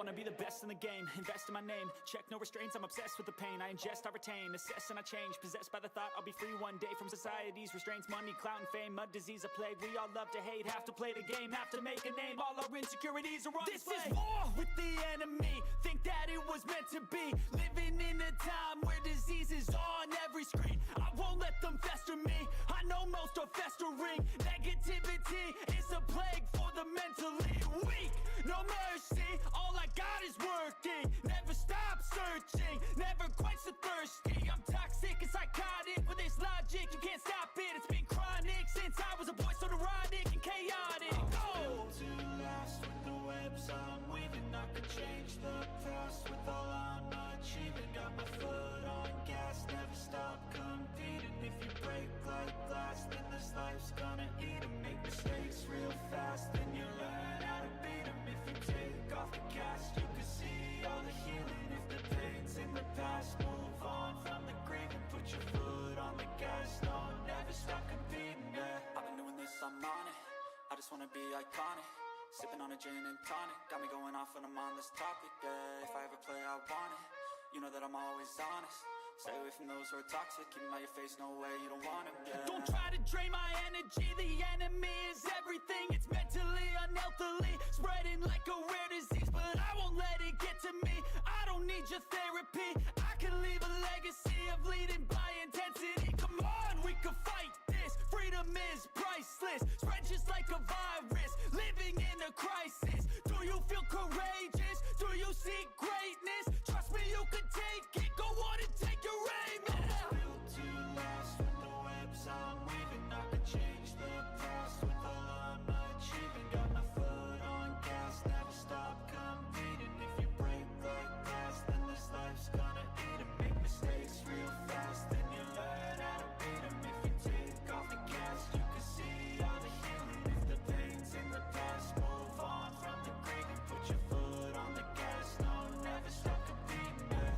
wanna be the best in the game, invest in my name, check no restraints, I'm obsessed with the pain. I ingest, I retain, assess and I change, possessed by the thought I'll be free one day from society's restraints. Money, clout and fame, mud, disease, a plague. We all love to hate, have to play the game, have to make a name. All our insecurities are on display. This is war with the enemy, think that it was meant to be. Living in a time where disease is on every screen. I won't let them fester me, I know most are festering. Negativity is a plague for the mentally weak. No mercy, all I got is working. Never stop searching, never quench the thirsty. I'm toxic and psychotic, with this logic you can't stop it. It's been chronic since I was a boy, so neurotic and chaotic. Built to last with the webs I'm weaving. I could change the past with all I'm achieving. Got my foot on gas, never stop competing. If you break like glass, then this life's gonna eat 'em. Make mistakes real fast, then you learn how to beat 'em. If you take off the cast, you can see all the healing. If the pain's in the past, move on from the grave and put your foot on the gas. No, never stop competing, yeah. I've been doing this, I'm on it. I just wanna be iconic. Sipping on a gin and tonic, got me going off when I'm on this topic, yeah. If I ever play, I want it. You know that I'm always honest. Stay away from those who are toxic. Keep them out your face, no way, you don't want it, yeah. Don't try to drain my energy. The enemy is everything. It's mentally, unhealthily, spreading like a rare disease. But I won't let it get to me. I don't need your therapy. I can leave a legacy of leading by intensity. Come on, we can fight this. Freedom is priceless. Spread just like a virus. Living in a crisis. Do you feel courageous? Do you seek greatness? Trust me, you can take it. Go on and take your aim. Yeah. Built to last with the webs I'm weaving. I could change the past with all I'm achieving. Got my foot on gas, never stop competing. If you break like glass, then this life's gonna eat 'em. Make mistakes real fast, then you learn how to beat 'em. If you take off the gas, you can see all the healing. If the pain's in the past, move on from the grave and put your foot on the gas. No, never stop competing, yeah.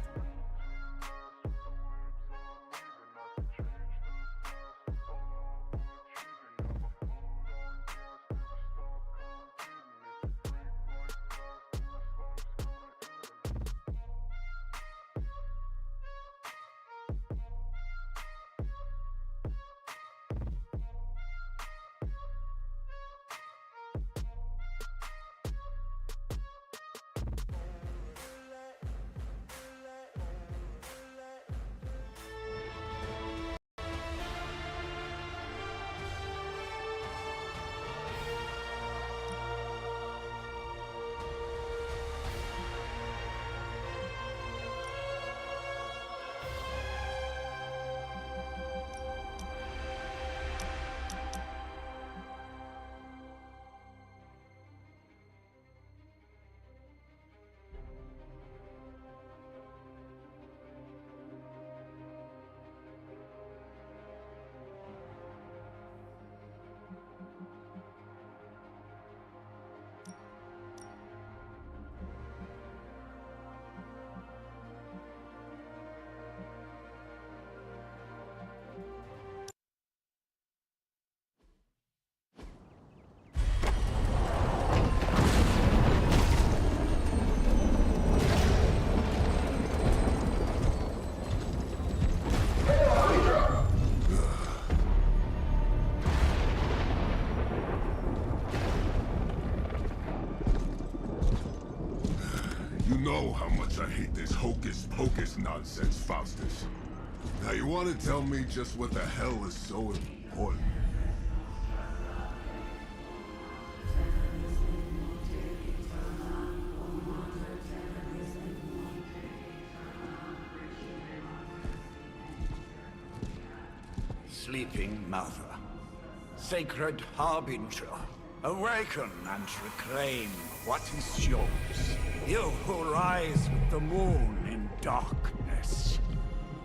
You know how much I hate this hocus-pocus nonsense, Faustus. Now you want to tell me just what the hell is so important? Sleeping Mother, Sacred Harbinger, awaken and reclaim what is yours. You who rise with the moon in darkness,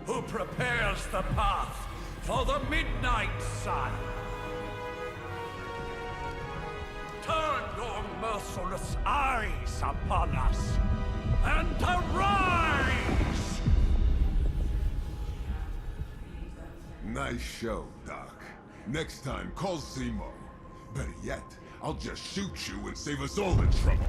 who prepares the path for the midnight sun. Turn your merciless eyes upon us, and arise! Nice show, Doc. Next time, call Zemo. Better yet, I'll just shoot you and save us all the trouble.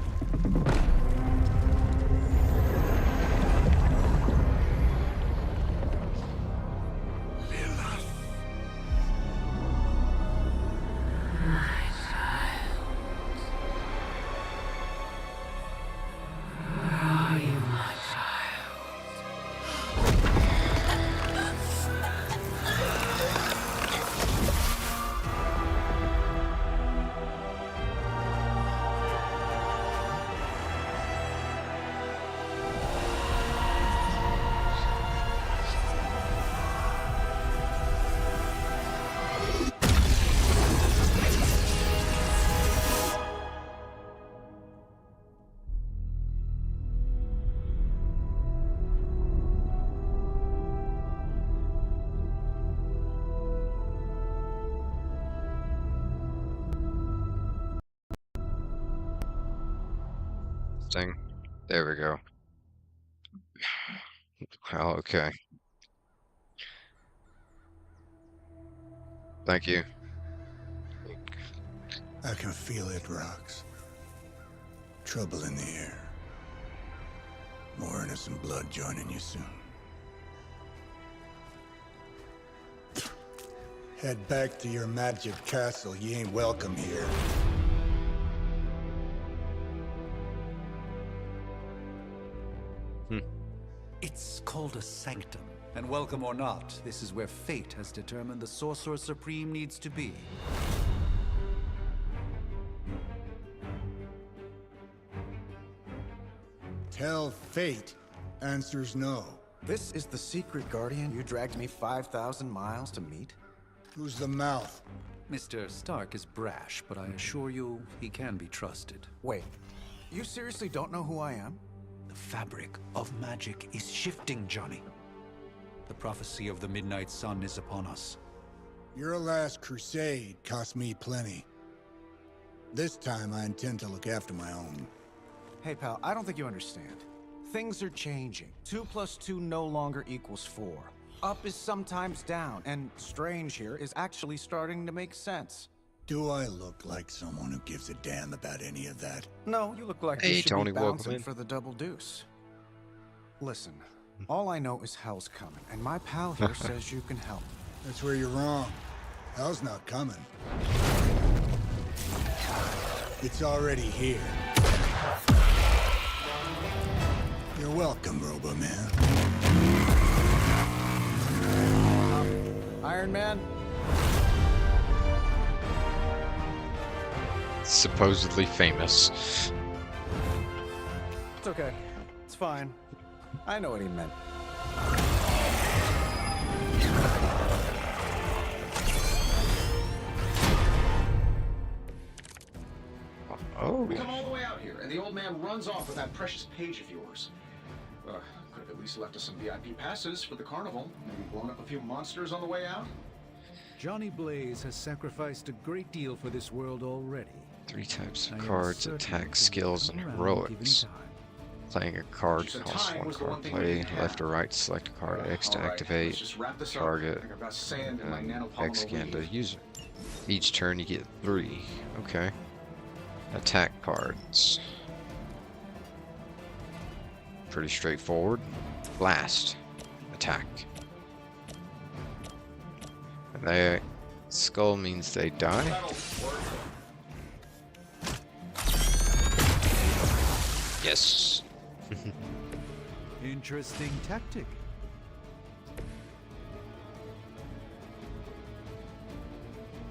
Testing. There we go. Oh, okay. Thank you. I can feel it, Rox. Trouble in the air. More innocent blood joining you soon. Head back to your magic castle. You ain't welcome here. It's called a sanctum. And welcome or not, this is where fate has determined the Sorcerer Supreme needs to be. Tell fate. Answers no. This is the secret guardian you dragged me 5,000 miles to meet? Who's the mouth? Mr. Stark is brash, but I assure you, he can be trusted. Wait, you seriously don't know who I am? The fabric of magic is shifting, Johnny. The prophecy of the Midnight Sun is upon us. Your last crusade cost me plenty. This time I intend to look after my own. Hey pal, I don't think you understand. Things are changing. 2 + 2 no longer equals 4. Up is sometimes down, and Strange here is actually starting to make sense. Do I look like someone who gives a damn about any of that? No, you look like Hey, you should Tony, be welcome bouncing in. for the double deuce. Listen, all I know is hell's coming, and my pal here says you can help. That's where you're wrong. Hell's not coming. It's already here. You're welcome, Robo-Man. Iron Man? Supposedly famous. It's okay. It's fine. I know what he meant. Oh. We come all the way out here, and the old man runs off with that precious page of yours. Could have at least left us some VIP passes for the carnival. Maybe blown up a few monsters on the way out. Johnny Blaze has sacrificed a great deal for this world already. 3 types I of am cards, certain attack, he will skills, and come around heroics. given time. Playing a card Just costs time 1 was the card one thing we play. didn't have. Left or right, select a card. X to All right, activate. let's just wrap this up. Target. I think I've got sand in my And nanopolymer X again to weave. use it. Each turn you get 3. Okay. Attack cards. Pretty straightforward. Blast. Attack. And they skull means they die. That'll work. Yes. Interesting tactic.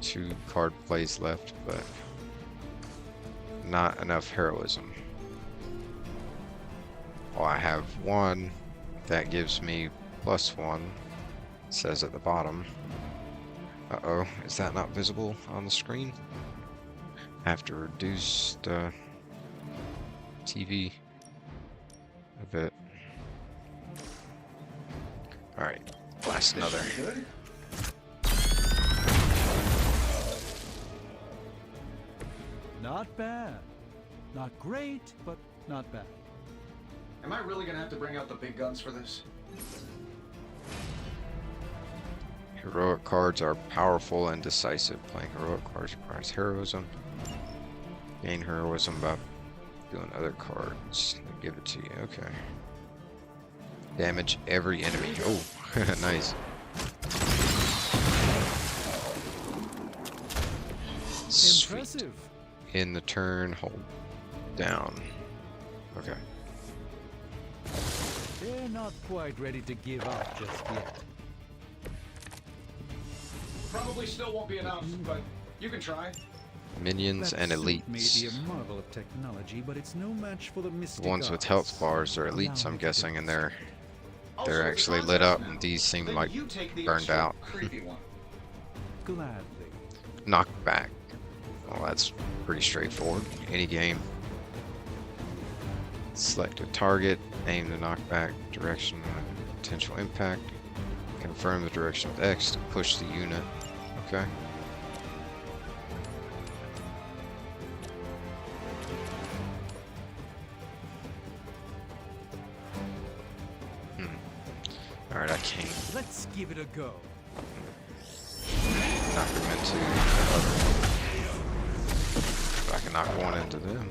Two card plays left, but not enough heroism. Well, I have 1 that gives me +1. It says at the bottom. Uh-oh, is that not visible on the screen? I have to reduce the TV a bit. Alright, blast another. Good. Not bad. Not great, but not bad. Am I really gonna have to bring out the big guns for this? Heroic cards are powerful and decisive. Playing heroic cards requires heroism. Gain heroism by doing other cards that give it to you. Okay. Damage every enemy. Oh, nice. Sweet. Impressive. In the turn, hold down. Okay. They're not quite ready to give up just yet. Probably still won't be enough, but you can try. Minions That and suit may be elites. a marvel of technology, but it's no match for the mystic The ones with arts. health bars are Allow elites, I'm me to guessing, and they're Also, the actually lit contest up, now. and these seem Then like you take the burned extra out. creepy one. Gladly. knockback. Well, that's pretty straightforward. Any game. Select a target, aim the knockback direction of potential impact, confirm the direction with X to push the unit. Okay. give it a go. Knock them into the other. If I can knock one into them.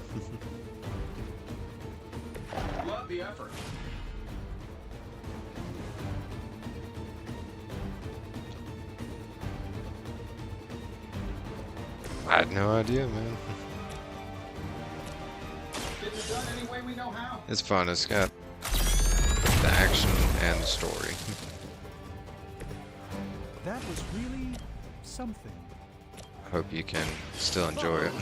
Love the effort. I had no idea, man. Getting it done any way we know how. It's fun. It's got the action and the story. That was really something. Hope you can still enjoy it.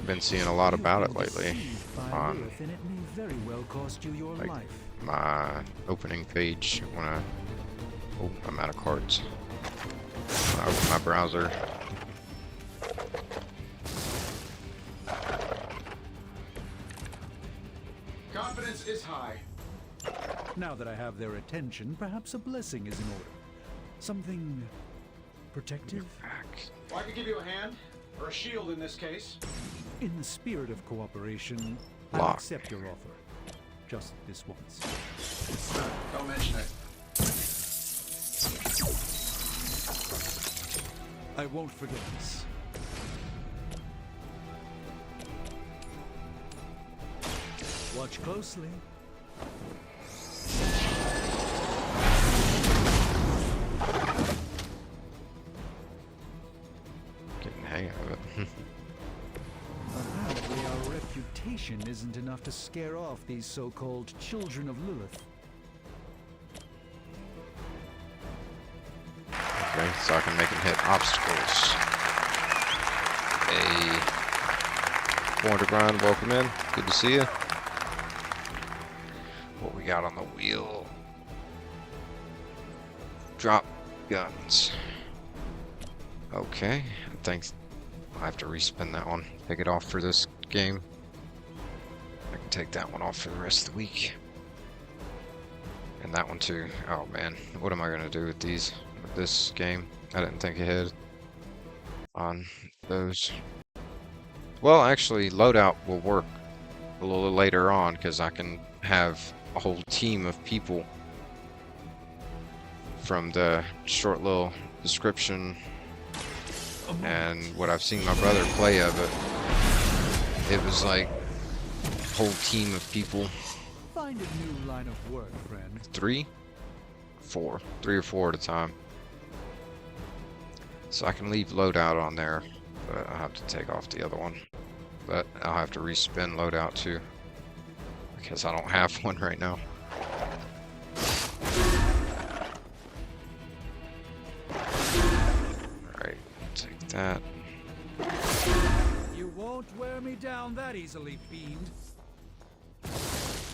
Been seeing a lot about it lately on And it may very well cost you your like life. my opening page when I I'm out of cards. When I open my browser. Confidence is high. Now that I have their attention, perhaps a blessing is in order. Something protective? Well, I could give you a hand, or a shield in this case. In the spirit of cooperation, Lock. I'll accept your offer. Just this once. Don't mention it. I won't forget this. Watch closely. Getting the hang of it. Apparently our reputation isn't enough to scare off these so-called children of Lilith. Okay, so I can make him hit obstacles. Hey, 400 grind, welcome in. Good to see you. What we got on the wheel? Drop guns. Okay, I think I'll have to respin that one. Take it off for this game. I can take that one off for the rest of the week. And that one too. Oh man, what am I gonna do with these? With this game? I didn't think ahead on those. Well, actually, loadout will work a little later on because I can have a whole team of people from the short little description and what I've seen my brother play of it. It was like a whole team of people. Find a new line of work, friend. 3 or 4 at a time. So I can leave loadout on there, but I'll have to take off the other one. But I'll have to respin loadout too, because I don't have one right now. Alright, take that. You won't wear me down that easily, fiend.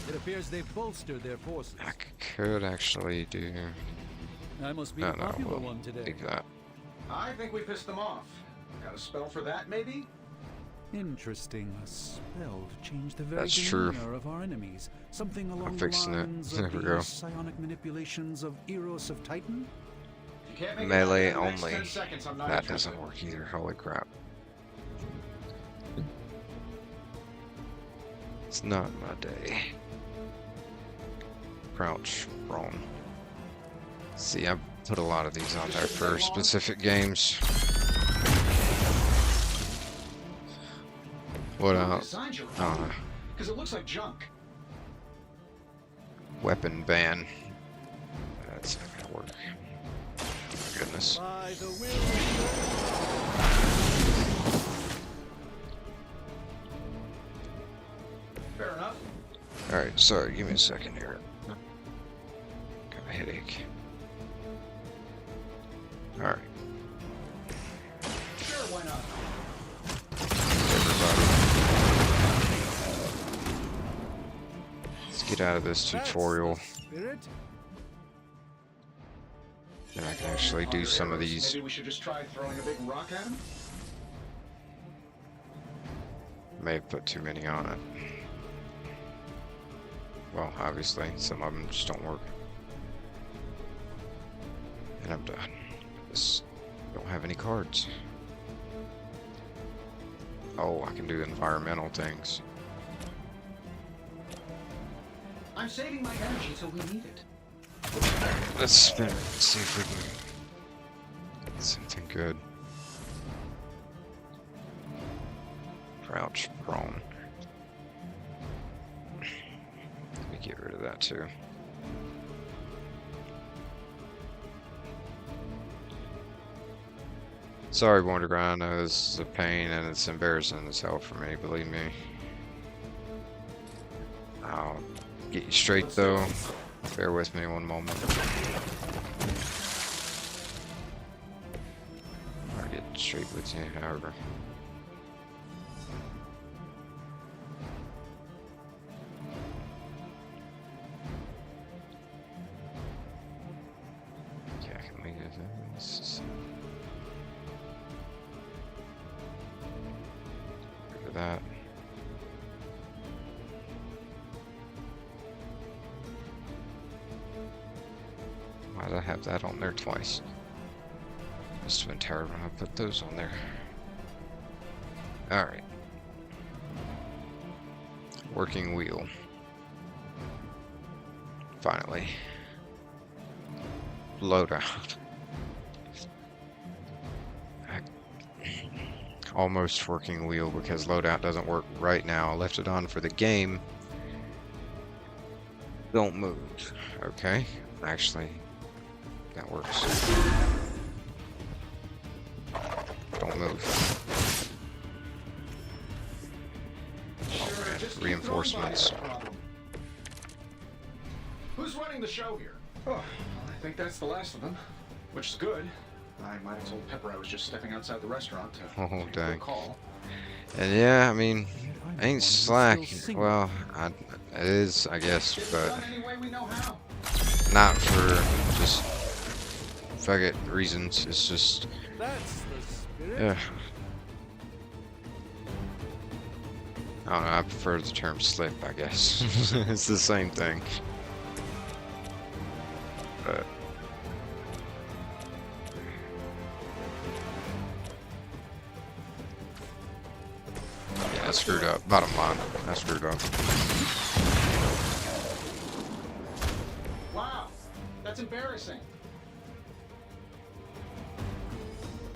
It appears they've bolstered their forces. I could actually do... I must be No, the no, popular we'll one today. leave that. I think we pissed them off. Got a spell for that, maybe? Interesting. A spell to change the very That's true. demeanor of our enemies. Something along the fixing it. lines There of we the go. psionic manipulations of Eros of Titan? If you can't make Melee it out in the next only. 10 seconds, I'm not That interested. doesn't work either. Holy crap. It's not my day. Crouch. Wrong. See, I put a lot of these on there for specific games. What Designs are uh, wrong, 'cause it looks like junk. weapon ban. That's not gonna work. Oh my goodness. By the will. Fair enough. Alright, sorry, give me a second here. Got a headache. Alright, Sure, why not? everybody. Let's get out of this tutorial. Spirit? Then I can actually do some of these. Maybe we should just try throwing a big rock at him? May have put too many on it. Well, obviously, some of them just don't work. And I'm done. Just don't have any cards. Oh, I can do environmental things. I'm saving my energy till we need it. Let's spin it. Let's see if we can get something good. Crouch prone. Let me get rid of that too. Sorry, Wonderground. I know this is a pain and it's embarrassing as hell for me, believe me. I'll get you straight though. Bear with me one moment. I'll get straight with you, however. Yeah, I can make it. Rid of that. Why did I have that on there twice? Must have been terrible when I put those on there. Alright. Working wheel. Finally. Loadout. Almost working wheel because loadout doesn't work right now. I left it on for the game. Don't move. Okay. Actually, that works. Don't move. Oh man, reinforcements. Who's running the show here? Oh, I think that's the last of them, which is good. I might have told Pepper I was just stepping outside the restaurant to Oh take a dang. call. And yeah, I mean, ain't slack. Well, it is, I guess, It's but done any way we know how. not for just fuck it reasons. It's just, That's the spirit. yeah. I don't know. I prefer the term slip. I guess it's the same thing. But yeah, I screwed up. Bottom line, I screwed up. Wow, that's embarrassing.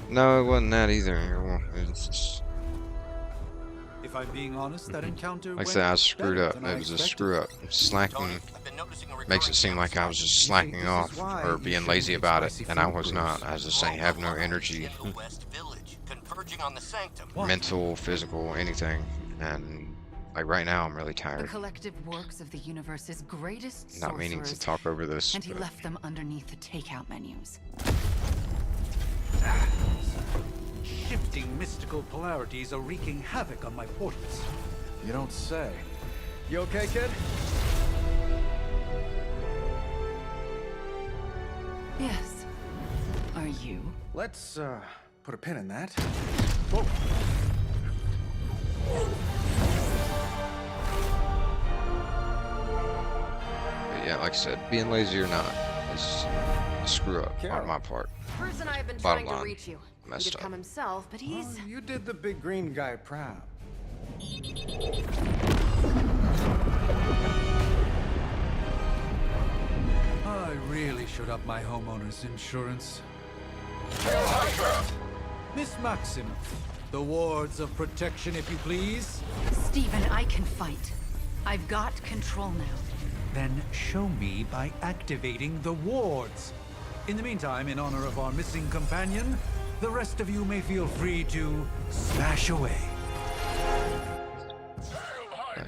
No, it wasn't that either. It's just, If I'm being honest, that encounter like I went said, I screwed better up. than I It was a expected. screw up. Slacking makes it seem like I was just slacking off or being lazy about it, and I was not. I was just saying, have no energy, mental, physical, anything. And like right now, I'm really The tired. collective works of the universe's greatest Not meaning to sorcerers, talk over this, and he but left them underneath the takeout menus. Shifting mystical polarities are wreaking havoc on my portals. You don't say. You okay, kid? Yes. Are you? Let's, put a pin in that. yeah, like I said, being lazy or not, it's a screw up on my part. Bruce and I have been Bottom trying to line, reach you. messed He'd have up. come himself, but he's... You did the big green guy proud. I really should up my homeowner's insurance. Miss Maximoff, the wards of protection, if you please. Stephen, I can fight. I've got control now. Then show me by activating the wards. In the meantime, in honor of our missing companion, the rest of you may feel free to smash away.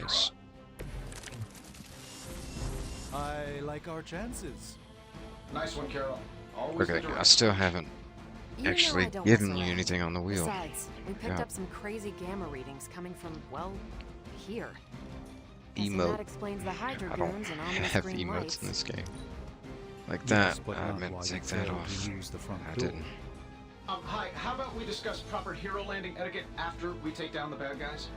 Nice. I like our chances. Nice one, Carol. Always Okay, the I direct. still haven't You know actually I don't given mess you around. anything on the wheel. Besides, we picked Yeah. up some crazy gamma readings coming from, well, here. Guessing Emote. that explains the Hydra I don't goons and ominous have green emotes lights. in this game. Like Yes, that, but I not meant while to you take that failed off. to use the front I door. didn't. Hi, how about we discuss proper hero landing etiquette after we take down the bad guys?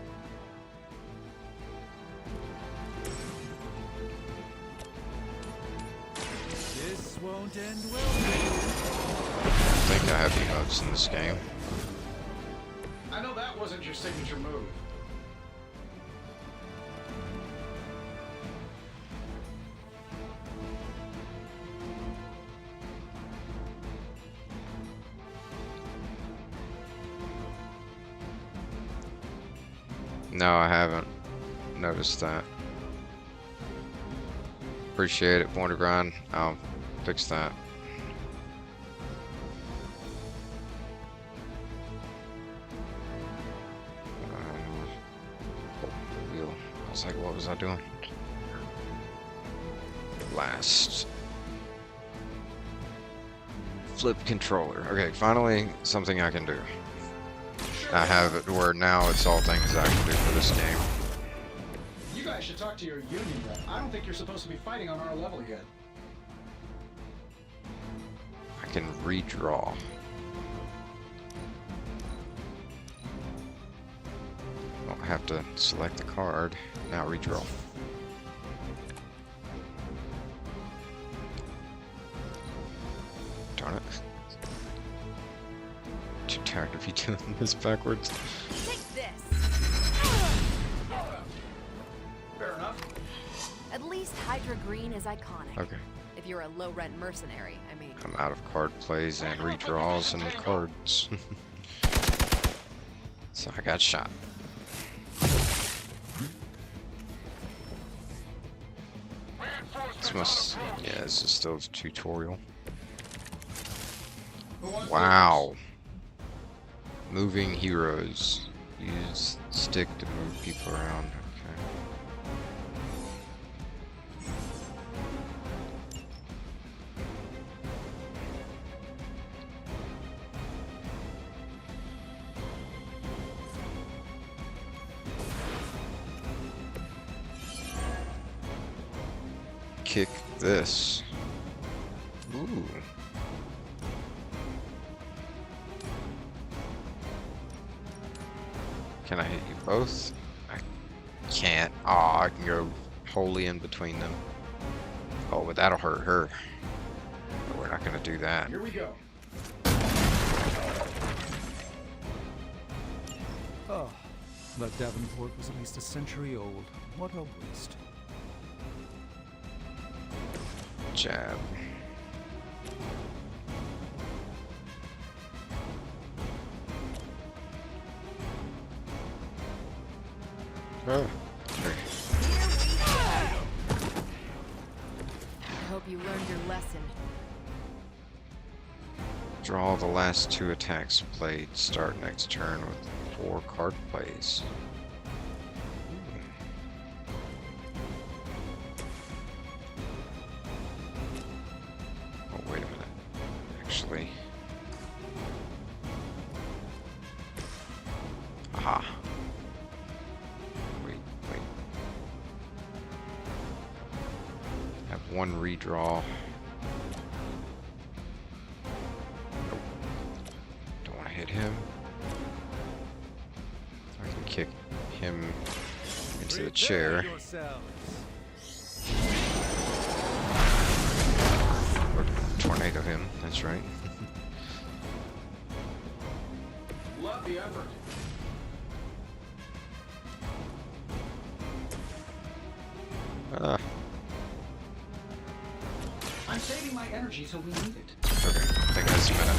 This won't end well. I think I have emotes in this game. I know that wasn't your signature move. No, I haven't noticed that. Appreciate it, Pointer Grind. I'll fix that. Wheel. I was like, what was I doing? Last. Flip controller. Okay, finally something I can do. I have it where now it's all things I can do for this game. You guys should talk to your union rep. I don't think you're supposed to be fighting on our level yet. I can redraw. I have to select the card. Now redraw. Darn it. Too tired of you doing this backwards. Take this. Fair enough. At least Hydra Green is iconic. Okay. If you're a low-rent mercenary, I mean. I'm out of card plays and redraws and cards. So I got shot. This must, yeah, this is still a tutorial. Wow. Moving heroes. Use stick to move people around. Okay. Kick this. Ooh. Can I hit you both? I can't. Aw, I can go wholly in between them. Oh, but that'll hurt her. But we're not gonna do that. Here we go. Oh, that Davenport was at least a century old. What a waste. Jab. Oh. Okay. I hope you learned your lesson. Draw the last 2 attacks played. Start next turn with 4 card plays. Oh, wait a minute. Actually. Aha. Wait. Have 1 redraw. Nope. Don't want to hit him. I can kick him into the chair. Or tornado him, that's right. Love the effort. I'm saving my energy till we need it. Okay, I think that's a minute.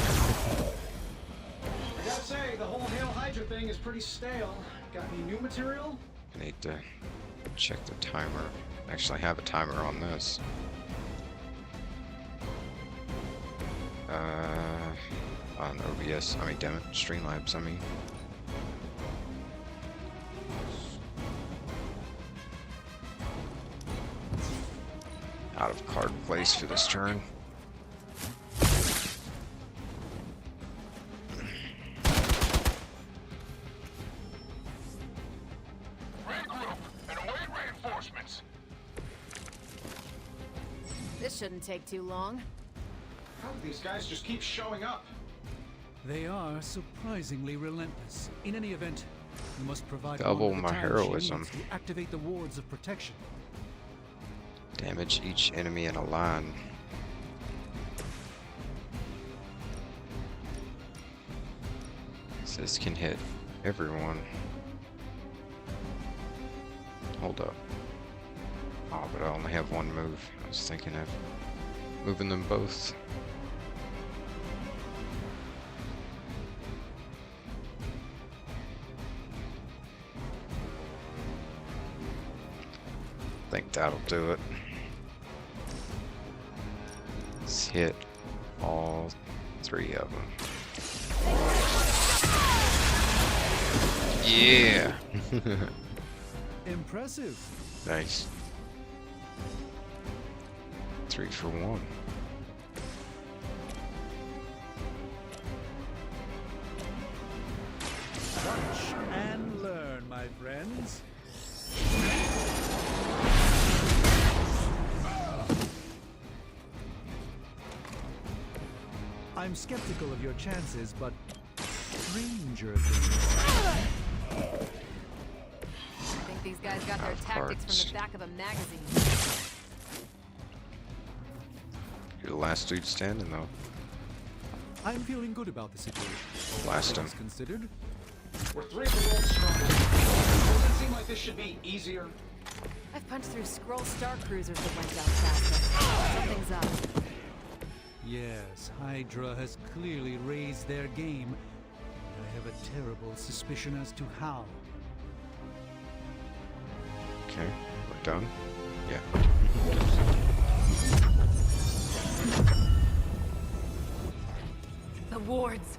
I gotta say, the whole Hail Hydra thing is pretty stale. Got any new material? I need to check the timer. Actually, I have a timer on this. On OBS, I mean, damn it, Streamlabs, I mean. Out of card place for this turn. This shouldn't take too long. How do these guys just keep showing up? They are surprisingly relentless. In any event, you must provide Double one at a my time heroism. to activate the wards of protection. Damage each enemy in a line. So this can hit everyone. Hold up. Oh, but I only have one move. I was thinking of moving them both. I think that'll do it. Let's hit all 3 of them. Yeah! Impressive. Nice. 3 for 1. Watch and learn, my friends. I'm skeptical of your chances, but stranger things. I think these guys got their tactics from the back of a magazine. You're the last dude standing, though. I'm feeling good about the situation. Blast him. Considered. We're 3 of the world's strongest. Doesn't it seem like this should be easier? I've punched through Skrull Star Cruisers that went down faster. Something's up. Yes, Hydra has clearly raised their game. I have a terrible suspicion as to how. Okay, we're done? Yeah. The wards.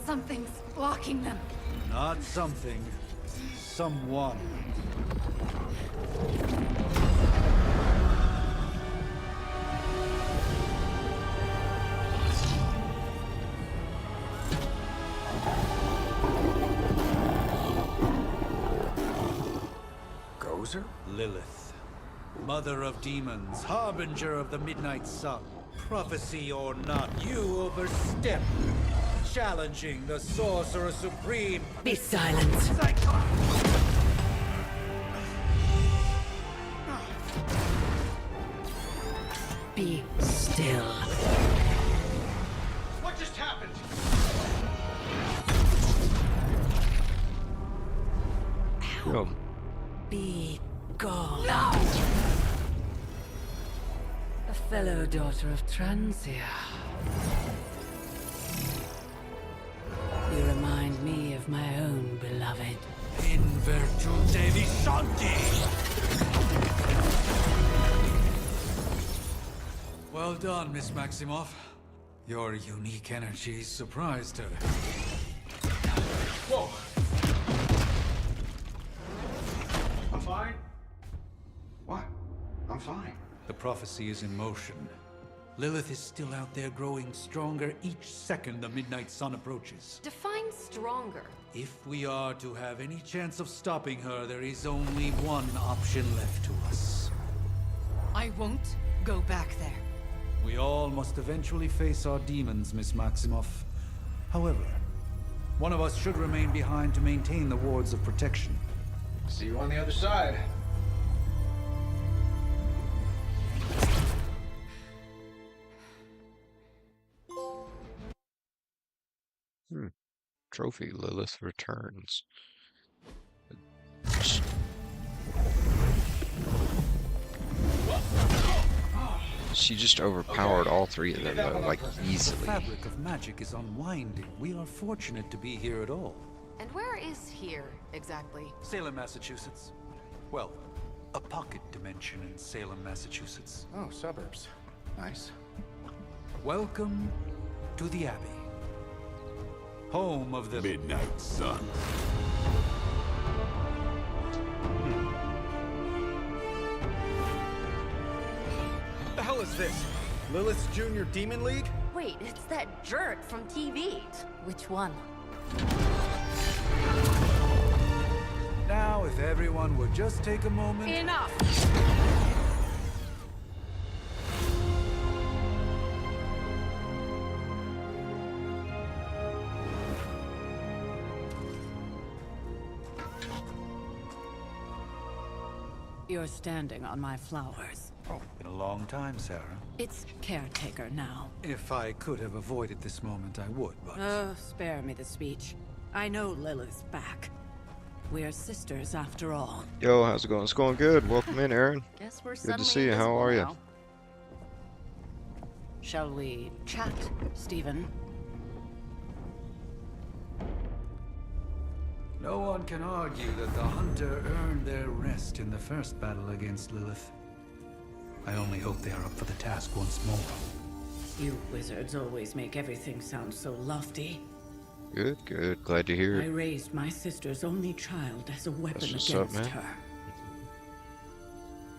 Something's blocking them. Not something. Someone. Gozer? Lilith. Mother of demons, harbinger of the midnight sun. Prophecy or not, you overstep. Challenging the Sorcerer Supreme. Be silent. Be still. What just happened? Yo. Be gone. A fellow daughter of Transia. You remind me of my own beloved. In virtute vishanti. Well done, Miss Maximoff. Your unique energy surprised her. Whoa! I'm fine. What? I'm fine. The prophecy is in motion. Lilith is still out there growing stronger each second the midnight sun approaches. Define stronger. If we are to have any chance of stopping her, there is only one option left to us. I won't go back there. We all must eventually face our demons, Miss Maximoff. However, one of us should remain behind to maintain the wards of protection. See you on the other side. Trophy Lilith returns. She just overpowered all 3 of them, though, like, easily. The fabric of magic is unwinding. We are fortunate to be here at all. And where is here, exactly? Salem, Massachusetts. Well, a pocket dimension in Salem, Massachusetts. Oh, suburbs. Nice. Welcome to the Abbey. Home of the Midnight Sun. The hell is this? Lilith's Junior Demon League? Wait, it's that jerk from TV. Which one? Now, if everyone would just take a moment. Enough! You're standing on my flowers. Oh, been a long time, Sarah. It's caretaker now. If I could have avoided this moment, I would, but... Spare me the speech. I know Lilith's back. We're sisters after all. Yo, how's it going? It's going good. Welcome in, Aaron. Guess we're Good to see you. How are you? Shall we chat, Stephen? No one can argue that the Hunter earned their rest in the first battle against Lilith. I only hope they are up for the task once more. You wizards always make everything sound so lofty. Good, good. Glad to hear I it. raised my sister's only child as a weapon That's what's against up, man. her.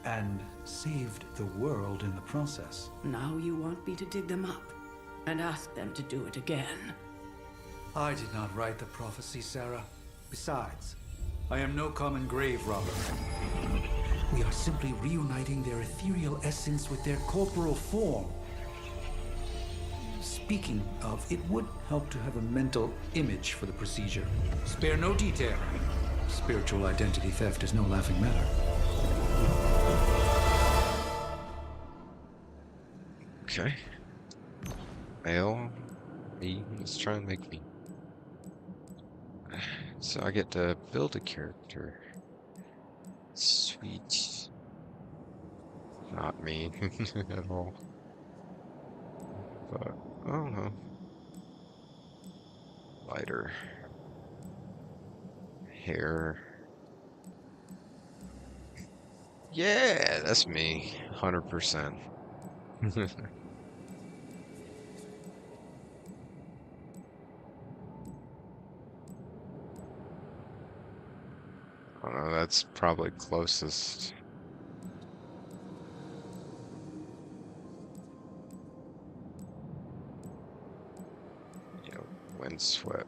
And saved the world in the process. Now you want me to dig them up and ask them to do it again. I did not write the prophecy, Sarah. Besides, I am no common grave robber. We are simply reuniting their ethereal essence with their corporal form. Speaking of, it would help to have a mental image for the procedure. Spare no detail. Spiritual identity theft is no laughing matter. Okay. Male. Me. Let's try and make me. So I get to build a character. Sweet. Not me at all. But, I don't know. Lighter. Hair. Yeah, that's me. 100%. I don't know, that's probably closest. You know, windswept.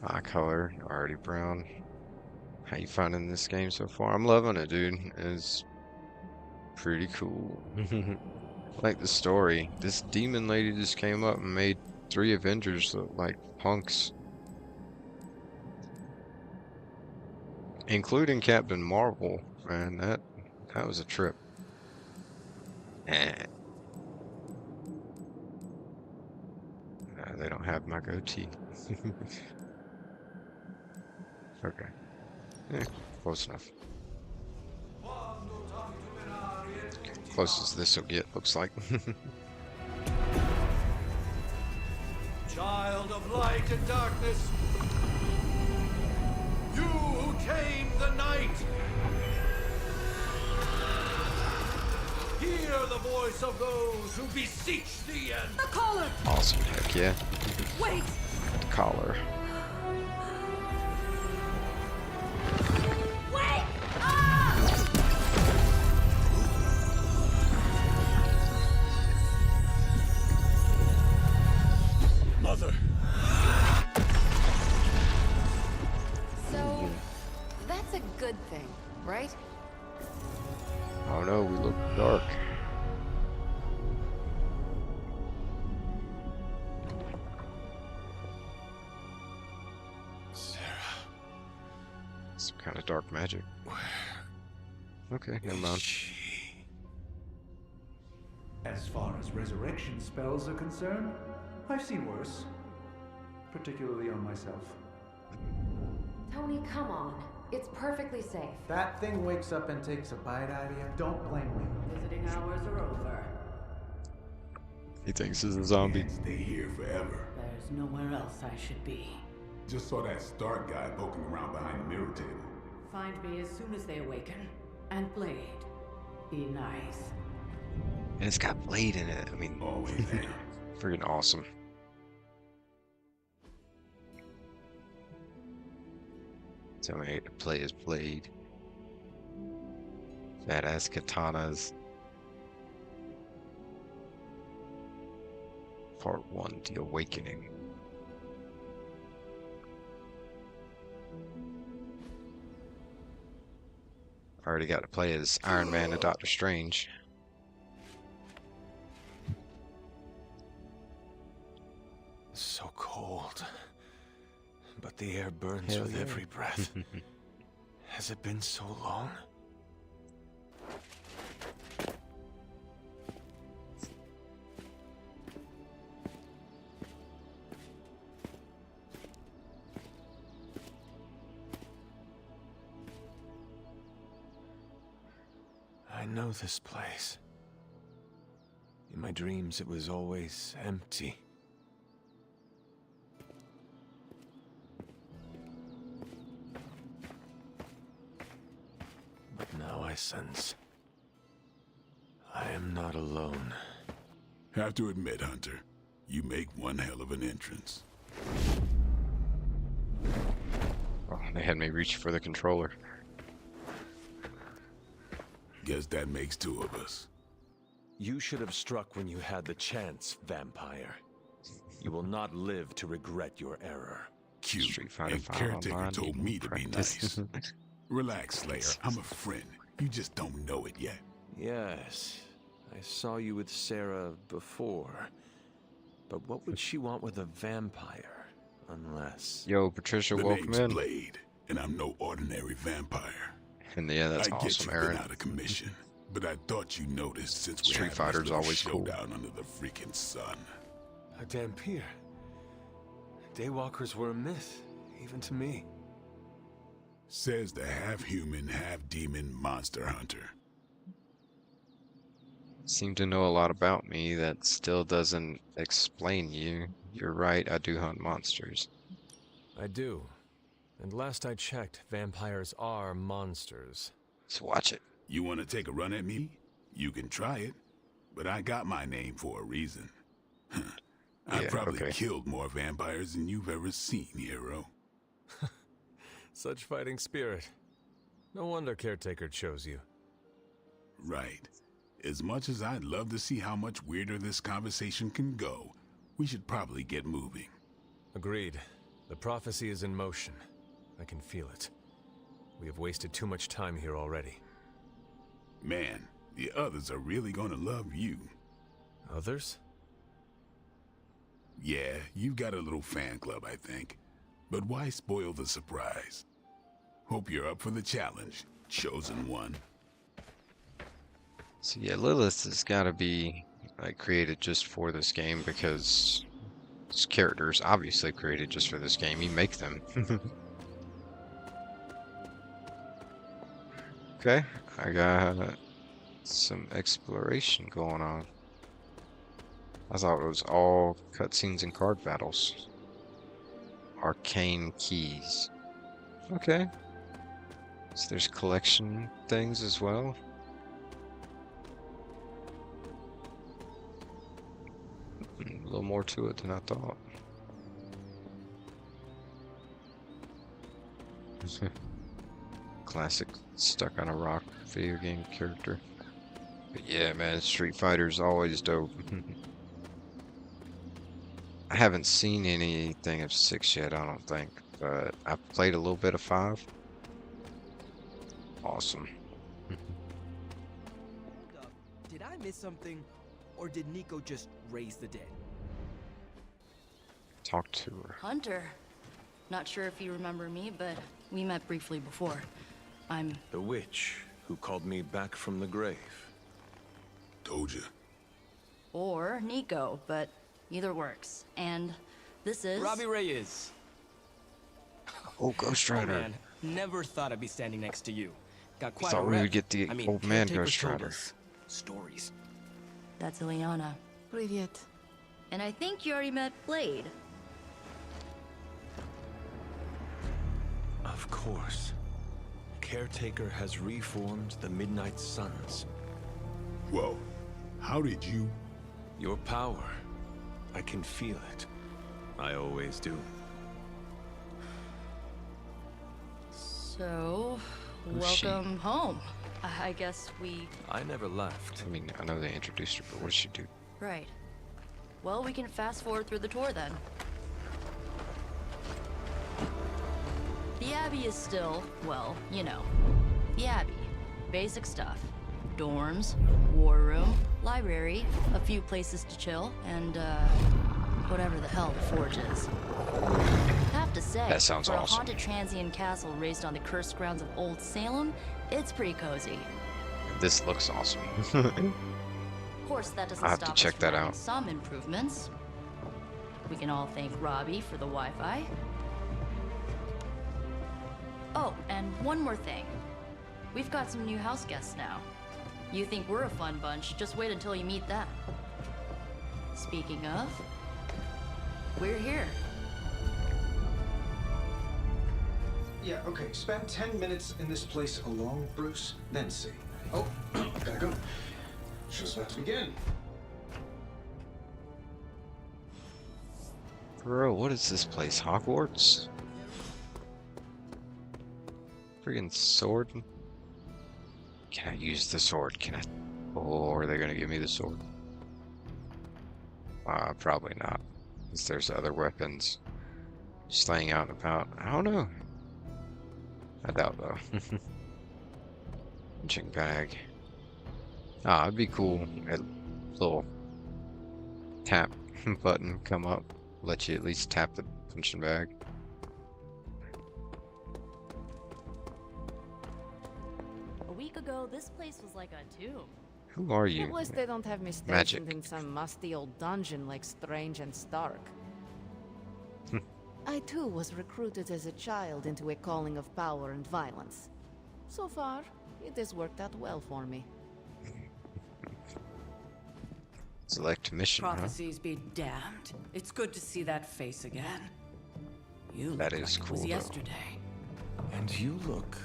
Eye color, already brown. How you finding this game so far? I'm loving it, dude. It's pretty cool. Like the story. This demon lady just came up and made 3 Avengers look like punks. Including Captain Marvel. Man, that was a trip. They don't have my goatee. Okay. Close enough. Close as this will get, looks like. Child of light and darkness, you who tame the night, hear the voice of those who beseech thee and... The collar! Awesome, heck yeah. Wait! The collar. Wait! Ah! Mother. So, that's a good thing, right? Oh no, we look dark. Sarah. Some kind of dark magic. Okay, never mind. As far as resurrection spells are concerned, I've seen worse. Particularly on myself. Tony, come on. It's perfectly safe. That thing wakes up and takes a bite out of you. Don't blame me. Visiting hours are over. He thinks he's a zombie. Can't stay here forever. There's nowhere else I should be. Just saw that Stark guy poking around behind the mirror table. Find me as soon as they awaken. And Blade. Be nice. And it's got Blade in it. I mean, Always am. freaking awesome. Tell me to play as Blade. Badass katanas. Part 1, The Awakening. I already got to play as Iron Man and Doctor Strange. So cold. But the air burns Hell with yeah. every breath. Has it been so long? know this place. In my dreams, it was always empty. But now I sense I am not alone. Have to admit, Hunter, you make one hell of an entrance. Oh, they had me reach for the controller. Guess that makes two of us. You should have struck when you had the chance, vampire. You will not live to regret your error. Cute. Street Fighter And 5 Caretaker Online, told me to be practice. nice. Relax, Slayer. I'm a friend. You just don't know it yet. Yes, I saw you with Sarah before. But what would she want with a vampire? Unless... Yo, Patricia, The welcome name's in. Blade, and I'm no ordinary vampire. And yeah, that's I get awesome, you've been Aaron. out of commission, but I thought you noticed since we Street had Fighter's this little always cool. showdown under the freaking sun. A Dhampir. Daywalkers were a myth, even to me. Says the half-human, half-demon monster hunter. Seem to know a lot about me. That still doesn't explain you. You're right, I do hunt monsters. I do. And last I checked, vampires are monsters. Let's watch it. You want to take a run at me? You can try it, but I got my name for a reason. I've Yeah, probably okay. killed more vampires than you've ever seen, hero. Such fighting spirit. No wonder Caretaker chose you. Right. As much as I'd love to see how much weirder this conversation can go, we should probably get moving. Agreed. The prophecy is in motion. I can feel it. We have wasted too much time here already. Man, the others are really gonna love you. Others? Yeah, you've got a little fan club, I think. But why spoil the surprise? Hope you're up for the challenge, chosen one. So yeah, Lilith has got to be like created just for this game because this character is obviously created just for this game. You make them. Okay, I got some exploration going on. I thought it was all cutscenes and card battles. Arcane keys. Okay. So there's collection things as well. A little more to it than I thought. Classic stuck on a rock video game character. But yeah, man, Street Fighter's always dope. I haven't seen anything of 6 yet, I don't think, but I've played a little bit of 5. Awesome. Did I miss something, or did Nico just raise the dead? Talk to her. Hunter. Not sure if you remember me, but we met briefly before. I'm... The witch who called me back from the grave. Told you. Or Nico, but either works. And this is... Robbie Reyes. Oh, Ghost Rider. Oh, man. Never thought I'd be standing next to you. Got quite Thought a we rep. would get the I mean, old man Caretaker Ghost showed Rider. us stories. That's Ileana. Привет. And I think you already met Blade. Of course. Caretaker has reformed the Midnight Suns. Whoa. How did you... Your power. I can feel it. I always do. So, Who's she? welcome home. I guess we... I never left. I mean, I know they introduced her, but what does she do? Right. Well, we can fast forward through the tour then. The Abbey is still, well, you know, the Abbey. Basic stuff. Dorms, war room, library, a few places to chill, and, whatever the hell the Forge is. Have to say, That sounds for a awesome. haunted transient castle raised on the cursed grounds of Old Salem, it's pretty cozy. This looks awesome. Of course, that doesn't I'll have to stop check us that from having out. some improvements. We can all thank Robbie for the Wi-Fi. Oh, and one more thing. We've got some new house guests now. You think we're a fun bunch, just wait until you meet them. Speaking of, we're here. Yeah, okay. Spend 10 minutes in this place alone, Bruce, then see. Oh, gotta go. Show's about to begin. Bro, what is this place? Hogwarts? Friggin' sword? Can I use the sword? Can I? Oh, are they gonna give me the sword? Probably not. Because there's other weapons just laying out and about. I don't know. I doubt though. Punching bag. It'd be cool. A little tap button come up. Let you at least tap the punching bag. A week ago, this place was like a tomb. Who are you? At least they don't have me Magic. stationed in some musty old dungeon like Strange and Stark. I too was recruited as a child into a calling of power and violence. So far, it has worked out well for me. Select mission, huh? Prophecies be damned. It's good to see that face again. You look That is like it cool, was though. yesterday. And you look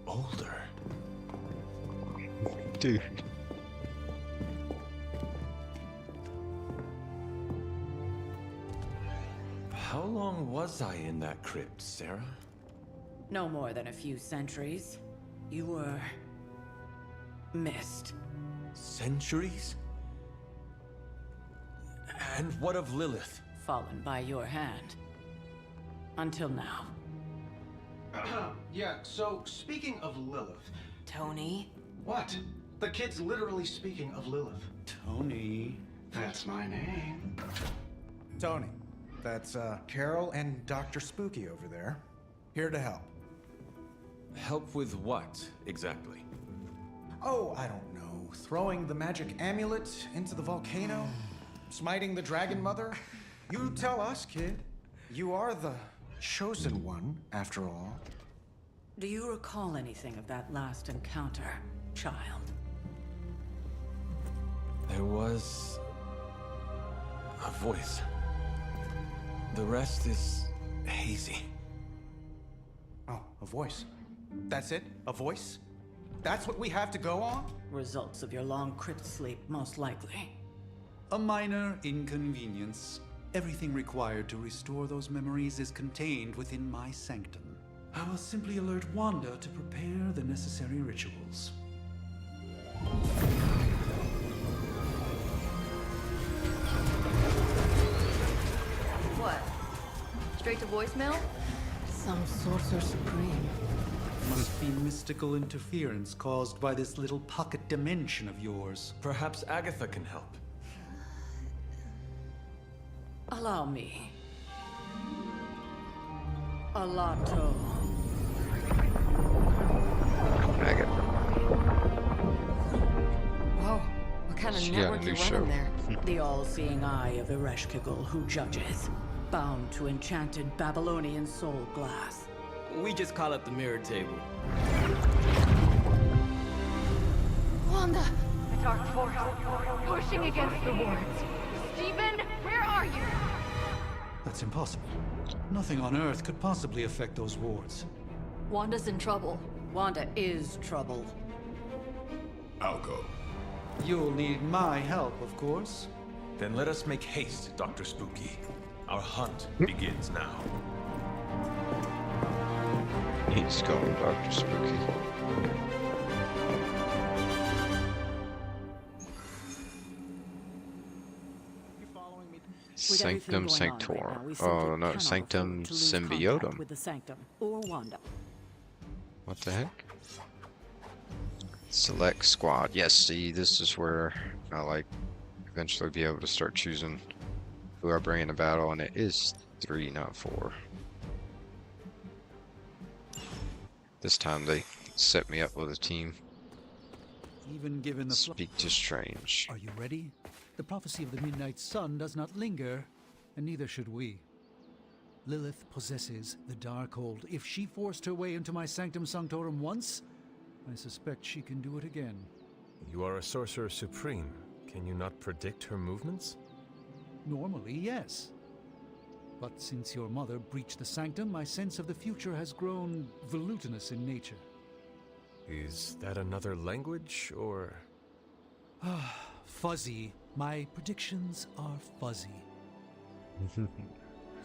older. Dude. How long was I in that crypt, Sarah? No more than a few centuries. You were missed. Centuries? And what of Lilith? Fallen by your hand. Until now. Yeah, so speaking of Lilith. Tony? What? The kid's literally speaking of Lilith. Tony. That's my name. Tony. That's Carol and Dr. Spooky over there. Here to help. Help with what, exactly? Oh, I don't know. Throwing the magic amulet into the volcano? Smiting the Dragon Mother? You tell us, kid. You are the chosen one, after all. Do you recall anything of that last encounter, child? There was a voice. The rest is hazy. Oh, a voice. That's it? A voice? That's what we have to go on? Results of your long crypt sleep, most likely. A minor inconvenience. Everything required to restore those memories is contained within my sanctum. I will simply alert Wanda to prepare the necessary rituals. What? Straight to voicemail? Some sorcerer supreme. Must be mystical interference caused by this little pocket dimension of yours. Perhaps Agatha can help. Allow me. Alato. Agatha. Whoa, what kind of She got a network new you show. running there? The all-seeing eye of Ereshkigal who judges. Bound to enchanted Babylonian soul glass. We just call it the mirror table. Wanda! The dark force, pushing against the wards. Stephen, where are you? That's impossible. Nothing on Earth could possibly affect those wards. Wanda's in trouble. Wanda is trouble. I'll go. You'll need my help, of course. Then let us make haste, Dr. Spooky. Our hunt begins now. He's going Dr. Spooky. Sanctum Sanctorum. Oh no, Sanctum Symbiotum. With the Sanctum or Wanda. What the heck? Select squad. Yes, see, this is where I like eventually be able to start choosing who I bring into battle, and it is 3, not 4. This time they set me up with a team. Even given the Speak to Strange. Are you ready? The prophecy of the Midnight Sun does not linger, and neither should we. Lilith possesses the Darkhold. If she forced her way into my Sanctum Sanctorum once, I suspect she can do it again. You are a Sorcerer Supreme. Can you not predict her movements? Normally, yes. But since your mother breached the sanctum, my sense of the future has grown volutinous in nature. Is that another language, or...? Fuzzy. My predictions are fuzzy.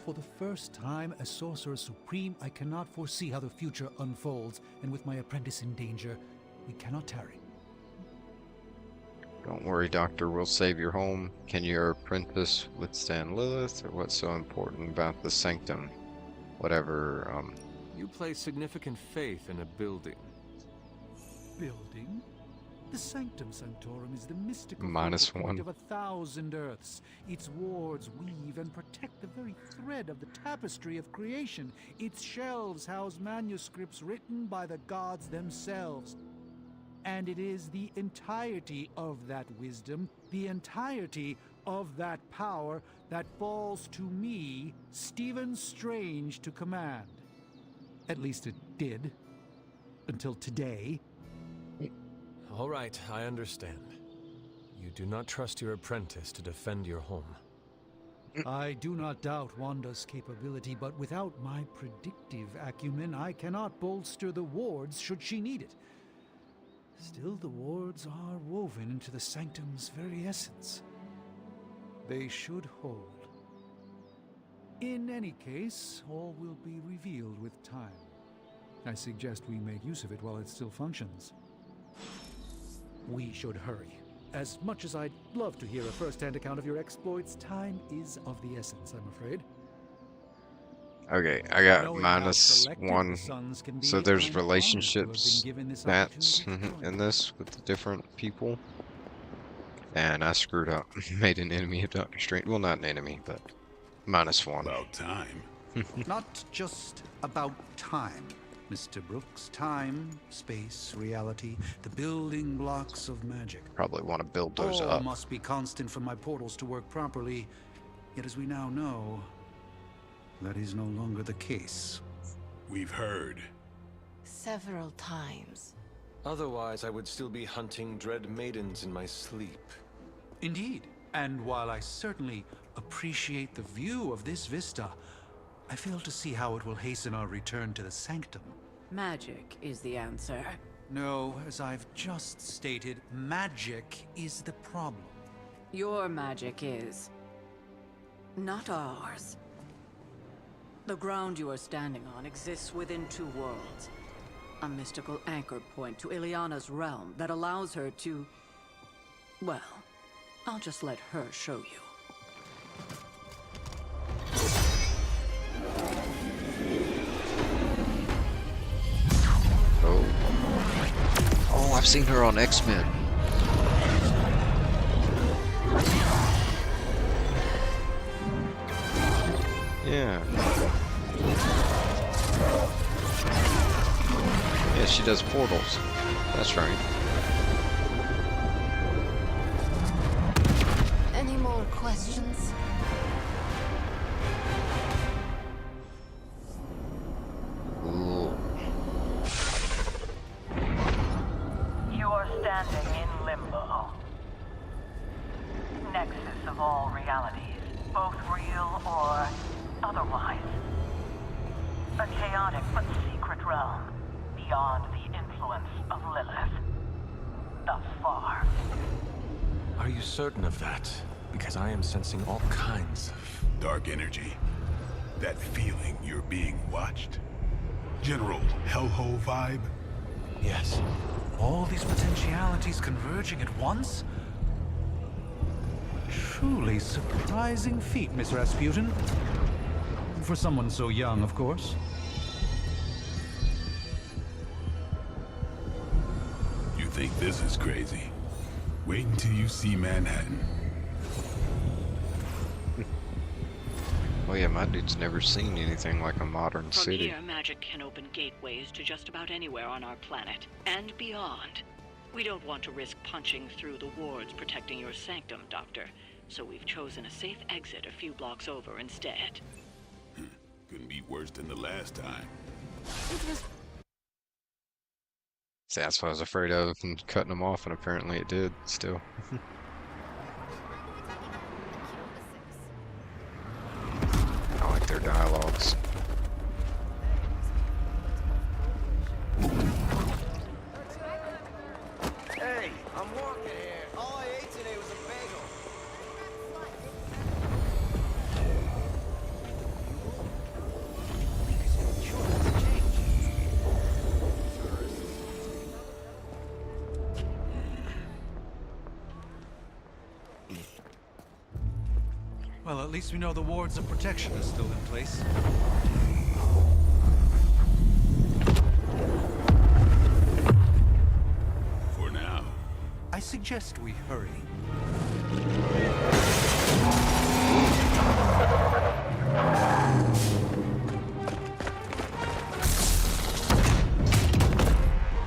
For the first time as Sorcerer Supreme, I cannot foresee how the future unfolds, and with my apprentice in danger, we cannot tarry. Don't worry, Doctor, we'll save your home. Can your apprentice withstand Lilith, or what's so important about the sanctum? Whatever, You place significant faith in a building. Building? The Sanctum Sanctorum is the mystical -1 point of 1,000 Earths. Its wards weave and protect the very thread of the tapestry of creation. Its shelves house manuscripts written by the gods themselves. And it is the entirety of that wisdom, the entirety of that power, that falls to me, Stephen Strange, to command. At least it did. Until today. All right, I understand. You do not trust your apprentice to defend your home. I do not doubt Wanda's capability, but without my predictive acumen, I cannot bolster the wards should she need it. Still, the wards are woven into the sanctum's very essence. They should hold. In any case, all will be revealed with time. I suggest we make use of it while it still functions. We should hurry. As much as I'd love to hear a first-hand account of your exploits, time is of the essence, I'm afraid. Okay, I got -1. So there's relationships stats in this with the different people. And I screwed up. Made an enemy of Doctor Strange. Well, not an enemy, but -1. About time. Not just about time, Mr. Brooks. Time, space, reality, the building blocks of magic. Probably want to build those All up. must be constant for my portals to work properly. Yet as we now know, that is no longer the case. We've heard. Several times. Otherwise, I would still be hunting dread maidens in my sleep. Indeed. And while I certainly appreciate the view of this vista, I fail to see how it will hasten our return to the sanctum. Magic is the answer. No, as I've just stated, magic is the problem. Your magic is not ours. The ground you are standing on exists within two worlds. A mystical anchor point to Ileana's realm that allows her to... Well, I'll just let her show you. Oh, I've seen her on X-Men. Yeah. Yeah, she does portals. That's right. Any more questions? Ooh. You are standing in limbo. Nexus of all realities, both real or otherwise. A chaotic but secret realm, beyond the influence of Lilith. Thus far. Are you certain of that? Because I am sensing all kinds of... dark energy. That feeling you're being watched. General hellhole vibe? Yes. All these potentialities converging at once? Truly surprising feat, Miss Rasputin. For someone so young, of course. You think this is crazy? Wait until you see Manhattan. Oh yeah, my dude's never seen anything like a modern From city. here, magic can open gateways to just about anywhere on our planet, and beyond. We don't want to risk punching through the wards protecting your sanctum, Doctor, so we've chosen a safe exit a few blocks over instead. Couldn't be worse than the last time. It was See, that's what I was afraid of, and cutting them off, and apparently it did, still. I like their dialogues. Hey, I'm walking here. All I ate today was a bagel. Well, at least we know the wards of protection are still in place. For now. I suggest we hurry.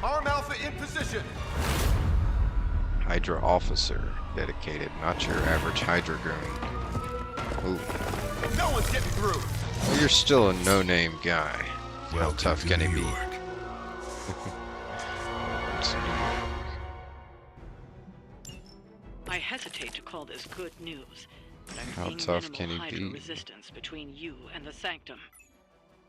Arm Alpha in position. Hydra officer, dedicated, not your average Hydra goon. Ooh. No one's getting through. Well, you're still a no-name guy. How tough can he be? I hesitate to call this good news. How I'm seeing tough can minimal he Hydra be? resistance between you and the Sanctum.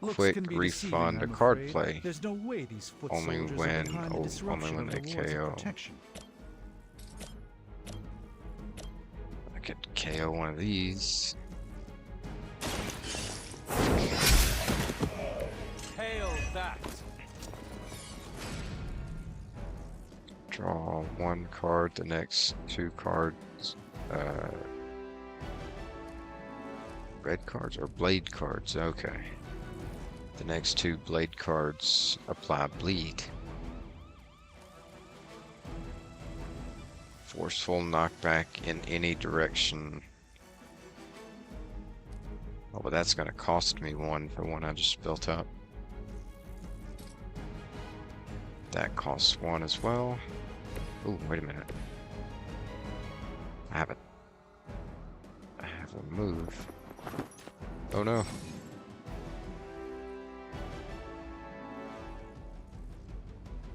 Quick refund a card play. There's no way these foot Only soldiers are when, behind the only disruption when of they the wards of KO. protection. I could KO one of these. Hail that. Draw one card, the next two cards, red cards or blade cards, okay. The next two blade cards apply bleed. Forceful knockback in any direction. Oh, but that's gonna cost me one for one I just built up. That costs one as well. Oh, wait a minute. I have a move. Oh no.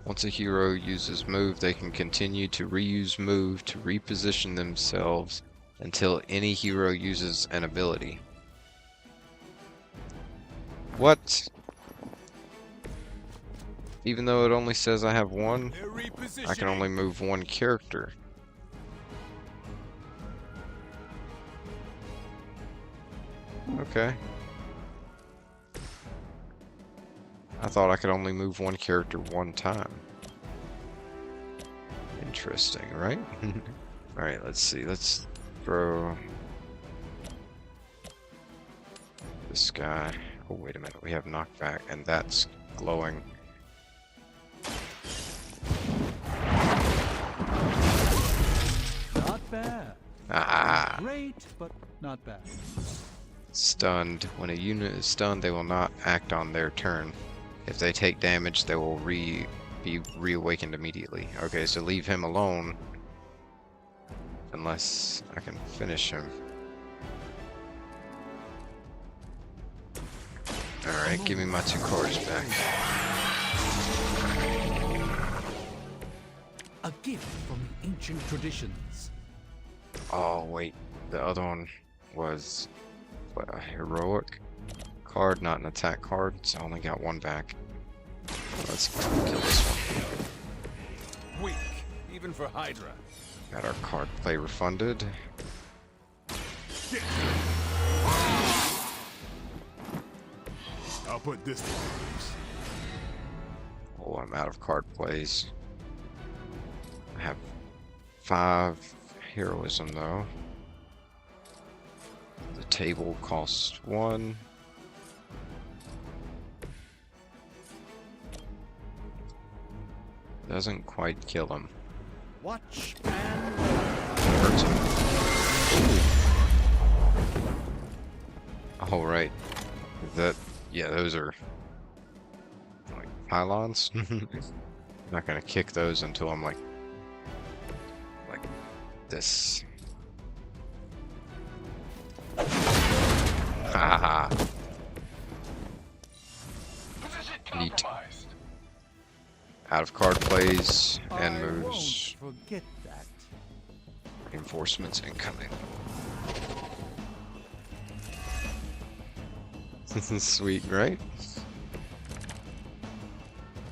Once a hero uses move, they can continue to reuse move to reposition themselves until any hero uses an ability. What? Even though it only says I have one, I can only move one character. Okay. I thought I could only move one character one time. Interesting, right? Alright, let's see. Let's throw this guy. Oh, wait a minute. We have knockback, and that's glowing. Not bad. Ah. Great, but not bad. Stunned. When a unit is stunned, they will not act on their turn. If they take damage, they will be reawakened immediately. Okay, so leave him alone. Unless I can finish him. Alright, give me my two cards back. A gift from the ancient traditions. Oh, wait. The other one was what, a heroic card, not an attack card, so I only got one back. Let's kill this one. Weak, even for Hydra. Got our card play refunded. I'll put this to use. Oh, I'm out of card plays. I have 5 heroism though. The table costs 1. Doesn't quite kill him. Watch and Hurts him. Oh, right. That, yeah, those are like pylons. I'm not gonna kick those until I'm like this. Haha. Neat. Out of card plays and I moves. won't forget that. Reinforcements incoming. Sweet, right?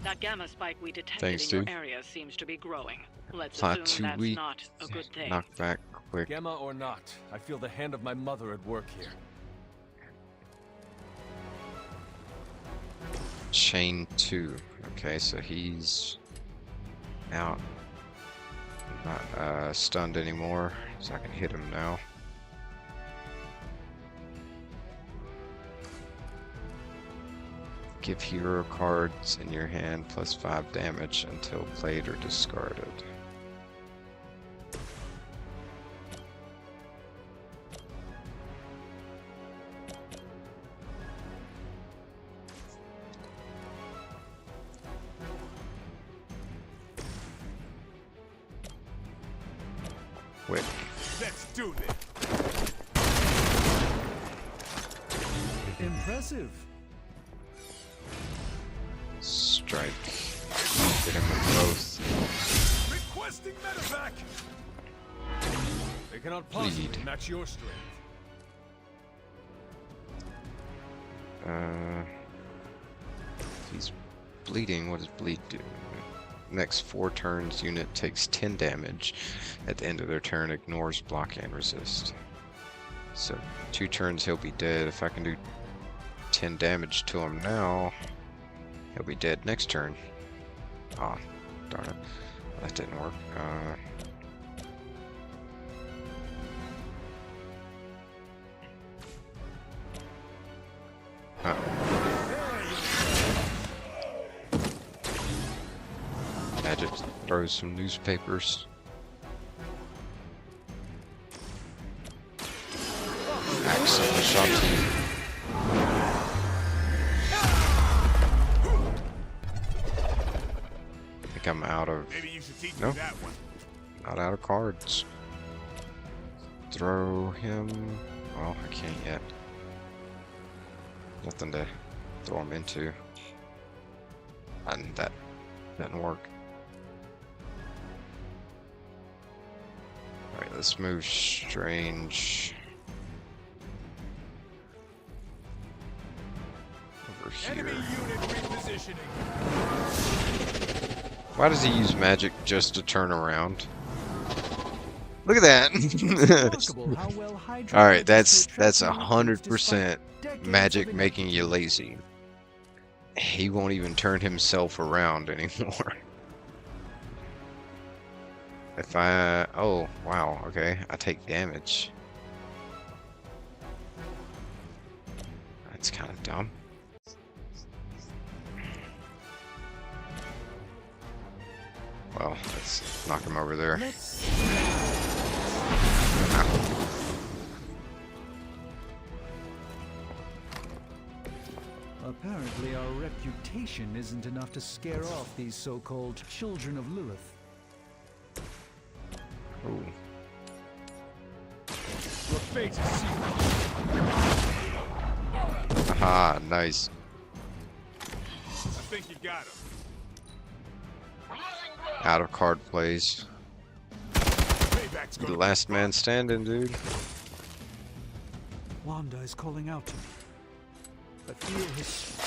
That gamma spike we detected Thanks, in your dude. area seems to be growing. Let's Plot assume too that's weak. not a good thing. Knock back quick. Gamma or not, I feel the hand of my mother at work here. Chain 2. Okay, so he's out. Not stunned anymore, so I can hit him now. Give hero cards in your hand plus 5 damage until played or discarded. Quick. Let's do this. Impressive. Strike. Get him with both. Requesting medevac. They cannot possibly Bleed. match your strength. If he's bleeding, what does bleed do? Next 4 turns, unit takes 10 damage. At the end of their turn, ignores block and resist. So 2 turns, he'll be dead. If I can do 10 damage to him now, he'll be dead next turn. Ah, darn it. That didn't work. Magic throws some newspapers. Axe of Ashanti. I think I'm out of. Maybe you should teach No, me that one. not out of cards. Throw him. Well, I can't yet. Nothing to throw him into. And that didn't work. Alright, let's move Strange over here. Enemy unit repositioning. Why does he use magic just to turn around? Look at that! Alright, that's 100% magic making you lazy. He won't even turn himself around anymore. If I... Oh, wow, okay. I take damage. That's kind of dumb. Well, let's knock him over there. Apparently our reputation isn't enough to scare off these so-called children of Lilith. Ooh. Your fate is sealed. Aha, nice. I think you got him. Out of card plays. The last man standing, dude. Wanda is calling out to me. I feel his...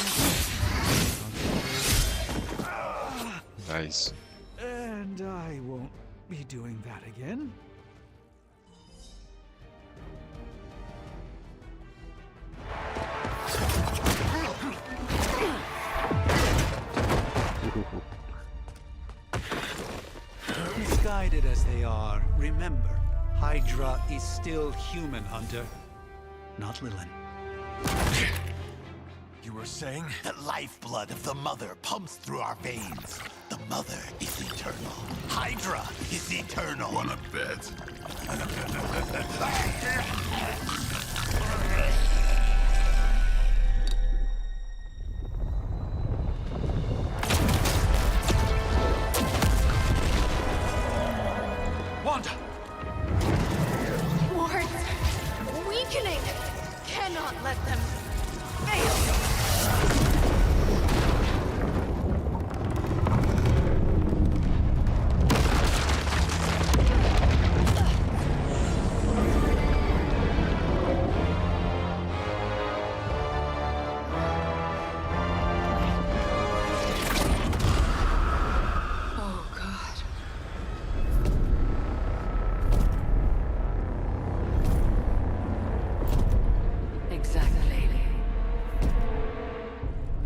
Nice. And I won't be doing that again. Misguided as they are, remember, Hydra is still human, Hunter. Not Lilin. You were saying? The lifeblood of the Mother pumps through our veins. The Mother is eternal. Hydra is eternal. Wanna bet? Wanda! Wards! Weakening! Cannot let them fail!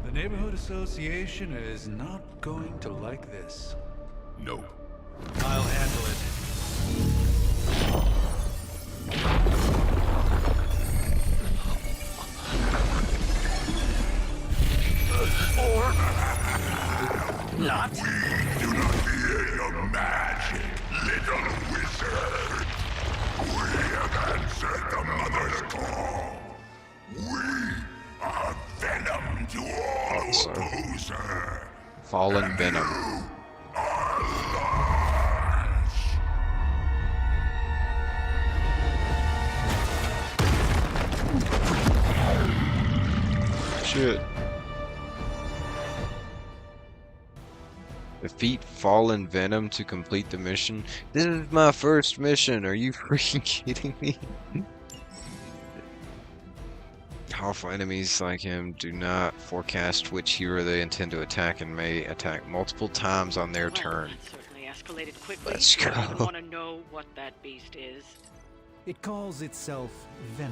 The Neighborhood Association is not going to like this. No. I'll handle it. Or not. We do not fear your magic, little wizard. We have answered the Mother's call. We are venom to all who oppose her. Fallen Venom. Are lost. Shit. Defeat Fallen Venom to complete the mission. This is my first mission. Are you freaking kidding me? Powerful enemies like him do not forecast which hero they intend to attack and may attack multiple times on their turn. Certainly escalated quickly. Let's go. I want to know what that beast is. It calls itself Venom.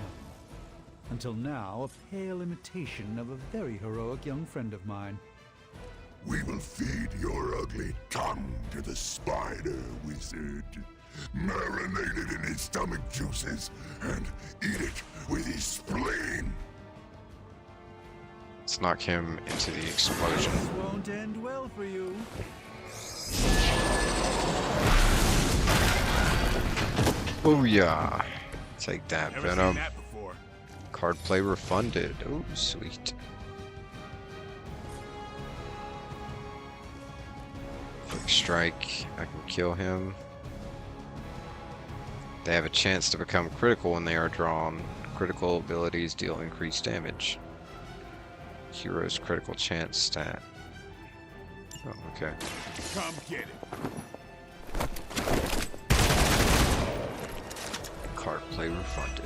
Until now, a pale imitation of a very heroic young friend of mine. We will feed your ugly tongue to the spider wizard. Marinate it in his stomach juices and eat it with his spleen. Let's knock him into the explosion. This won't end well for you. Booyah! Take that, Never Venom. seen that before. Card play refunded. Oh, sweet. Quick strike. I can kill him. They have a chance to become critical when they are drawn. Critical abilities deal increased damage. Hero's critical chance stat. Oh, okay. Come get it. Card play refunded.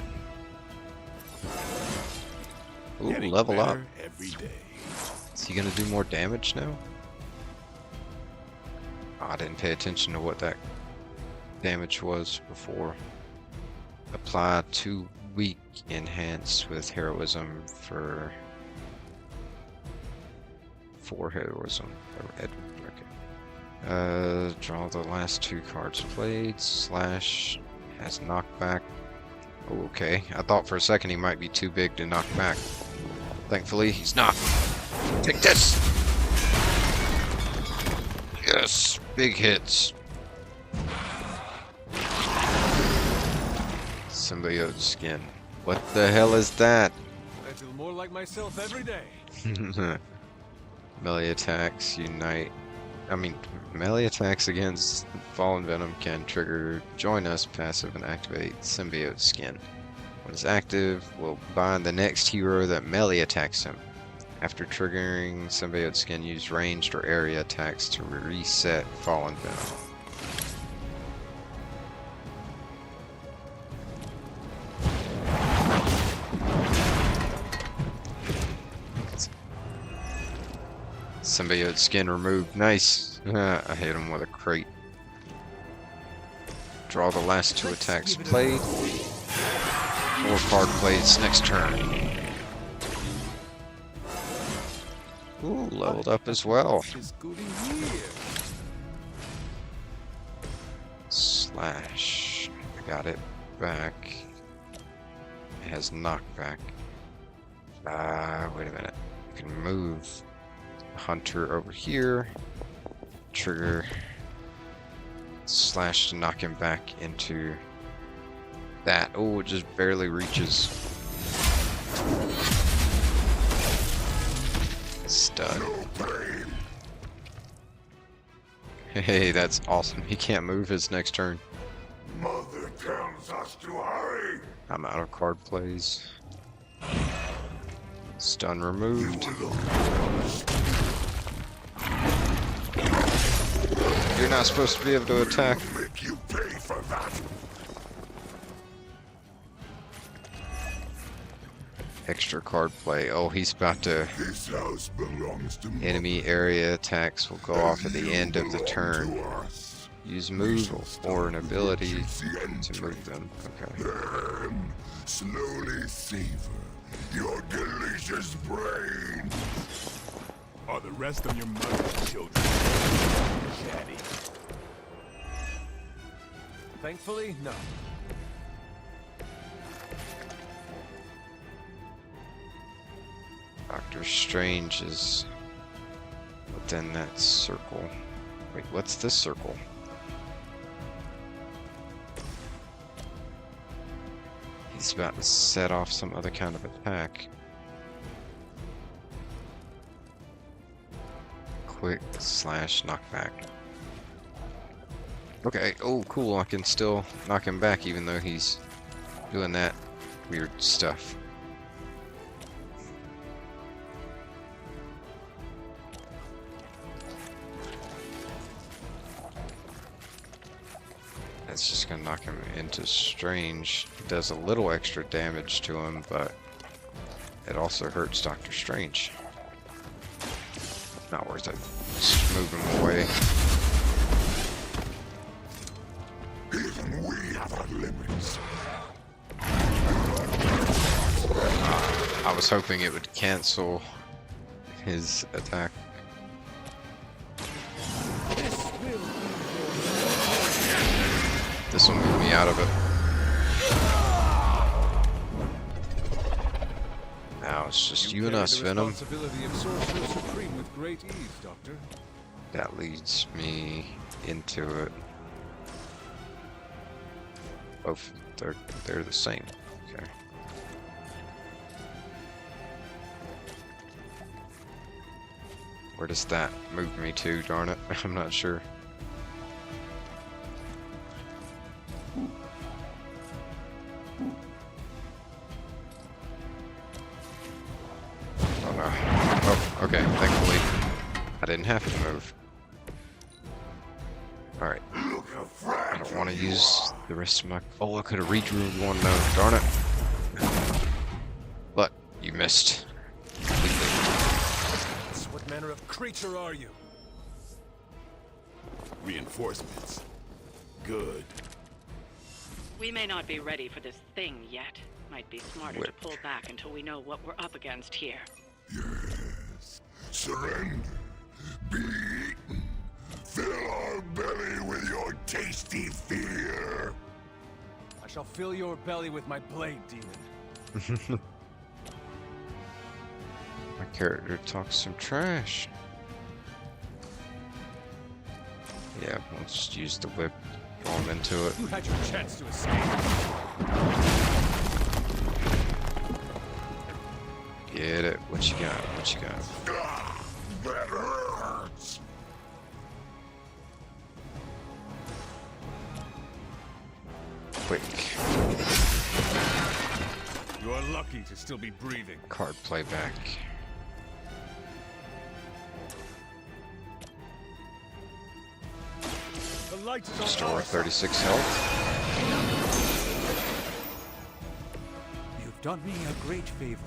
Ooh, Getting level up. better every day. Is he gonna do more damage now? Oh, I didn't pay attention to what that damage was before. Apply 2 weak enhance with heroism for 4 heroism. Okay. Draw the last 2 cards played. Slash has knockback. Oh, okay. I thought for a second he might be too big to knock back. Thankfully, he's not. Take this! Yes, big hits. Symbiote skin. What the hell is that? I feel more like myself every day. Melee attacks unite. Melee attacks against Fallen Venom can trigger Join Us passive and activate Symbiote skin. When it's active, will bind the next hero that melee attacks him. After triggering Symbiote skin, use ranged or area attacks to reset Fallen Venom. Symbiote skin removed. Nice. I hit him with a crate. Draw the last 2 attacks played. 4 card plays next turn. Ooh, leveled up as well. Slash. I got it back. It has knockback. Wait a minute. I can move Hunter over here. Trigger. Slash to knock him back into that. Oh, it just barely reaches. Stud. Hey, that's awesome. He can't move his next turn. Mother tells us to hurry. I'm out of card plays. Stun removed. You're not supposed to be able to attack. Make you pay for that. Extra card play. Oh, he's about to. This house belongs to Enemy area attacks will go off at the end of the turn. Use move or an ability to move them. Okay. Then slowly savor your delicious brain. the rest on your mother's children. Chatty. Thankfully, no. Doctor Strange is within that circle. Wait, what's this circle? He's about to set off some other kind of attack. Quick / knockback. Okay, oh cool, I can still knock him back even though he's doing that weird stuff. That's just gonna knock him into Strange. It does a little extra damage to him, but it also hurts Doctor Strange. Not worth it. Just move him away. Even we have our limits. I was hoping it would cancel his attack. This will move me out of it. Now it's just you and us, Venom. Responsibility of Sorcerer Supreme with great ease, Doctor. That leads me into it. Both, they're the same. Okay. Where does that move me to? Darn it, I'm not sure. Oh no. Oh, okay. Thankfully, I didn't have to move. Alright. I don't want to use the rest of my... Oh, I could have redrew one though. Darn it. But you missed. What manner of creature are you? Reinforcements. Good. We may not be ready for this thing yet. Might be smarter to pull back until we know what we're up against here. Yes. Surrender. Be eaten. Fill our belly with your tasty fear. I shall fill your belly with my blade, demon. My character talks some trash. Yeah, let's just use the whip, throw him into it. You had your chance to escape. Get it. What you got? What you got? That hurts. Quick. You are lucky to still be breathing. Card playback. The light is on Restore our 36 side. health. You've done me a great favor.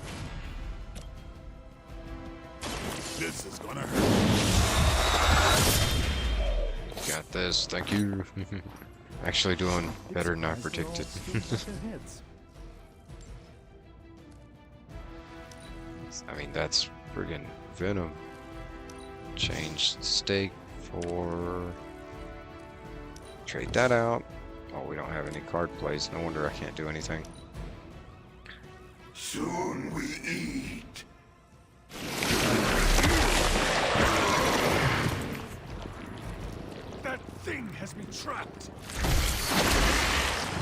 This is gonna hurt. Got this. Thank you. Actually doing better than I predicted. I mean, that's friggin' Venom. Changed stake for... Trade that out. Oh, we don't have any card plays. No wonder I can't do anything. Soon we eat. That thing has me trapped.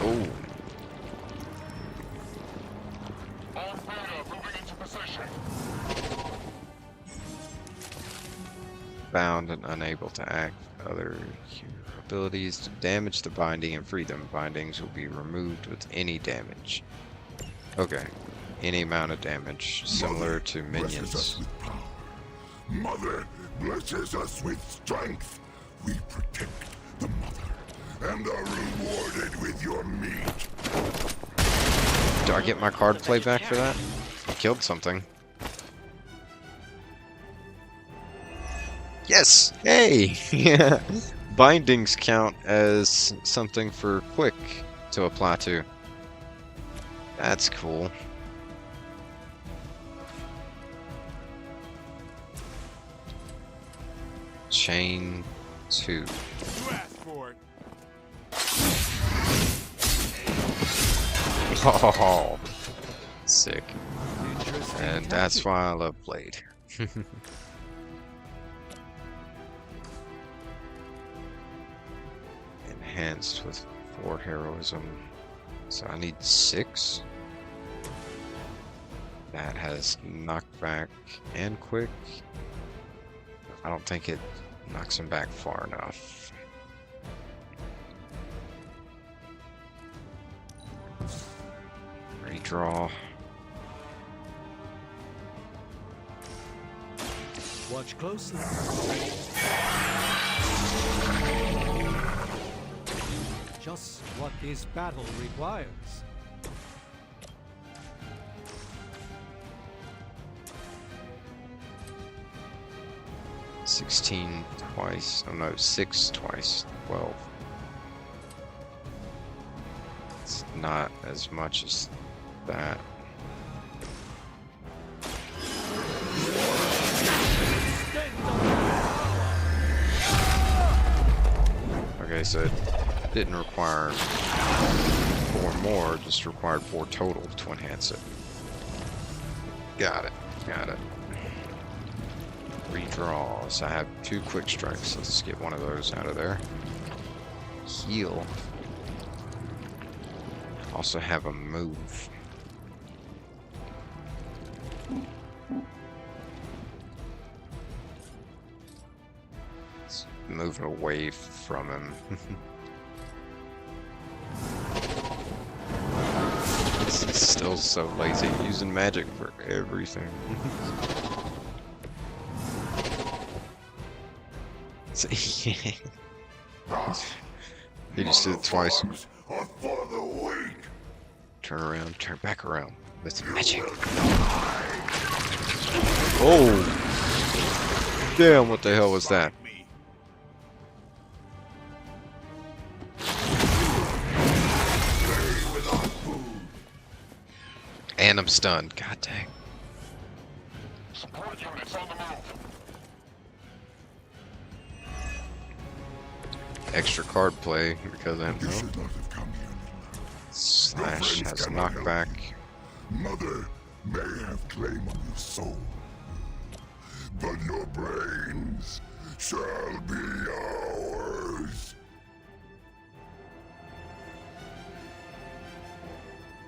Oh. All Beta moving into position. Bound and unable to act. Other abilities to damage the binding and free them. Bindings will be removed with any damage. Okay. Any amount of damage. Similar to minions. Mother blesses us with strength. We protect the mother and are rewarded with your meat. Do I get my card play back for that? I killed something. Yes! Hey! Yeah. Bindings count as something for quick to apply to. That's cool. Chain 2. You asked for it. Oh, sick. And that's why I love Blade. Enhanced with 4 heroism. So I need 6. That has knockback and quick. I don't think it knocks him back far enough. Redraw. Watch closely. Just what this battle requires. $16 twice. Oh no, $6 twice. 12. It's not as much as that. Okay, so it didn't require 4 more, just required 4 total to enhance it. Got it. Got it. Redraws. I have 2 quick strikes. Let's get one of those out of there. Heal. Also have a move. Let's move away from him. This is still so lazy, using magic for everything. He just did it twice. Turn around, turn back around. That's magic. Oh! Damn, what the hell was that? And I'm stunned. God dang. Extra card play because I know. Slash has knockback. Mother may have claim on your soul, but your brains shall be ours.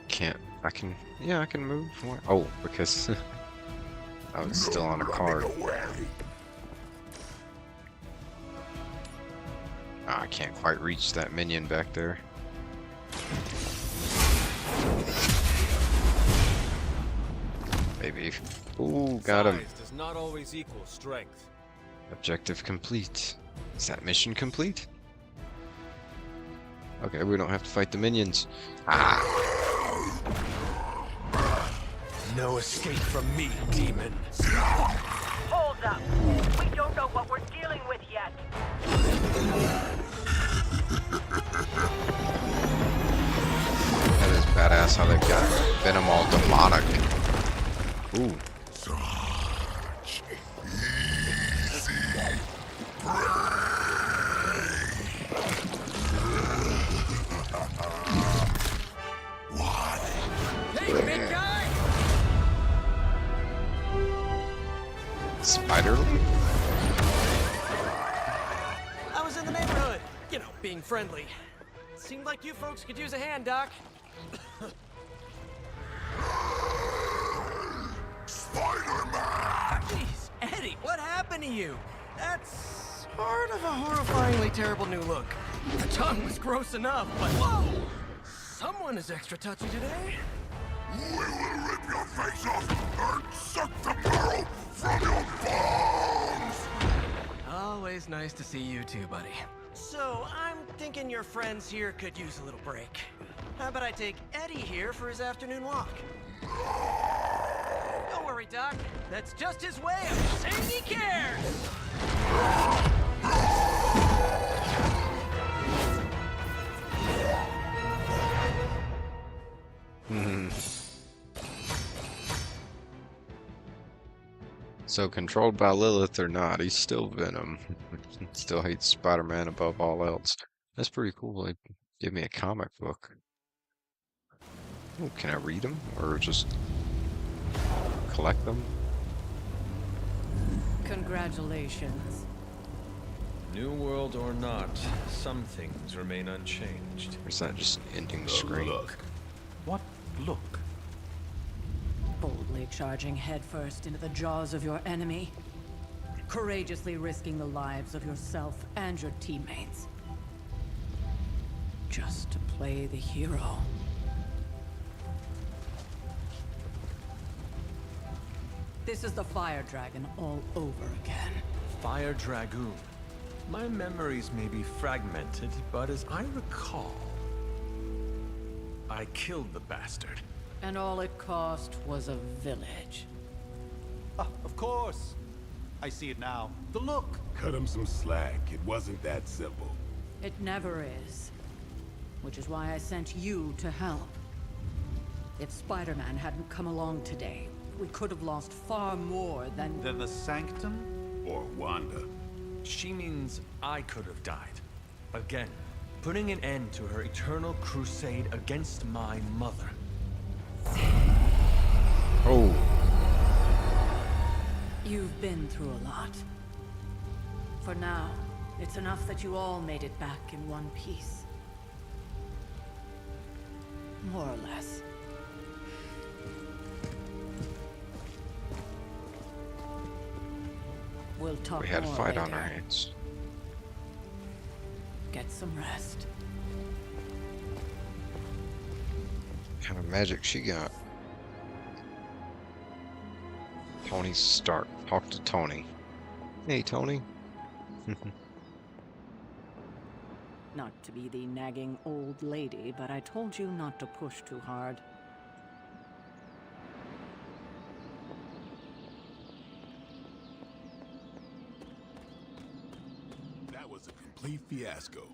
Can't. I can. Yeah, I can move. Oh, because I was still on a card. Oh, I can't quite reach that minion back there. Maybe. Ooh, got him. Size does not always equal strength. Objective complete. Is that mission complete? Okay, we don't have to fight the minions. Ah! No escape from me, demon. Hold up. We don't know what we're dealing with yet. That is badass how they've got Venom all demonic. Ooh. Such easy prey. Hey, big guy! Spider? I was in the neighborhood. You know, being friendly. Seemed like you folks could use a hand, Doc. Spider-Man! Jeez, Eddie, what happened to you? That's sort of a horrifyingly terrible new look. The tongue was gross enough, but whoa! Someone is extra touchy today. We will rip your face off and suck the marrow from your bones! Always nice to see you too, buddy. So, I'm thinking your friends here could use a little break. How about I take Eddie here for his afternoon walk? Don't worry, Doc. That's just his way of saying he cares! So controlled by Lilith or not, he's still Venom. Still hates Spider-Man above all else. That's pretty cool. They give me a comic book. Ooh, can I read them or just collect them? Congratulations. New world or not, some things remain unchanged. Or is that just an ending screen? Look. What look? Boldly charging headfirst into the jaws of your enemy. Courageously risking the lives of yourself and your teammates. Just to play the hero. This is the Fire Dragon all over again. Fire Dragoon. My memories may be fragmented, but as I recall, I killed the bastard. And all it cost was a village. Of course. I see it now. The look. Cut him some slack. It wasn't that simple. It never is. Which is why I sent you to help. If Spider-Man hadn't come along today, we could have lost far more than the Sanctum? Or Wanda. She means I could have died. Again, putting an end to her eternal crusade against my mother. Oh. You've been through a lot. For now, it's enough that you all made it back in one piece. More or less. We'll talk We had a more fight on later. our hands. Get some rest. What kind of magic she got? Tony Stark. Talk to Tony. Hey, Tony. Not to be the nagging old lady, but I told you not to push too hard. That was a complete fiasco.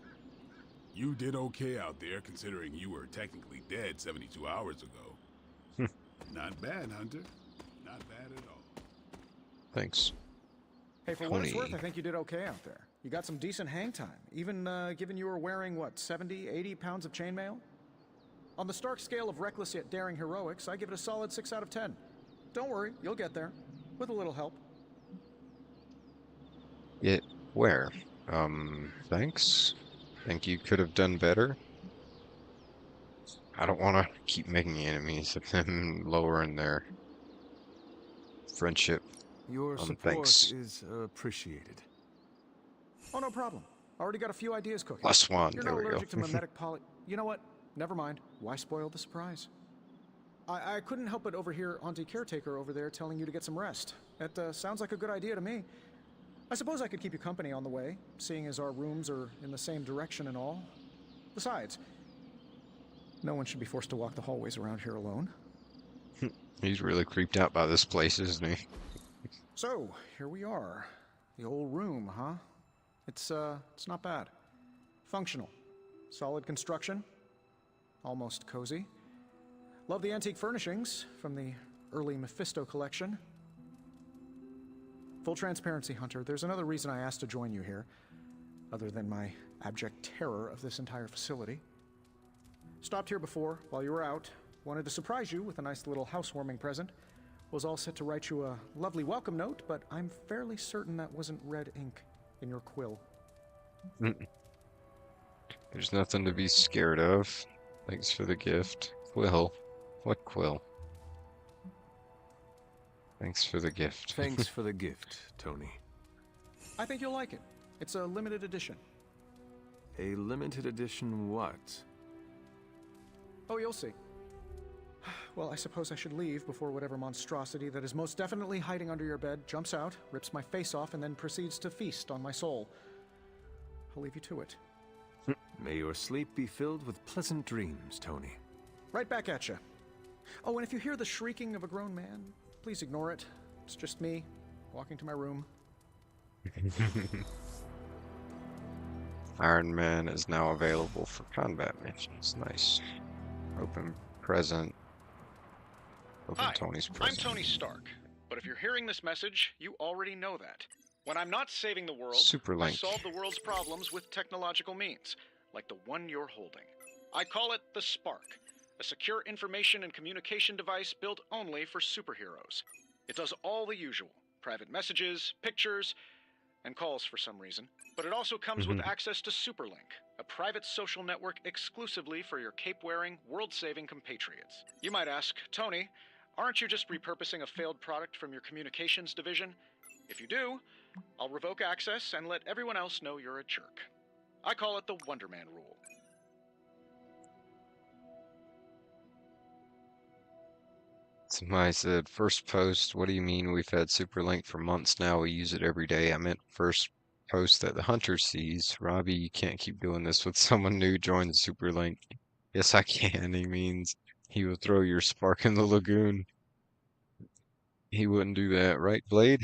You did okay out there, considering you were technically dead 72 hours ago. Not bad, Hunter. Not bad at all. Thanks. Hey, for what it's Tony. worth, I think you did okay out there. You got some decent hang time, even given you were wearing, what, 70, 80 pounds of chainmail? On the Stark scale of reckless yet daring heroics, I give it a solid 6 out of 10. Don't worry, you'll get there. With a little help. It where? Thanks. Think you could have done better? I don't want to keep making enemies of them lowering their friendship. Your support thanks. is appreciated. Oh, no problem. Already got a few ideas cooking. Plus one, You're there not we go. allergic to mimetic poly... You know what? Never mind. Why spoil the surprise? I couldn't help but overhear Auntie Caretaker over there telling you to get some rest. That sounds like a good idea to me. I suppose I could keep you company on the way, seeing as our rooms are in the same direction and all. Besides, no one should be forced to walk the hallways around here alone. He's really creeped out by this place, isn't he? So, here we are. The old room, huh? It's not bad. Functional. Solid construction. Almost cozy. Love the antique furnishings from the early Mephisto collection. Full transparency, Hunter, there's another reason I asked to join you here, other than my abject terror of this entire facility. Stopped here before, while you were out. Wanted to surprise you with a nice little housewarming present. Was all set to write you a lovely welcome note, but I'm fairly certain that wasn't red ink in your quill. There's nothing to be scared of. Thanks for the gift. Quill. What quill? Thanks for the gift. Thanks for the gift, Tony. I think you'll like it. It's a limited edition. A limited edition what? Oh, you'll see. Well, I suppose I should leave before whatever monstrosity that is most definitely hiding under your bed jumps out, rips my face off, and then proceeds to feast on my soul. I'll leave you to it. May your sleep be filled with pleasant dreams, Tony. Right back at you. Oh, and if you hear the shrieking of a grown man, please ignore it. It's just me, walking to my room. Iron Man is now available for combat missions. Nice. Open present. Open Hi, Tony's I'm present. Tony Stark. But if you're hearing this message, you already know that. When I'm not saving the world, Superlink. I solve the world's problems with technological means, like the one you're holding. I call it the Spark, a secure information and communication device built only for superheroes. It does all the usual, private messages, pictures, and calls for some reason. But it also comes with access to Superlink, a private social network exclusively for your cape-wearing, world-saving compatriots. You might ask, Tony, aren't you just repurposing a failed product from your communications division? If you do, I'll revoke access and let everyone else know you're a jerk. I call it the Wonder Man rule. Somebody said, first post, what do you mean we've had Superlink for months now? We use it every day. I meant first post that the hunter sees. Robbie, you can't keep doing this with someone new. Join the Superlink. Yes, I can. He means he will throw your spark in the lagoon. He wouldn't do that, right, Blade?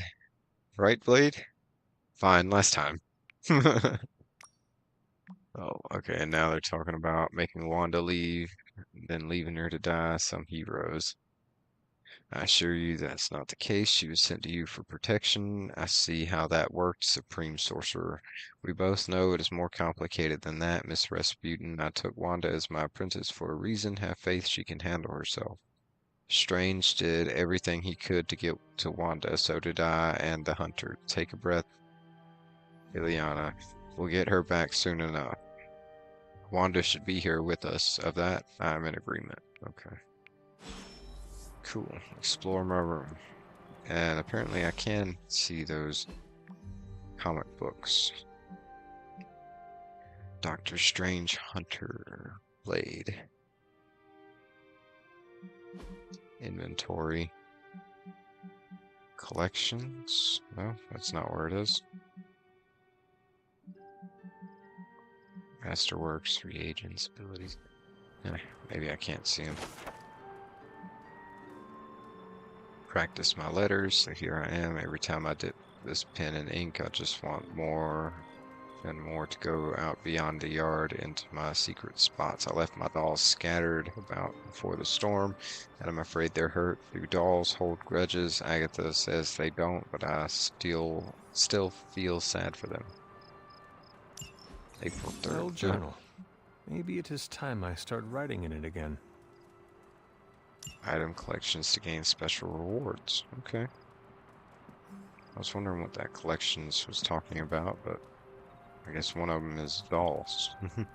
Right, Blade? Fine, last time. Oh, okay, and now they're talking about making Wanda leave, then leaving her to die. Some heroes. I assure you that's not the case. She was sent to you for protection. I see how that worked, Supreme Sorcerer. We both know it is more complicated than that, Miss Rasputin. I took Wanda as my apprentice for a reason. Have faith she can handle herself. Strange did everything he could to get to Wanda, so did I and the Hunter. Take a breath, Ileana. We'll get her back soon enough. Wanda should be here with us. Of that, I'm in agreement. Okay. Cool. Explore my room. And apparently I can see those comic books. Doctor Strange, Hunter, Blade. Inventory. Collections. No, that's not where it is. Masterworks, reagents, abilities. Maybe I can't see them. Practice my letters, so here I am. Every time I dip this pen in ink, I just want more and more to go out beyond the yard into my secret spots. I left my dolls scattered about before the storm, and I'm afraid they're hurt. Do dolls hold grudges? Agatha says they don't, but I still feel sad for them. April 3rd. Well, journal. Maybe it is time I start writing in it again. Item collections to gain special rewards. Okay. I was wondering what that collections was talking about, but I guess one of them is dolls. There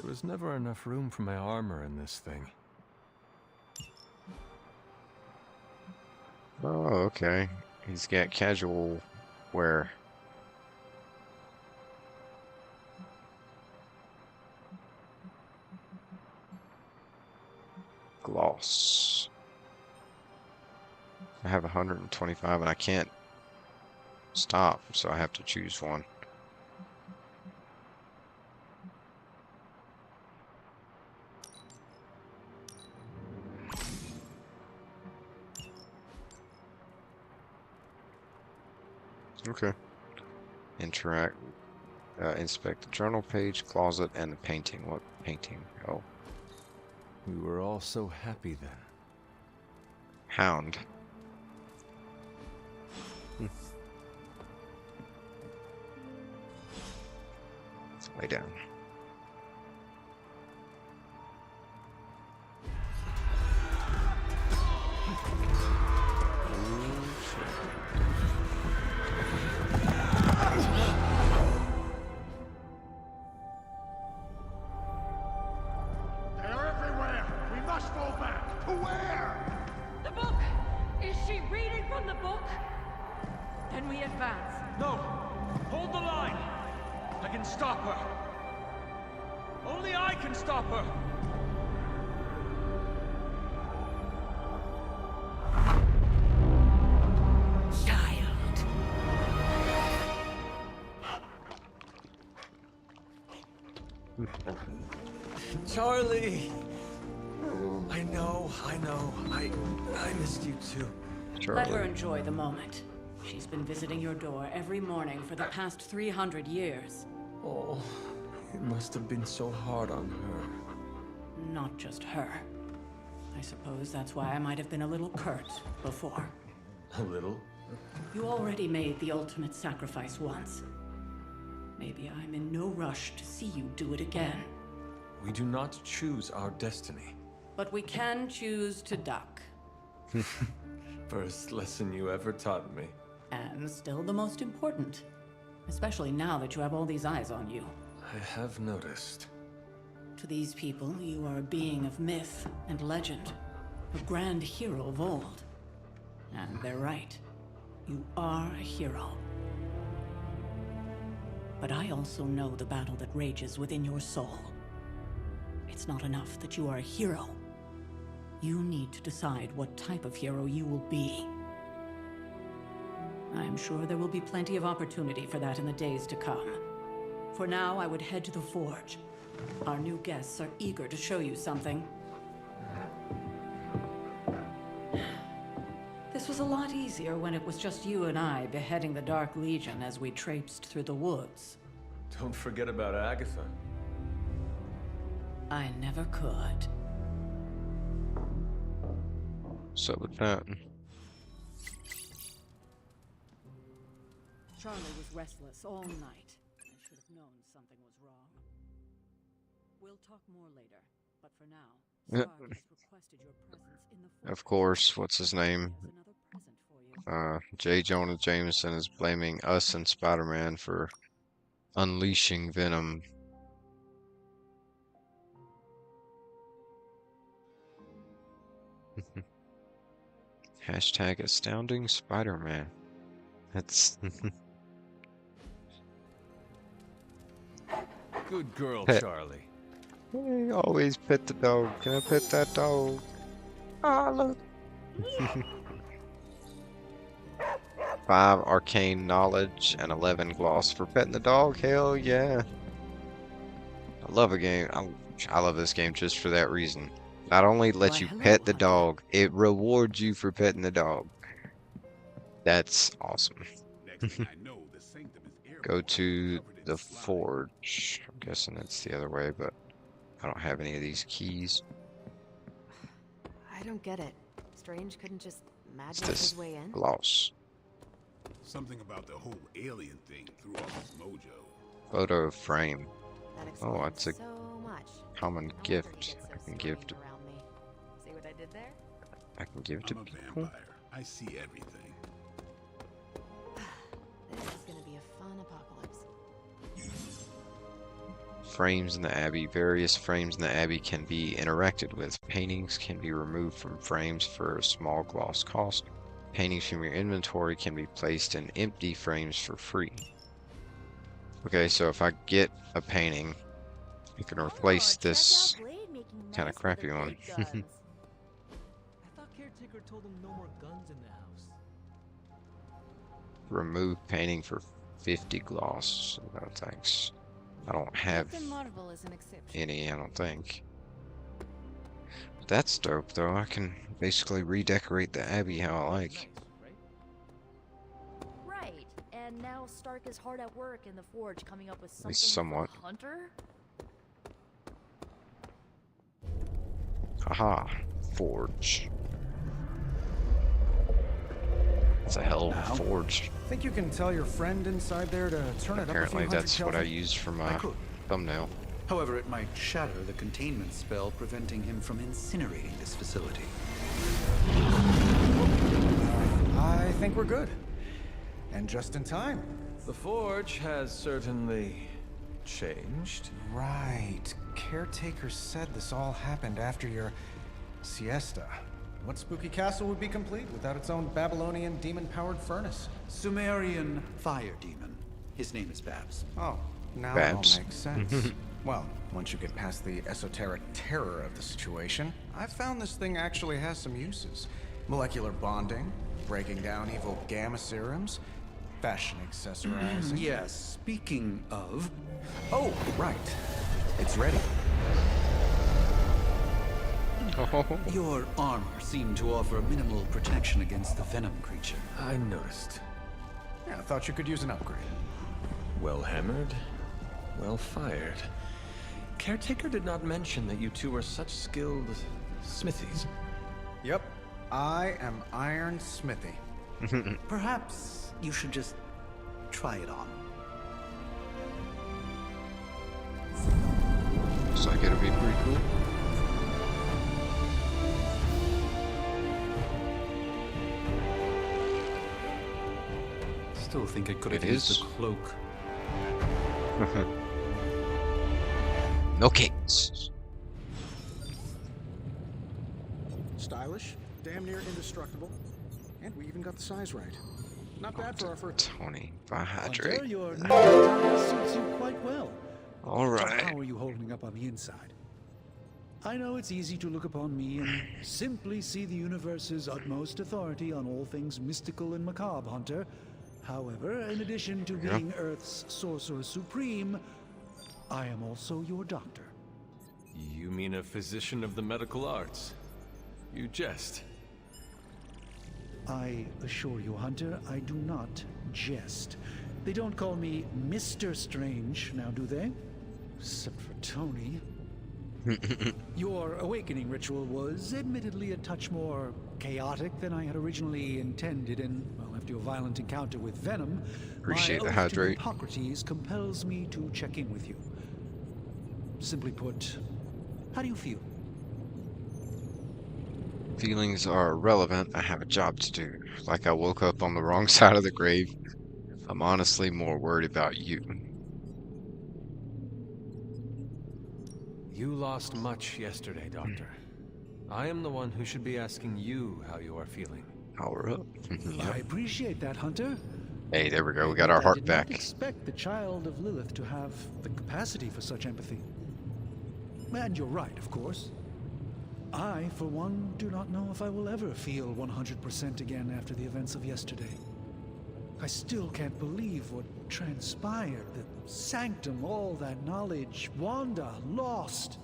was never enough room for my armor in this thing. Oh, okay. He's got casual wear. Gloss. I have 125 and I can't stop, so I have to choose one. Okay. Interact. Inspect the journal page, closet, and the painting. What painting? Oh. We were all so happy then. Hound. Lay down. Charlie! I know. I missed you too. Let her enjoy the moment. She's been visiting your door every morning for the past 300 years. Oh, it must have been so hard on her. Not just her. I suppose that's why I might have been a little curt before. A little? You already made the ultimate sacrifice once. Maybe I'm in no rush to see you do it again. We do not choose our destiny. But we can choose to duck. First lesson you ever taught me. And still the most important. Especially now that you have all these eyes on you. I have noticed. To these people, you are a being of myth and legend. A grand hero of old. And they're right. You are a hero. But I also know the battle that rages within your soul. It's not enough that you are a hero. You need to decide what type of hero you will be. I'm sure there will be plenty of opportunity for that in the days to come. For now, I would head to the Forge. Our new guests are eager to show you something. This was a lot easier when it was just you and I beheading the Dark Legion as we traipsed through the woods. Don't forget about Agatha. I never could. So with that. Charlie was restless all night. I should have known something was wrong. We'll talk more later, but for now, Stark has requested your presence in the Forge. Of course, what's his name? J. Jonah Jameson is blaming us and Spider-Man for unleashing Venom. Hashtag astounding Spider-Man. That's Good girl, Pet. Charlie. Hey, always pet the dog. Can I pet that dog? Ah, look. 5 arcane knowledge and 11 gloss for petting the dog. Hell yeah. I love a game. I love this game just for that reason. Not only let you pet the dog, it rewards you for petting the dog. That's awesome. Go to the Forge. I'm guessing it's the other way, but I don't have any of these keys. I don't get it. Strange couldn't just What's magic this? his way in? Gloss. Something about the whole alien thing threw off his mojo. Photo frame. That Oh, that's a explains so much. common gift I can give to. Around me. See what I did there? I can give to I'm a people. vampire. I see everything. This is gonna be a fun apocalypse. Frames in the Abbey. Various frames in the Abbey can be interacted with. Paintings can be removed from frames for a small gloss cost. Paintings from your inventory can be placed in empty frames for free. Okay, so if I get a painting, you can replace this kind of crappy one. I thought Caretaker told him no more guns in the house. Remove painting for 50 gloss. No thanks. I don't have Captain Marvel is an exception. any, I don't think. That's dope though. I can basically redecorate the Abbey how I like. Right, and now Stark is hard at work in the Forge coming up with something least somewhat. for Hunter? Haha. Forge. It's a hell of a forge. Think you can tell your friend inside there to turn it up a few Apparently hundred that's what I Kelvin? used for my thumbnail. However, it might shatter the containment spell preventing him from incinerating this facility. I think we're good. And just in time. The Forge has certainly changed. Right. Caretaker said this all happened after your siesta. What spooky castle would be complete without its own Babylonian demon-powered furnace? Sumerian fire demon. His name is Babs. Oh, now Babs. it all makes sense. Well, once you get past the esoteric terror of the situation, I've found this thing actually has some uses. Molecular bonding, breaking down evil gamma serums, fashion accessorizing. Yes, speaking of... Oh, right. It's ready. Your armor seemed to offer minimal protection against the venom creature. I noticed. Yeah, I thought you could use an upgrade. Well hammered, well fired. Caretaker did not mention that you two were such skilled smithies. Yep, I am Iron Smithy. Perhaps you should just try it on. Looks like it'll be pretty cool. Still think I could have It used is. the cloak. No cakes. Stylish, damn near indestructible, and we even got the size right. Not bad for our first. Tony, Hunter, hydrate. your new attire suits you quite well. All right. How are you holding up on the inside? I know it's easy to look upon me and simply see the universe's utmost authority on all things mystical and macabre, Hunter. However, in addition to being Earth's sorcerer supreme, I am also your doctor. You mean a physician of the medical arts? You jest. I assure you, Hunter, I do not jest. They don't call me Mr. Strange, now do they? Except for Tony. Your awakening ritual was admittedly a touch more chaotic than I had originally intended, and, well, after your violent encounter with Venom, Appreciate my the oath to hydrate. Hippocrates compels me to check in with you. Simply put, how do you feel? Feelings are irrelevant. I have a job to do. Like I woke up on the wrong side of the grave. I'm honestly more worried about you. You lost much yesterday, Doctor. I am the one who should be asking you how you are feeling. Power up. I appreciate that, Hunter. Hey, there we go. We got our heart I did back. not expect the child of Lilith to have the capacity for such empathy. And you're right, of course. I, for one, do not know if I will ever feel 100% again after the events of yesterday. I still can't believe what transpired. The sanctum, all that knowledge, Wanda, lost.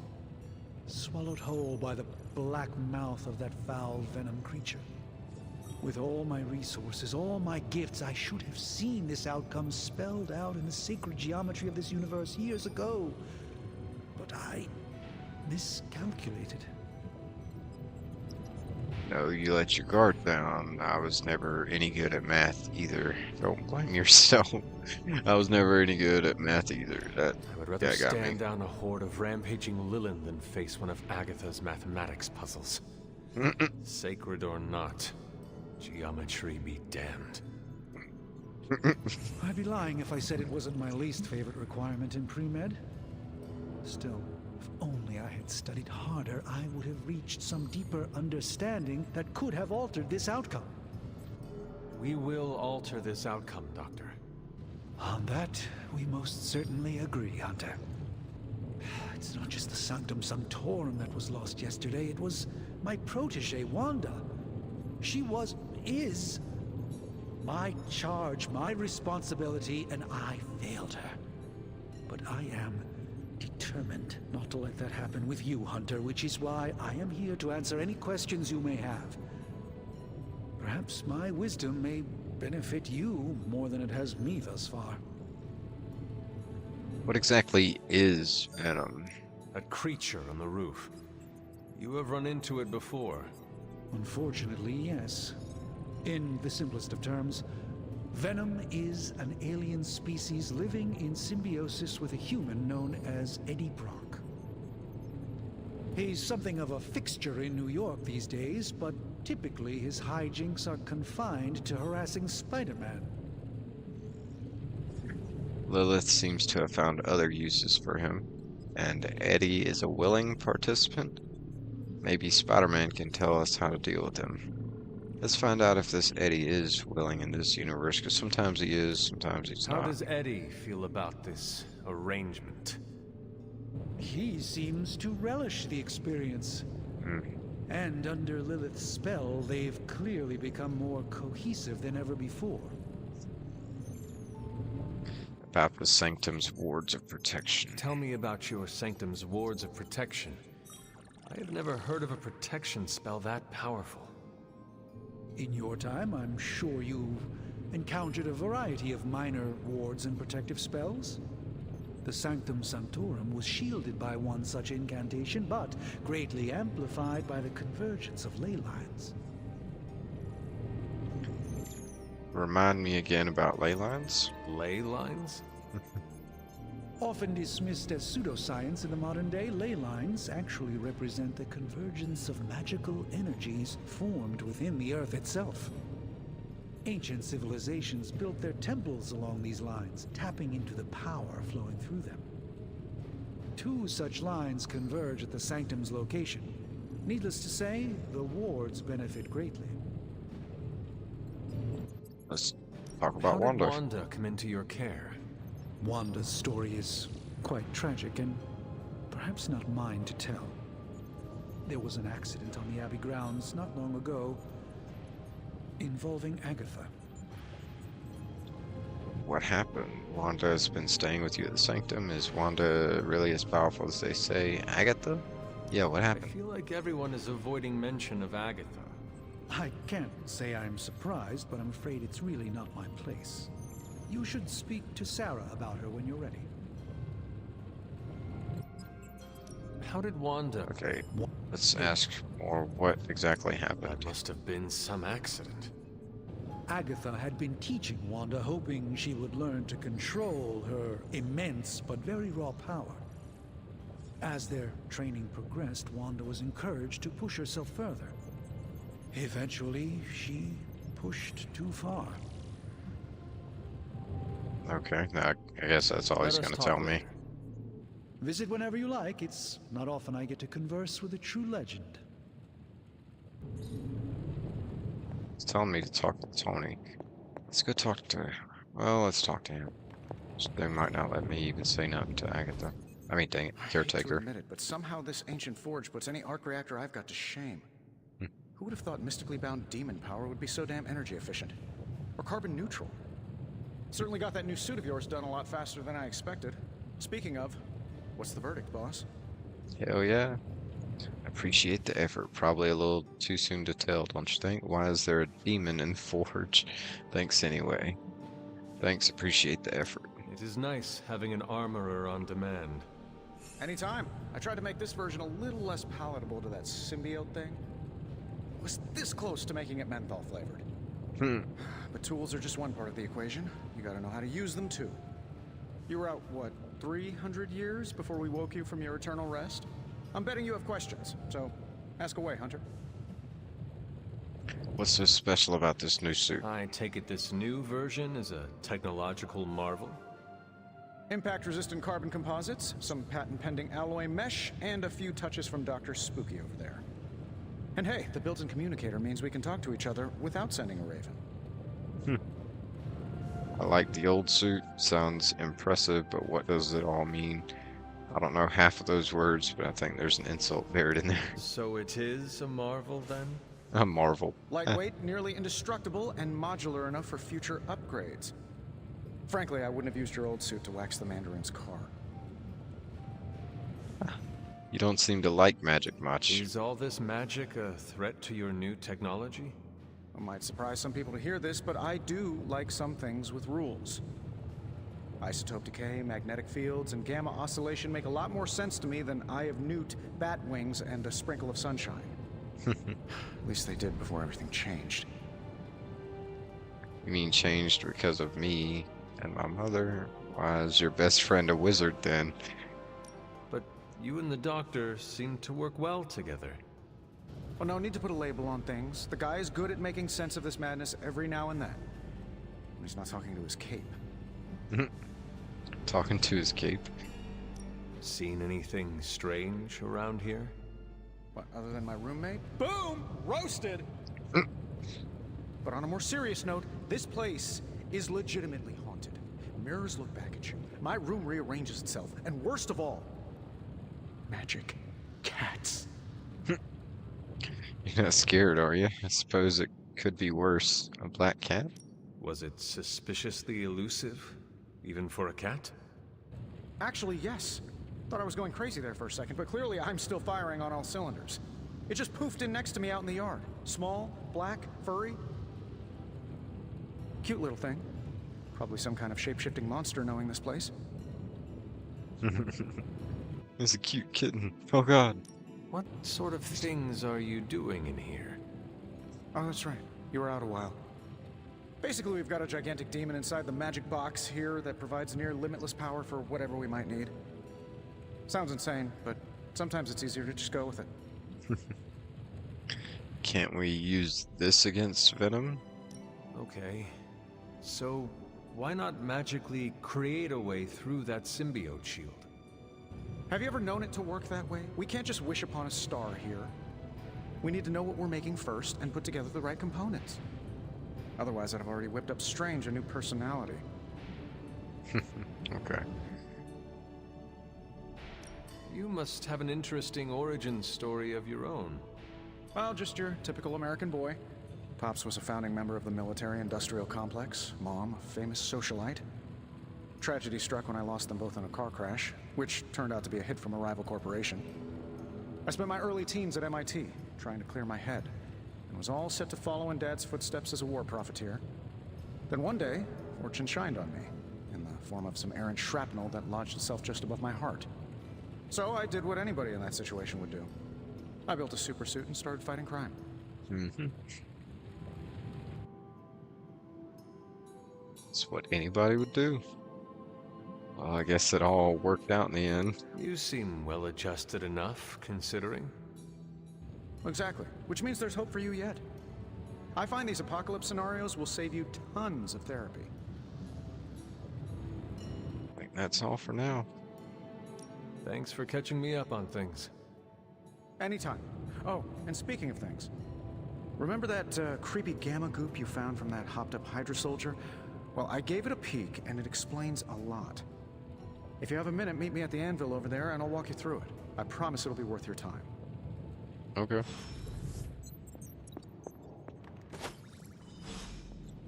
Swallowed whole by the black mouth of that foul venom creature. With all my resources, all my gifts, I should have seen this outcome spelled out in the sacred geometry of this universe years ago. But I miscalculated. No, you let your guard down. I was never any good at math either. Don't blame yourself. I was never any good at math either. That I would rather got me. stand down a horde of rampaging Lilin than face one of Agatha's mathematics puzzles. Sacred or not, geometry be damned. I'd be lying if I said it wasn't my least favorite requirement in pre-med. Still, if only I had studied harder, I would have reached some deeper understanding that could have altered this outcome. We will alter this outcome, Doctor. On that, we most certainly agree, Hunter. It's not just the Sanctum Sanctorum that was lost yesterday, it was my protege, Wanda. She is my charge, my responsibility, and I failed her. But I am determined not to let that happen with you, Hunter, which is why I am here to answer any questions you may have. Perhaps my wisdom may benefit you more than it has me thus far. What exactly is Venom? That creature on the roof. You have run into it before. Unfortunately, yes. In the simplest of terms, Venom is an alien species living in symbiosis with a human known as Eddie Brock. He's something of a fixture in New York these days, but typically his hijinks are confined to harassing Spider-Man. Lilith seems to have found other uses for him, and Eddie is a willing participant. Maybe Spider-Man can tell us how to deal with him. Let's find out if this Eddie is willing in this universe, because sometimes he is, sometimes he's How not. does Eddie feel about this arrangement? He seems to relish the experience. And under Lilith's spell, they've clearly become more cohesive than ever before. About the Sanctum's wards of protection. Tell me about your Sanctum's wards of protection. I have never heard of a protection spell that powerful. In your time, I'm sure you've encountered a variety of minor wards and protective spells. The Sanctum Sanctorum was shielded by one such incantation, but greatly amplified by the convergence of ley lines. Remind me again about ley lines. Ley lines? Often dismissed as pseudoscience in the modern day, ley lines actually represent the convergence of magical energies formed within the Earth itself. Ancient civilizations built their temples along these lines, tapping into the power flowing through them. 2 such lines converge at the Sanctum's location. Needless to say, the wards benefit greatly. Let's talk about How Wanda. did Wanda come into your care? Wanda's story is quite tragic and perhaps not mine to tell. There was an accident on the Abbey grounds not long ago involving Agatha. What happened? Wanda has been staying with you at the Sanctum. Is Wanda really as powerful as they say? Agatha? Yeah, what I happened? feel like everyone is avoiding mention of Agatha. I can't say I'm surprised, but I'm afraid it's really not my place. You should speak to Sarah about her when you're ready. How did Wanda... Okay, let's ask more what exactly happened. That must have been some accident. Agatha had been teaching Wanda, hoping she would learn to control her immense but very raw power. As their training progressed, Wanda was encouraged to push herself further. Eventually, she pushed too far. Okay, now I guess that's all he's going to tell me. Visit whenever you like. It's not often I get to converse with a true legend. He's telling me to talk to Tony. Let's go talk to... Well, let's talk to him. They might not let me even say nothing to Agatha. I mean, dang it, I hate to Caretaker. admit it, but somehow this ancient forge puts any arc reactor I've got to shame. Who would have thought mystically bound demon power would be so damn energy efficient? Or carbon neutral? Certainly got that new suit of yours done a lot faster than I expected. Speaking of, what's the verdict, boss? Hell yeah. Appreciate the effort. Probably a little too soon to tell, don't you think? Why is there a demon in Forge? Thanks anyway. Thanks, appreciate the effort. It is nice having an armorer on demand. Anytime. I tried to make this version a little less palatable to that symbiote thing. Was this close to making it menthol flavored. But tools are just one part of the equation. You gotta know how to use them too. You were out, what, 300 years before we woke you from your eternal rest? I'm betting you have questions, so ask away, Hunter. What's so special about this new suit? I take it this new version is a technological marvel? Impact-resistant carbon composites, some patent-pending alloy mesh, and a few touches from Dr. Spooky over there. And hey, the built-in communicator means we can talk to each other without sending a raven. I like the old suit. Sounds impressive, but what does it all mean? I don't know half of those words, but I think there's an insult buried in there. So it is a marvel then? A marvel. Lightweight, nearly indestructible, and modular enough for future upgrades. Frankly, I wouldn't have used your old suit to wax the Mandarin's car. You don't seem to like magic much. Is all this magic a threat to your new technology? It might surprise some people to hear this, but I do like some things with rules. Isotope decay, magnetic fields, and gamma oscillation make a lot more sense to me than Eye of Newt, bat wings, and a sprinkle of sunshine. At least they did before everything changed. You mean changed because of me and my mother? Why is your best friend a wizard then? But you and the doctor seem to work well together. Oh, no need to put a label on things. The guy is good at making sense of this madness every now and then. When he's not talking to his cape. Talking to his cape. Seen anything strange around here? What, other than my roommate? Boom! Roasted! But on a more serious note, this place is legitimately haunted. Mirrors look back at you. My room rearranges itself. And worst of all, magic cats. You're not scared, are you? I suppose it could be worse. A black cat? Was it suspiciously elusive, even for a cat? Actually, yes. Thought I was going crazy there for a second, but clearly I'm still firing on all cylinders. It just poofed in next to me out in the yard. Small, black, furry. Cute little thing. Probably some kind of shape-shifting monster knowing this place. He's a cute kitten. Oh god. What sort of things are you doing in here? Oh, that's right. You were out a while. Basically, we've got a gigantic demon inside the magic box here that provides near limitless power for whatever we might need. Sounds insane, but sometimes it's easier to just go with it. Can't we use this against Venom? Okay. So, why not magically create a way through that symbiote shield? Have you ever known it to work that way? We can't just wish upon a star here. We need to know what we're making first and put together the right components. Otherwise, I'd have already whipped up Strange a new personality. Okay. You must have an interesting origin story of your own. Well, just your typical American boy. Pops was a founding member of the military-industrial complex. Mom, a famous socialite. Tragedy struck when I lost them both in a car crash, which turned out to be a hit from a rival corporation. I spent my early teens at MIT, trying to clear my head, and was all set to follow in Dad's footsteps as a war profiteer. Then one day, fortune shined on me, in the form of some errant shrapnel that lodged itself just above my heart. So I did what anybody in that situation would do. I built a supersuit and started fighting crime. Mm-hmm. It's what anybody would do. Well, I guess it all worked out in the end. You seem well adjusted enough, considering. Exactly, which means there's hope for you yet. I find these apocalypse scenarios will save you tons of therapy. I think that's all for now. Thanks for catching me up on things. Anytime. Oh, and speaking of things, remember that creepy gamma goop you found from that hopped-up Hydra soldier? Well, I gave it a peek, and it explains a lot. If you have a minute, meet me at the anvil over there, and I'll walk you through it. I promise it'll be worth your time. Okay.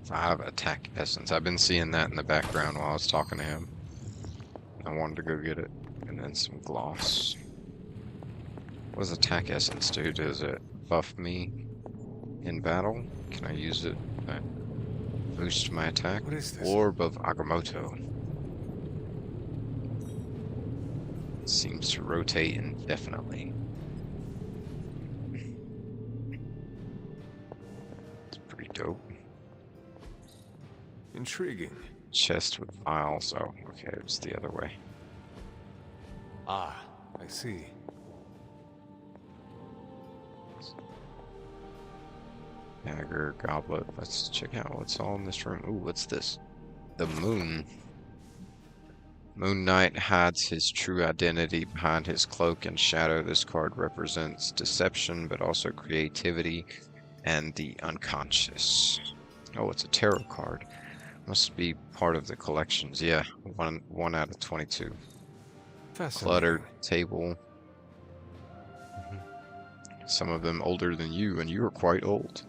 5 attack essence. I've been seeing that in the background while I was talking to him. I wanted to go get it. And then some gloss. What does attack essence do? Does it buff me in battle? Can I use it to boost my attack? What is this? Orb of Agamotto. Seems to rotate indefinitely. It's pretty dope. Intriguing. Chest with vials. Oh, okay, it's the other way. Ah, I see. Dagger, goblet. Let's check out what's all in this room. Ooh, what's this? The moon. Moon Knight hides his true identity behind his cloak and shadow. This card represents deception, but also creativity and the unconscious. Oh, it's a tarot card. Must be part of the collections. Yeah, one out of 22. Cluttered table. Some of them older than you, and you are quite old.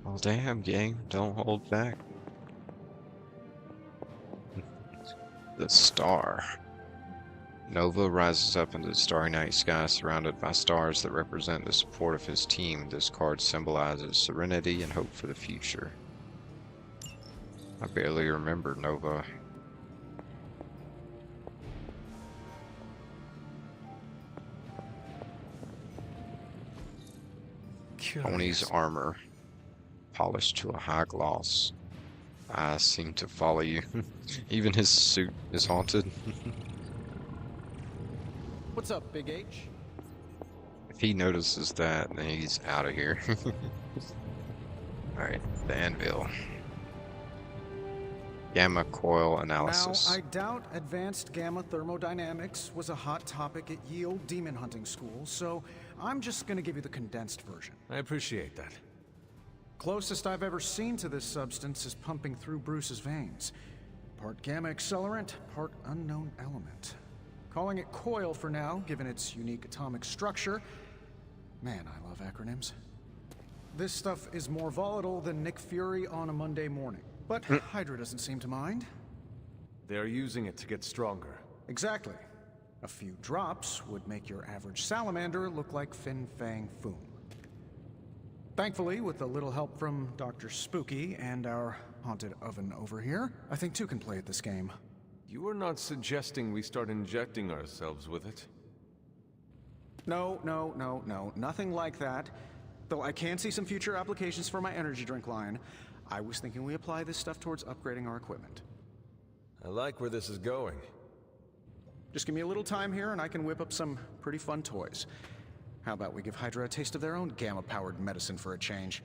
Well, damn, game, don't hold back. The star. Nova rises up into the starry night sky surrounded by stars that represent the support of his team. This card symbolizes serenity and hope for the future. I barely remember Nova. Tony's armor, polished to a high gloss. I seem to follow you. Even his suit is haunted. What's up, Big H? If he notices that, then he's out of here. Alright, the anvil. Gamma coil analysis. Now, I doubt advanced gamma thermodynamics was a hot topic at Yield Demon Hunting School, so I'm just gonna give you the condensed version. I appreciate that. Closest I've ever seen to this substance is pumping through Bruce's veins. Part gamma accelerant, part unknown element. Calling it coil for now, given its unique atomic structure. Man, I love acronyms. This stuff is more volatile than Nick Fury on a Monday morning. But Hydra doesn't seem to mind. They're using it to get stronger. Exactly. A few drops would make your average salamander look like Fin Fang Foom. Thankfully, with a little help from Dr. Spooky and our haunted oven over here, I think two can play at this game. You are not suggesting we start injecting ourselves with it? No, nothing like that. Though I can see some future applications for my energy drink line. I was thinking we apply this stuff towards upgrading our equipment. I like where this is going. Just give me a little time here and I can whip up some pretty fun toys. How about we give Hydra a taste of their own gamma-powered medicine for a change?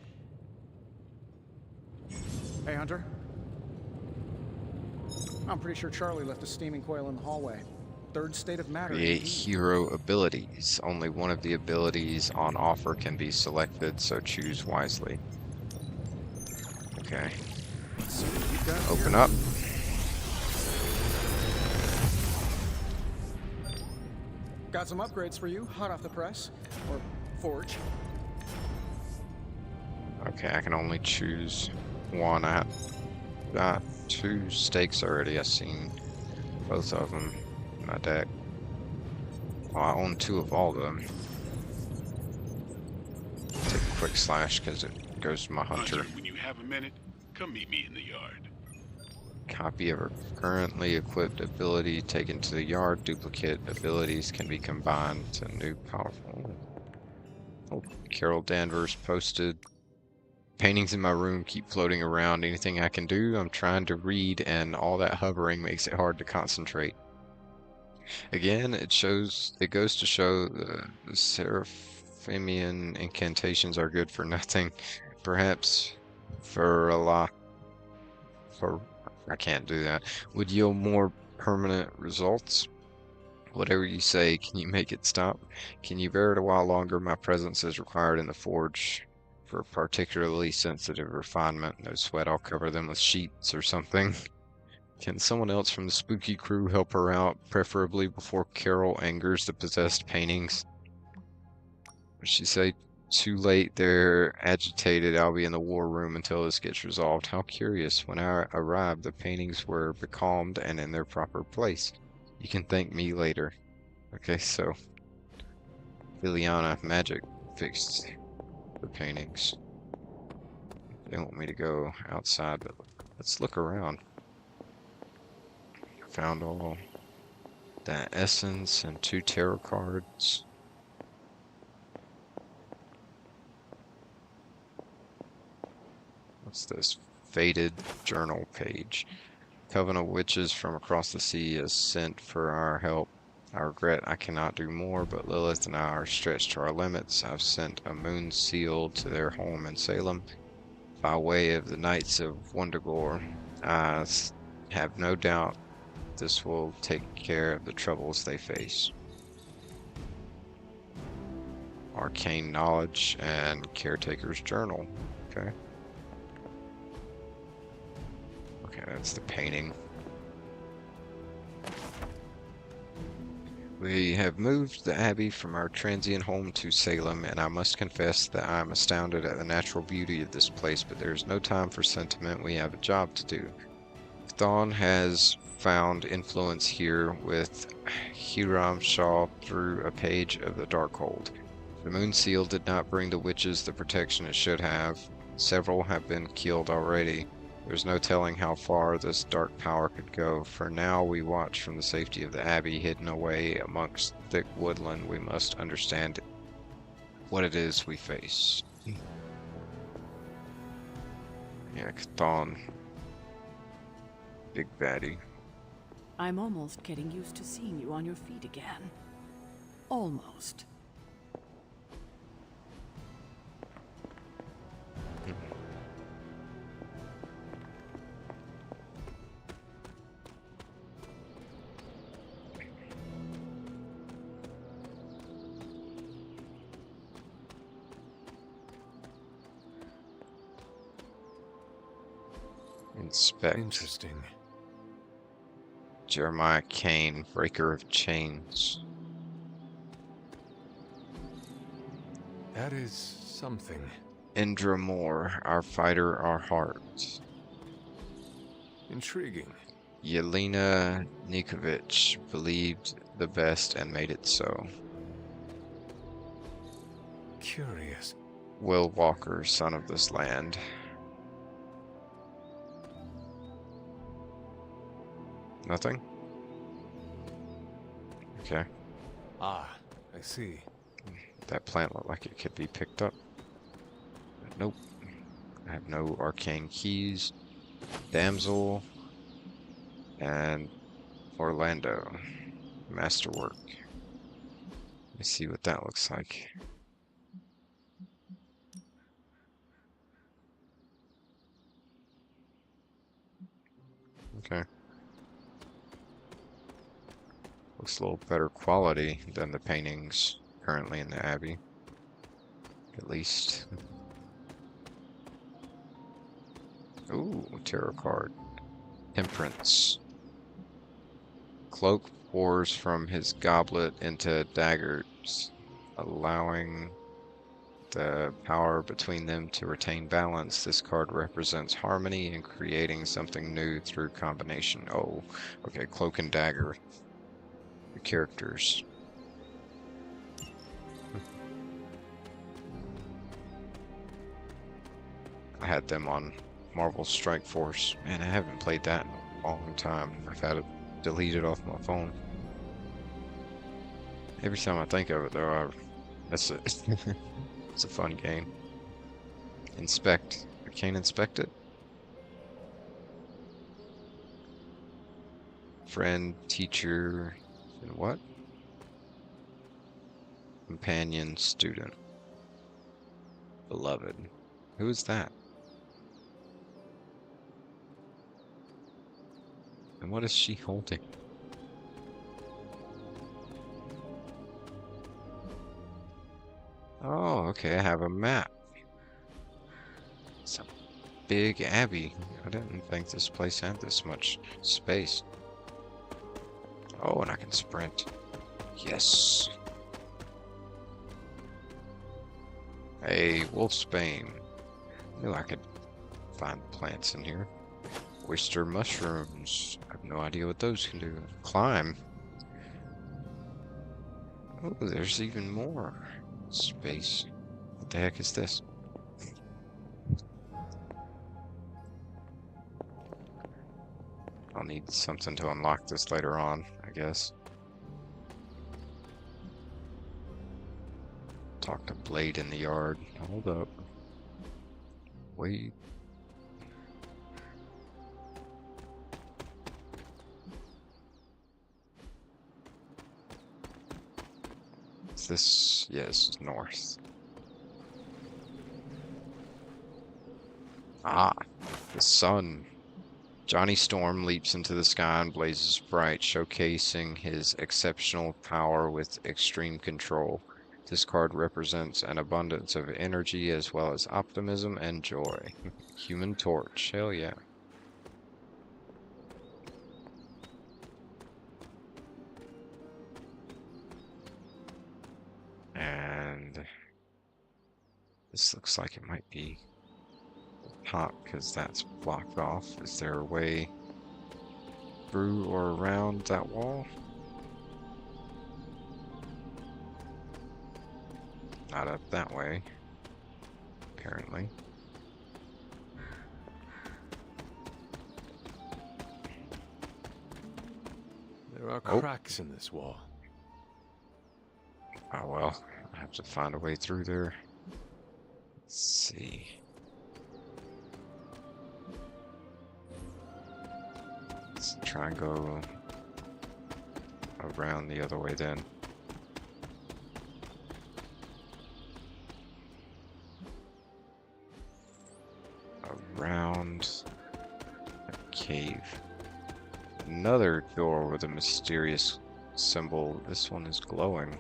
Hey, Hunter. I'm pretty sure Charlie left a steaming coil in the hallway. Third state of matter. Create hero abilities. Only one of the abilities on offer can be selected, so choose wisely. Okay. Open up. Got some upgrades for you, hot off the press. Or forge. Okay, I can only choose one. I got 2 stakes already. I've seen both of them in my deck. Well, I own 2 of all of them. Take a quick slash because it goes to my hunter. When you have a minute, come meet me in the yard. Copy of a currently equipped ability taken to the yard. Duplicate abilities can be combined to new powerful. Oh, Carol Danvers posted. Paintings in my room keep floating around. Anything I can do? I'm trying to read, and all that hovering makes it hard to concentrate. Again, it goes to show the Seraphimian incantations are good for nothing. Perhaps for a lot. I can't do that. Would yield more permanent results. Whatever you say, can you make it stop? Can you bear it a while longer? My presence is required in the forge for particularly sensitive refinement. No sweat, I'll cover them with sheets or something. Can someone else from the spooky crew help her out, preferably before Carol angers the possessed paintings? Would she say, too late, they're agitated, I'll be in the war room until this gets resolved. How curious, when I arrived, the paintings were becalmed and in their proper place. You can thank me later. Okay, so Liliana Magic fixed the paintings. They want me to go outside, but let's look around. Found all that essence and 2 tarot cards. What's this? Faded journal page. Coven of Witches from across the sea is sent for our help. I regret I cannot do more, but Lilith and I are stretched to our limits. I've sent a moon seal to their home in Salem by way of the Knights of Wundagore. I have no doubt this will take care of the troubles they face. Arcane knowledge and caretaker's journal. Okay. Okay, that's the painting. We have moved the Abbey from our transient home to Salem, and I must confess that I am astounded at the natural beauty of this place, but there is no time for sentiment. We have a job to do. Thawne has found influence here with Hiram Shaw through a page of the Darkhold. The Moon Seal did not bring the witches the protection it should have. Several have been killed already. There's no telling how far this dark power could go. For now, we watch from the safety of the Abbey, hidden away amongst thick woodland. We must understand what it is we face. Yeah, Thawne. Big baddie. I'm almost getting used to seeing you on your feet again. Almost. Inspect. Interesting. Jeremiah Kane, Breaker of Chains. That is something. Indra Moore, our fighter, our heart. Intriguing. Yelena Nikovic believed the best and made it so. Curious. Will Walker, son of this land. Nothing? Okay. Ah, I see. That plant looked like it could be picked up. But nope. I have no arcane keys. Damsel. And Orlando. Masterwork. Let me see what that looks like. Okay. Looks a little better quality than the paintings currently in the Abbey. At least. Ooh, tarot card. Temperance. Cloak pours from his goblet into daggers, allowing the power between them to retain balance. This card represents harmony and creating something new through combination. Oh, okay, cloak and dagger. The characters. I had them on Marvel Strike Force. Man, I haven't played that in a long time. I've had it deleted off my phone. Every time I think of it, though, that's it. It's a fun game. Inspect. I can't inspect it. Friend, teacher, and what? Companion, student. Beloved. Who is that? And what is she holding? Oh, okay, I have a map. It's a big abbey. I didn't think this place had this much space. Oh, and I can sprint. Yes. Hey, Wolfsbane. Knew I could find plants in here. Oyster mushrooms. I have no idea what those can do. Climb. Oh, there's even more space. What the heck is this? I'll need something to unlock this later on, I guess. Talk to Blade in the yard. Hold up. Wait. Is this? Yes, north. Ah, the sun. Johnny Storm leaps into the sky and blazes bright, showcasing his exceptional power with extreme control. This card represents an abundance of energy as well as optimism and joy. Human Torch, hell yeah. And this looks like it might be top because that's blocked off. Is there a way through or around that wall? Not up that way, apparently. There are cracks in this wall. Oh well, I have to find a way through there. Let's see. Let's try and go around the other way then. Around a cave. Another door with a mysterious symbol. This one is glowing.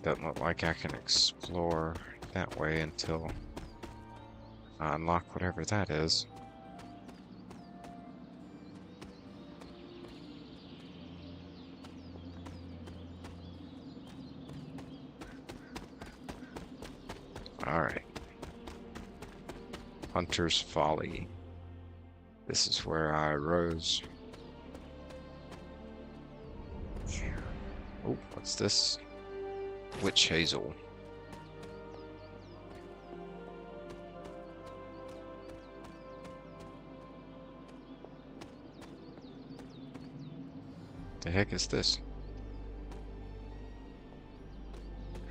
Doesn't look like I can explore that way until I unlock whatever that is. Alright. Hunter's Folly. This is where I arose. Oh, what's this? Witch Hazel. The heck is this?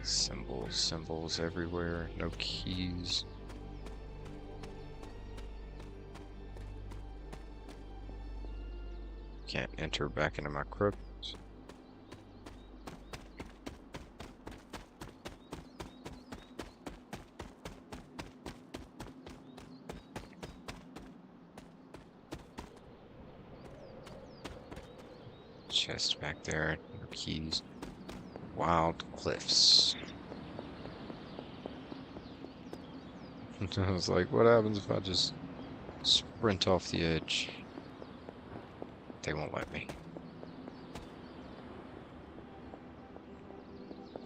Symbols, symbols everywhere, no keys. Can't enter back into my crypt. Chest back there, no keys. Wild cliffs. I was like, what happens if I just sprint off the edge? They won't let me.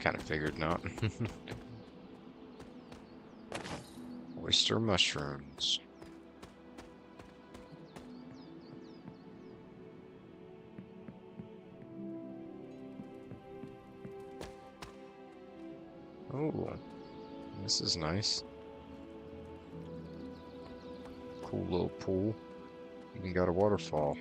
Kind of figured not. Oyster mushrooms. Oh, this is nice. Cool little pool. Even got a waterfall.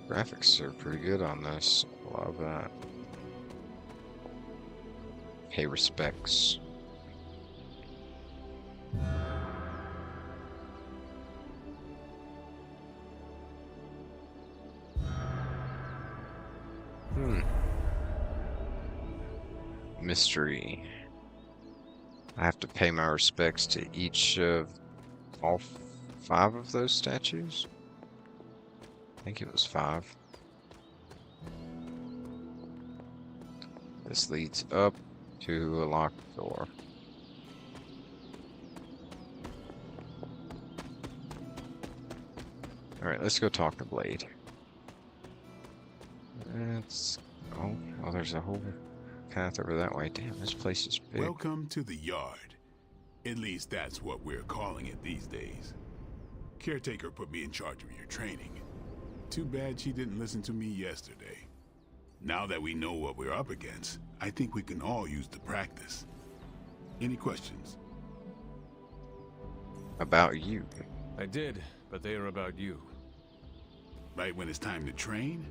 Graphics are pretty good on this. Love that. Pay respects. Mystery. I have to pay my respects to each of all 5 of those statues? I think it was 5. This leads up to a locked door. Alright, let's go talk to Blade. Oh, there's a whole path over that way. Damn, this place is big. Welcome to the yard. At least that's what we're calling it these days. Caretaker put me in charge of your training. Too bad she didn't listen to me yesterday. Now that we know what we're up against, I think we can all use the practice. Any questions? About you. I did, but they are about you. Right when it's time to train?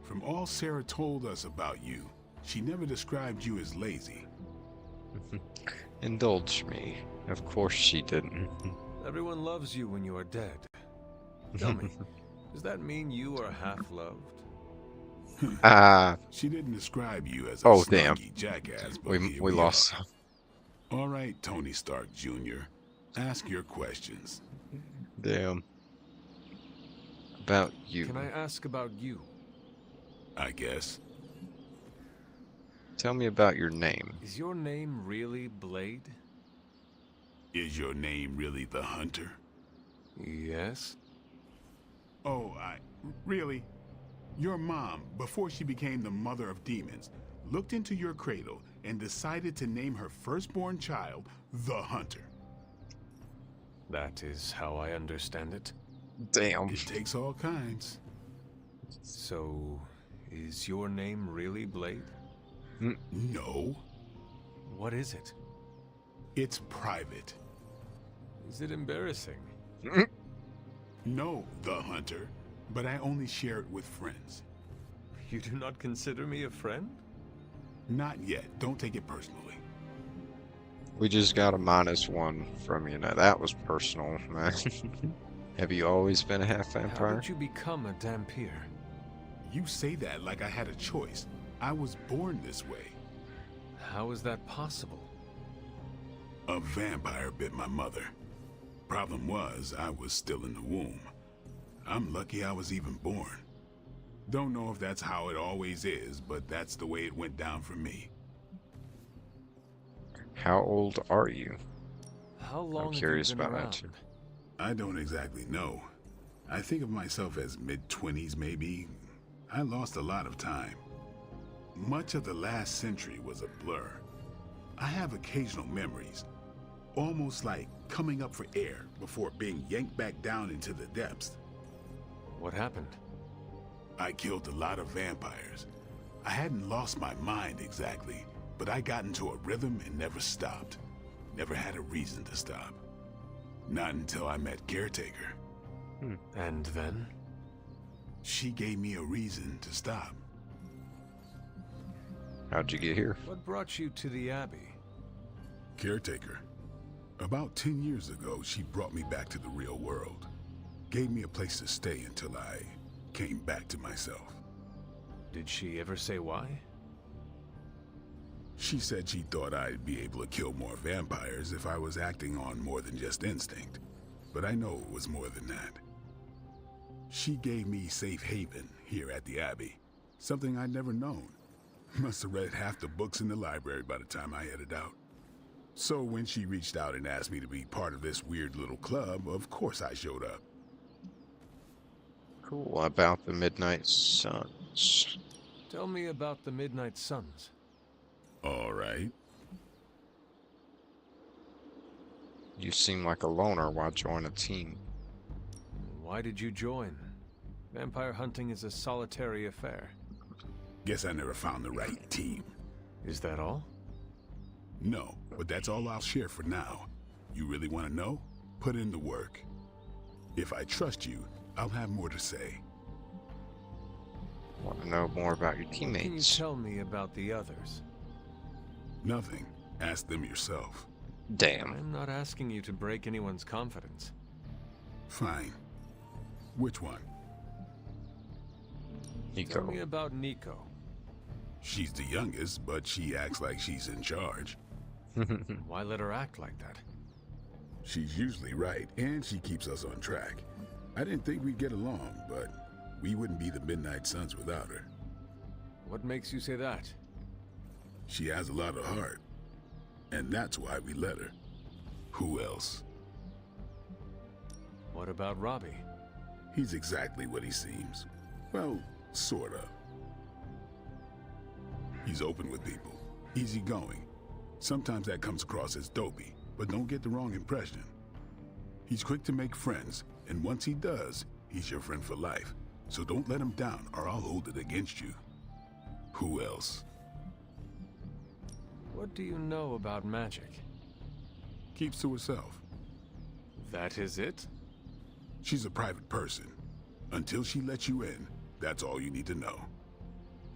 From all Sarah told us about you, she never described you as lazy. Indulge me. Of course she didn't. Everyone loves you when you are dead. Tell me, does that mean you are half-loved? She didn't describe you as a snarky jackass, but we lost. All right, Tony Stark Jr. Ask your questions. Damn. About you. Can I ask about you? I guess. Tell me about your name. Is your name really Blade? Is your name really the Hunter? Yes. Oh, really? Your mom, before she became the mother of demons, looked into your cradle and decided to name her firstborn child the Hunter. That is how I understand it. Damn. It takes all kinds. So, is your name really Blade? No. What is it? It's private. Is it embarrassing? No, the Hunter, but I only share it with friends. You do not consider me a friend? Not yet. Don't take it personally. We just got a -1 from you. Now that was personal, man. Have you always been a half vampire? How did you become a Dhampir? You say that like I had a choice. I was born this way. How is that possible? A vampire bit my mother. Problem was, I was still in the womb. I'm lucky I was even born. Don't know if that's how it always is, but that's the way it went down for me. How old are you? How long I'm curious have you been about around? that too. I don't exactly know. I think of myself as mid-20s maybe. I lost a lot of time. Much of the last century was a blur. I have occasional memories, almost like coming up for air before being yanked back down into the depths. What happened? I killed a lot of vampires. I hadn't lost my mind exactly, but I got into a rhythm and never stopped. Never had a reason to stop. Not until I met Caretaker. And then? She gave me a reason to stop. How'd you get here? What brought you to the Abbey? Caretaker. About 10 years ago, she brought me back to the real world. Gave me a place to stay until I came back to myself. Did she ever say why? She said she thought I'd be able to kill more vampires if I was acting on more than just instinct. But I know it was more than that. She gave me safe haven here at the Abbey. Something I'd never known. Must have read half the books in the library by the time I headed out. So when she reached out and asked me to be part of this weird little club, of course I showed up. Cool. About the Midnight Suns. Tell me about the Midnight Suns. All right. You seem like a loner. Why join a team? Why did you join? Vampire hunting is a solitary affair. Guess I never found the right team. Is that all? No, but that's all I'll share for now. You really want to know? Put in the work. If I trust you, I'll have more to say. Want to know more about your What can you teammates? tell me about the others? Nothing. Ask them yourself. Damn. I'm not asking you to break anyone's confidence. Fine. Which one? Tell me about Nico. She's the youngest, but she acts like she's in charge. Why let her act like that? She's usually right, and she keeps us on track. I didn't think we'd get along, but we wouldn't be the Midnight Suns without her. What makes you say that? She has a lot of heart, and that's why we let her. Who else? What about Robbie? He's exactly what he seems. Well, sort of. He's open with people, easygoing. Sometimes that comes across as dopey, but don't get the wrong impression. He's quick to make friends, and once he does, he's your friend for life. So don't let him down, or I'll hold it against you. Who else? What do you know about magic? Keeps to herself. That is it? She's a private person. Until she lets you in, that's all you need to know.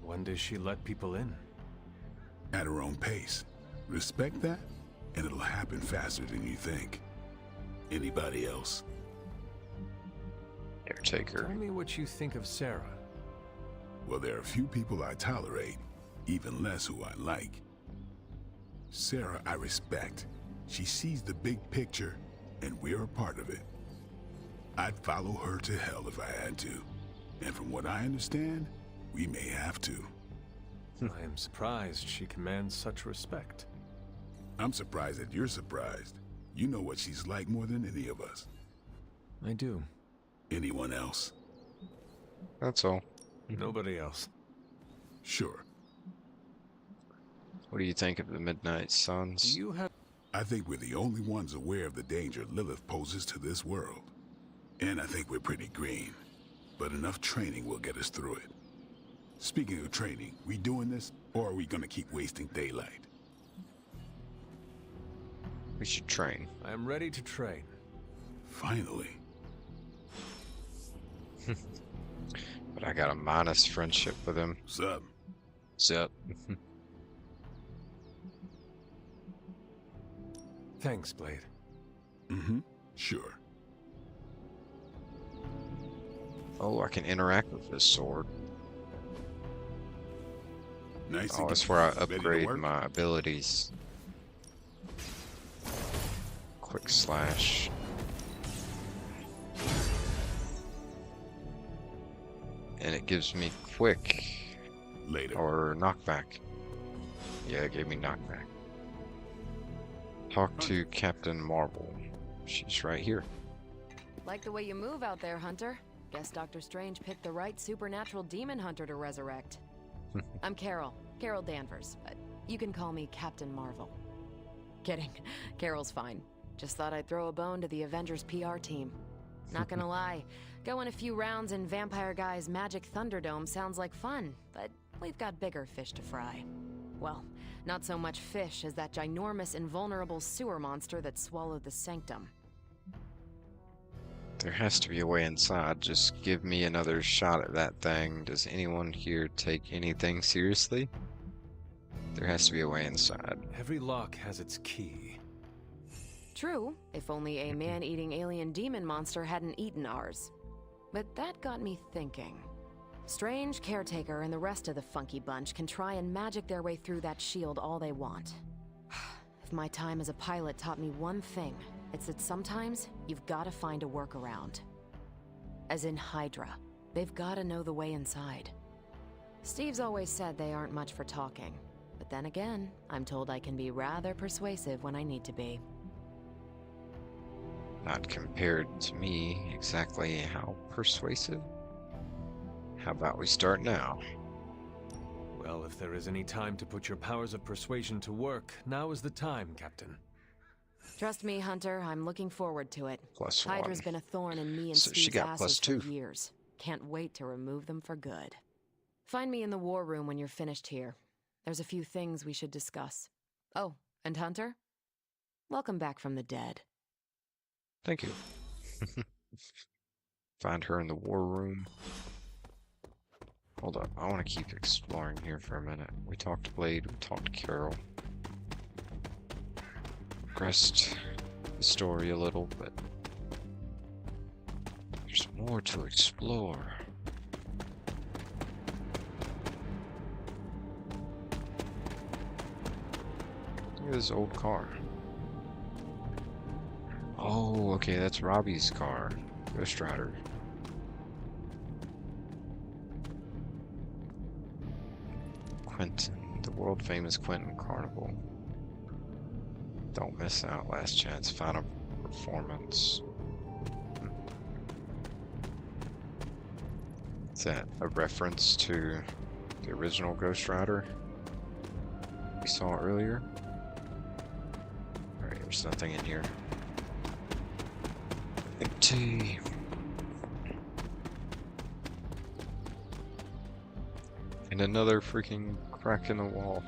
When does she let people in? At her own pace. Respect that, and it'll happen faster than you think. Anybody else? Caretaker. Tell me what you think of Sarah. Well, there are a few people I tolerate, even less who I like. Sarah, I respect. She sees the big picture, and we're a part of it. I'd follow her to hell if I had to. And from what I understand, we may have to. I am surprised she commands such respect. I'm surprised that you're surprised. You know what she's like more than any of us. I do. Anyone else? That's all. Nobody else. Sure. What do you think of the Midnight Suns? Do you have... I think we're the only ones aware of the danger Lilith poses to this world. And I think we're pretty green. But enough training will get us through it. Speaking of training, we doing this, or are we gonna keep wasting daylight? We should train. I am ready to train. Finally. But I got a minus friendship with him. Sup? Sup? Thanks, Blade. Mm-hmm. Sure. Oh, I can interact with this sword. Nice. Oh, that's where I upgrade my abilities. Quick slash. And it gives me quick. Later. Or knockback. Yeah, it gave me knockback. Talk to Captain Marvel. She's right here. Like the way you move out there, Hunter. Guess Dr. Strange picked the right supernatural demon hunter to resurrect. I'm Carol Danvers, but You can call me Captain Marvel. Kidding. Carol's fine. Just thought I'd throw a bone to the Avengers PR team. Not gonna lie, going a few rounds in Vampire Guy's Magic Thunderdome sounds like fun, but we've got bigger fish to fry. Well, not so much fish as that ginormous invulnerable sewer monster that swallowed the Sanctum. There has to be a way inside. Just give me another shot at that thing. Does anyone here take anything seriously? There has to be a way inside. Every lock has its key. True, if only a man-eating alien demon monster hadn't eaten ours. But that got me thinking. Strange, Caretaker, and the rest of the funky bunch can try and magic their way through that shield all they want. If my time as a pilot taught me one thing, it's that sometimes you've gotta find a workaround. As in Hydra. They've gotta know the way inside. Steve's always said they aren't much for talking. But then again, I'm told I can be rather persuasive when I need to be. Not compared to me exactly how persuasive. How about we start now? Well, if there is any time to put your powers of persuasion to work, now is the time, Captain. Trust me, Hunter, I'm looking forward to it. +1. Hydra's been a thorn in me and So she Steve's got asses for +2. years. Can't wait to remove them for good. Find me in the war room when you're finished here. There's a few things we should discuss. Oh, and Hunter? Welcome back from the dead. Thank you. Find her in the war room. Hold up, I want to keep exploring here for a minute. We talked to Blade, we talked to Carol. Progressed the story a little, but there's more to explore. Look at this old car. Oh, okay, that's Robbie's car. Ghost Rider. Quentin, the world famous Quentin Carnival. Don't miss out. Last chance. Final performance. Is that a reference to the original Ghost Rider we saw earlier? Alright, there's nothing in here. Empty. And another freaking crack in the wall.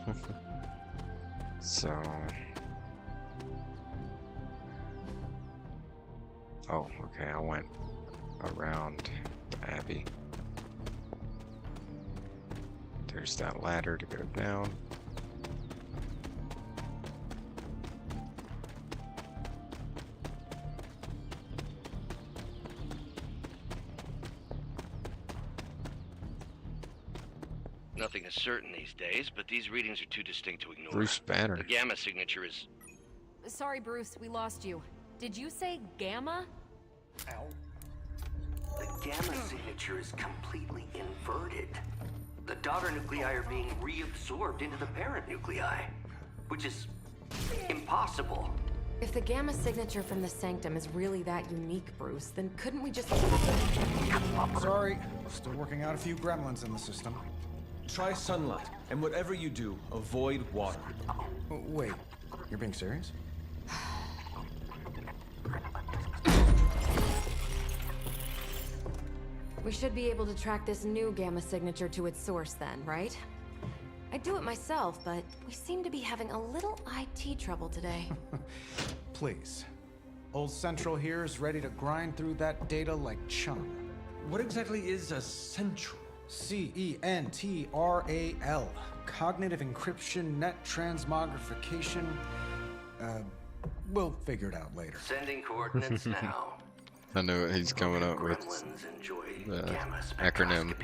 So... Oh, okay, I went around the Abbey. There's that ladder to go down. Nothing is certain these days, but these readings are too distinct to ignore. Bruce Banner. The gamma signature is... Sorry, Bruce, we lost you. Did you say gamma? Ow. The gamma signature is completely inverted. The daughter nuclei are being reabsorbed into the parent nuclei, which is impossible. If the gamma signature from the Sanctum is really that unique, Bruce, then couldn't we just... Sorry, still working out a few gremlins in the system. Try sunlight, and whatever you do, avoid water. Wait, you're being serious? We should be able to track this new gamma signature to its source then, right? I'd do it myself, but we seem to be having a little IT trouble today. Please. Old Central here is ready to grind through that data like chum. What exactly is a central? CENTRAL. Cognitive encryption, net transmogrification. We'll figure it out later. Sending coordinates now. I know what he's coming up with. The acronym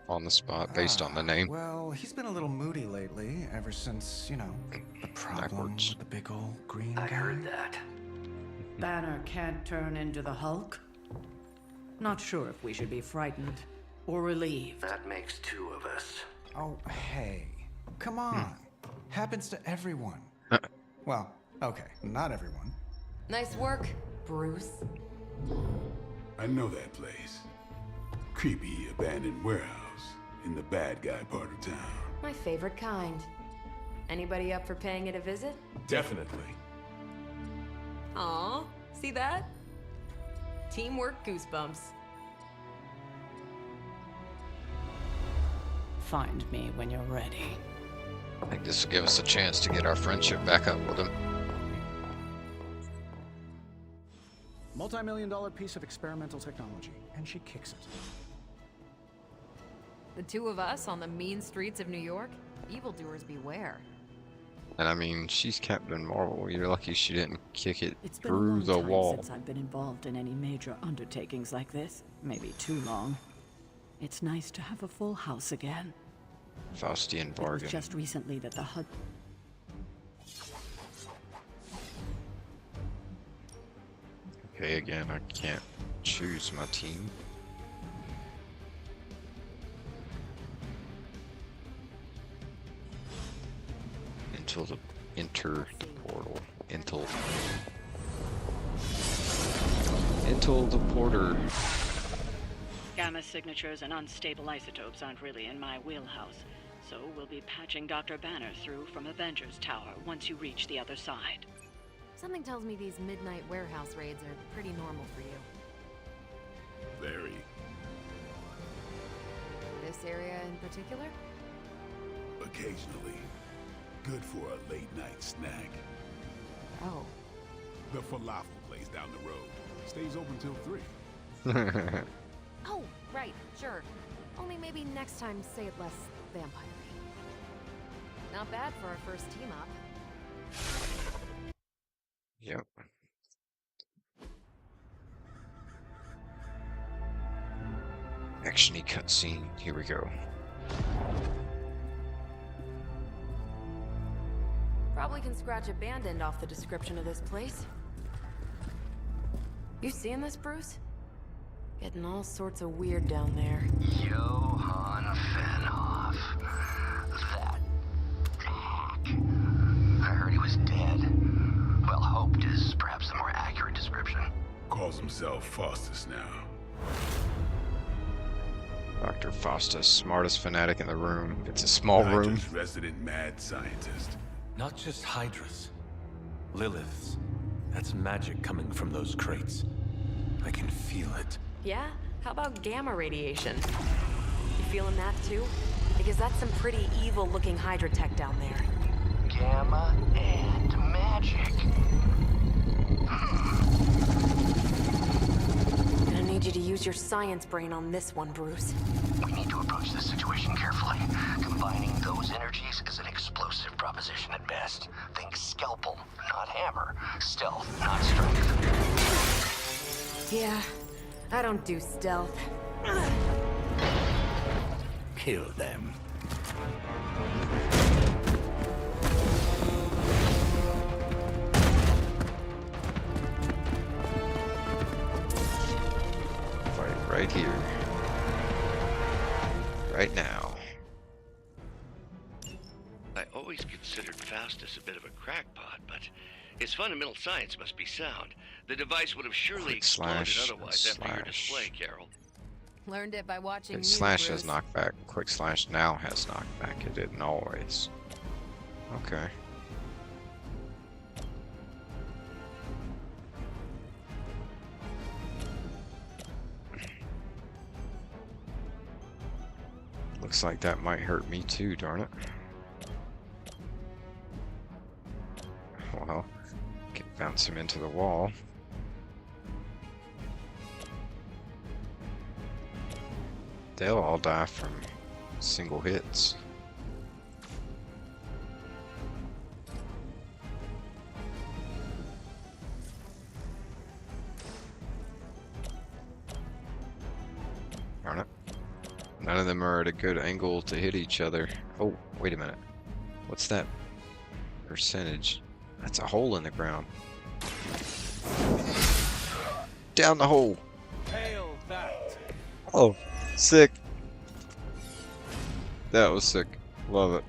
on the spot based on the name. Well, he's been a little moody lately, ever since, you know, the problem with the big old green guy. I heard that. Banner can't turn into the Hulk? Not sure if we should be frightened or relieved. That makes two of us. Oh, hey. Come on. Happens to everyone. Well, okay, not everyone. Nice work, Bruce. I know that place. Creepy abandoned warehouse in the bad guy part of town. My favorite kind. Anybody up for paying it a visit? Definitely. Aw, see that? Teamwork goosebumps. Find me when you're ready. I think this will give us a chance to get our friendship back up with him. Multi-million-dollar piece of experimental technology, and she kicks it. The two of us on the mean streets of New York? Evildoers beware. And I mean, she's Captain Marvel. You're lucky she didn't kick it It's been a through long the time wall. since I've been involved in any major undertakings like this. Maybe too long. It's nice to have a full house again. Faustian It was bargain. just recently that the HUD... Okay, again, I can't choose my team. Enter the portal. Until the porter. Gamma signatures and unstable isotopes aren't really in my wheelhouse, so we'll be patching Dr. Banner through from Avengers Tower once you reach the other side. Something tells me these midnight warehouse raids are pretty normal for you. Very. This area in particular? Occasionally. Good for a late night snack. Oh. The falafel place down the road. Stays open till 3. Oh, right, sure. Only maybe next time say it less vampire-y. Not bad for our first team up. Yep. Actiony cutscene. Here we go. Probably can scratch a band end off the description of this place. You seeing this, Bruce? Getting all sorts of weird down there. Johann Fenhoff. That hack. I heard he was dead. Well, hoped is perhaps the more accurate description. Calls himself Faustus now. Dr. Faustus, smartest fanatic in the room. It's a small room. Hydra's resident mad scientist. Not just Hydra's. Lilith's. That's magic coming from those crates. I can feel it. Yeah? How about gamma radiation? You feeling that too? Because that's some pretty evil-looking Hydra tech down there. Gamma and magic. Gonna need you to use your science brain on this one, Bruce. We need to approach this situation carefully. Combining those energies is an explosive proposition at best. Think scalpel, not hammer. Stealth, not strength. Yeah, I don't do stealth. Kill them. Fight right here. Right now. I always considered Faustus a bit of a crackpot, but his fundamental science must be sound. The device would have surely Quick exploded slash otherwise and after your slash. display, Carol. Learned it by watching Quick you, slash Bruce. has knockback. Quick slash now has knockback. It didn't always. Okay. Looks like that might hurt me too, darn it. Well, can bounce him into the wall. They'll all die from single hits. Darn it. None of them are at a good angle to hit each other. Oh, wait a minute. What's that percentage? That's a hole in the ground. Down the hole. Hail that. Oh, sick. That was sick. Love it.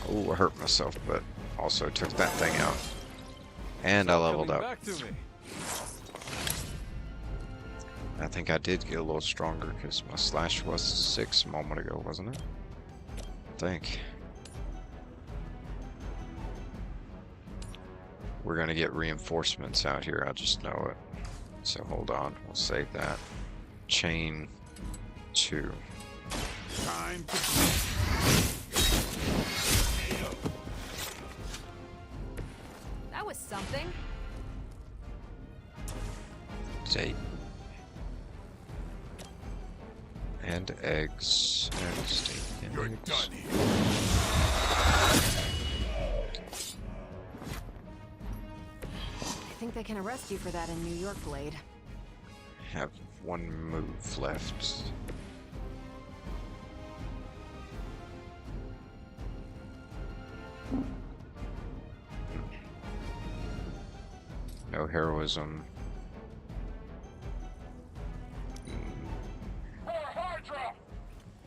Oh, hurt myself, but also took that thing out. And I leveled up. Back to me. I think I did get a little stronger because my slash was 6 a moment ago, wasn't it? I think. We're gonna get reinforcements out here, I just know it. So hold on, we'll save that. Chain 2. Time to That was something. Date. And eggs. And steak and You're eggs. done here. I think they can arrest you for that in New York, Blade. Have 1 move left. No heroism.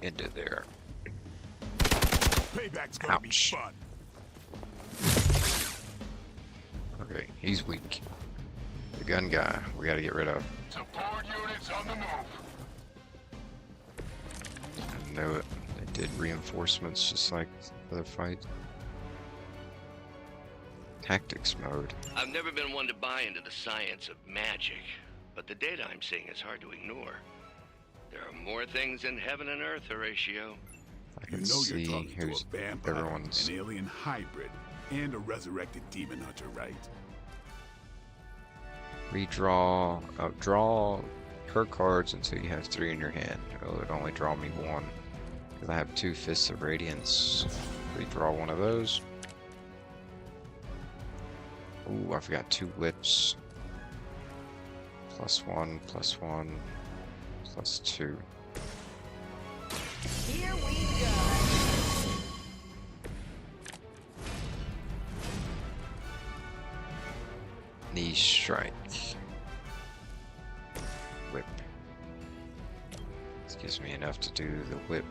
Into there. Payback's gonna be fun. Okay, he's weak. The gun guy, we gotta get rid of. Support units on the move. I knew it. They did reinforcements just like the other fight. Tactics mode. I've never been one to buy into the science of magic, but the data I'm seeing is hard to ignore. There are more things in heaven and earth, Horatio. I You can know see you're talking here's to a vampire, everyone's. an alien hybrid, and a resurrected demon hunter, right? Redraw. Draw her cards until you have 3 in your hand. Oh, it would only draw me 1. Because I have 2 Fists of Radiance. Redraw one of those. Ooh, I forgot 2 whips. +1, +1, +2. Here we go. Knee strike. Whip. This gives me enough to do the whip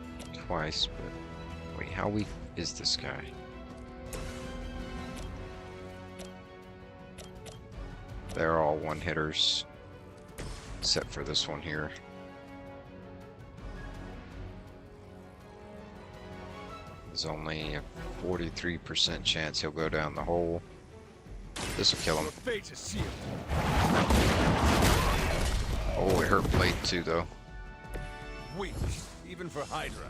twice, but wait, how weak is this guy? They're all one-hitters, except for this one here. There's only a 43% chance he'll go down the hole. This will kill him. Oh, it hurt Blade too, though. Weak, even for Hydra.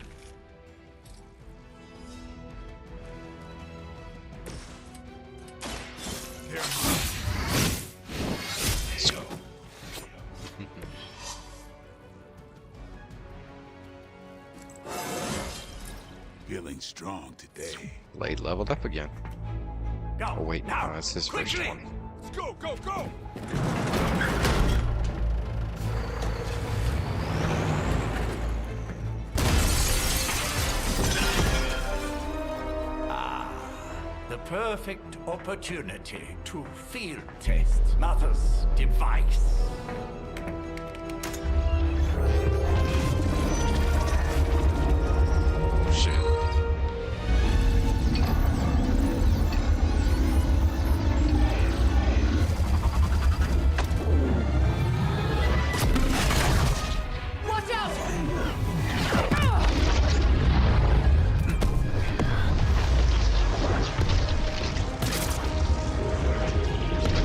Feeling strong today. Blade leveled up again. Go, Oh wait, now, no, that's his first quickly. one. Let's go, go, go! The perfect opportunity to field test Mother's device. Shit. Watch out!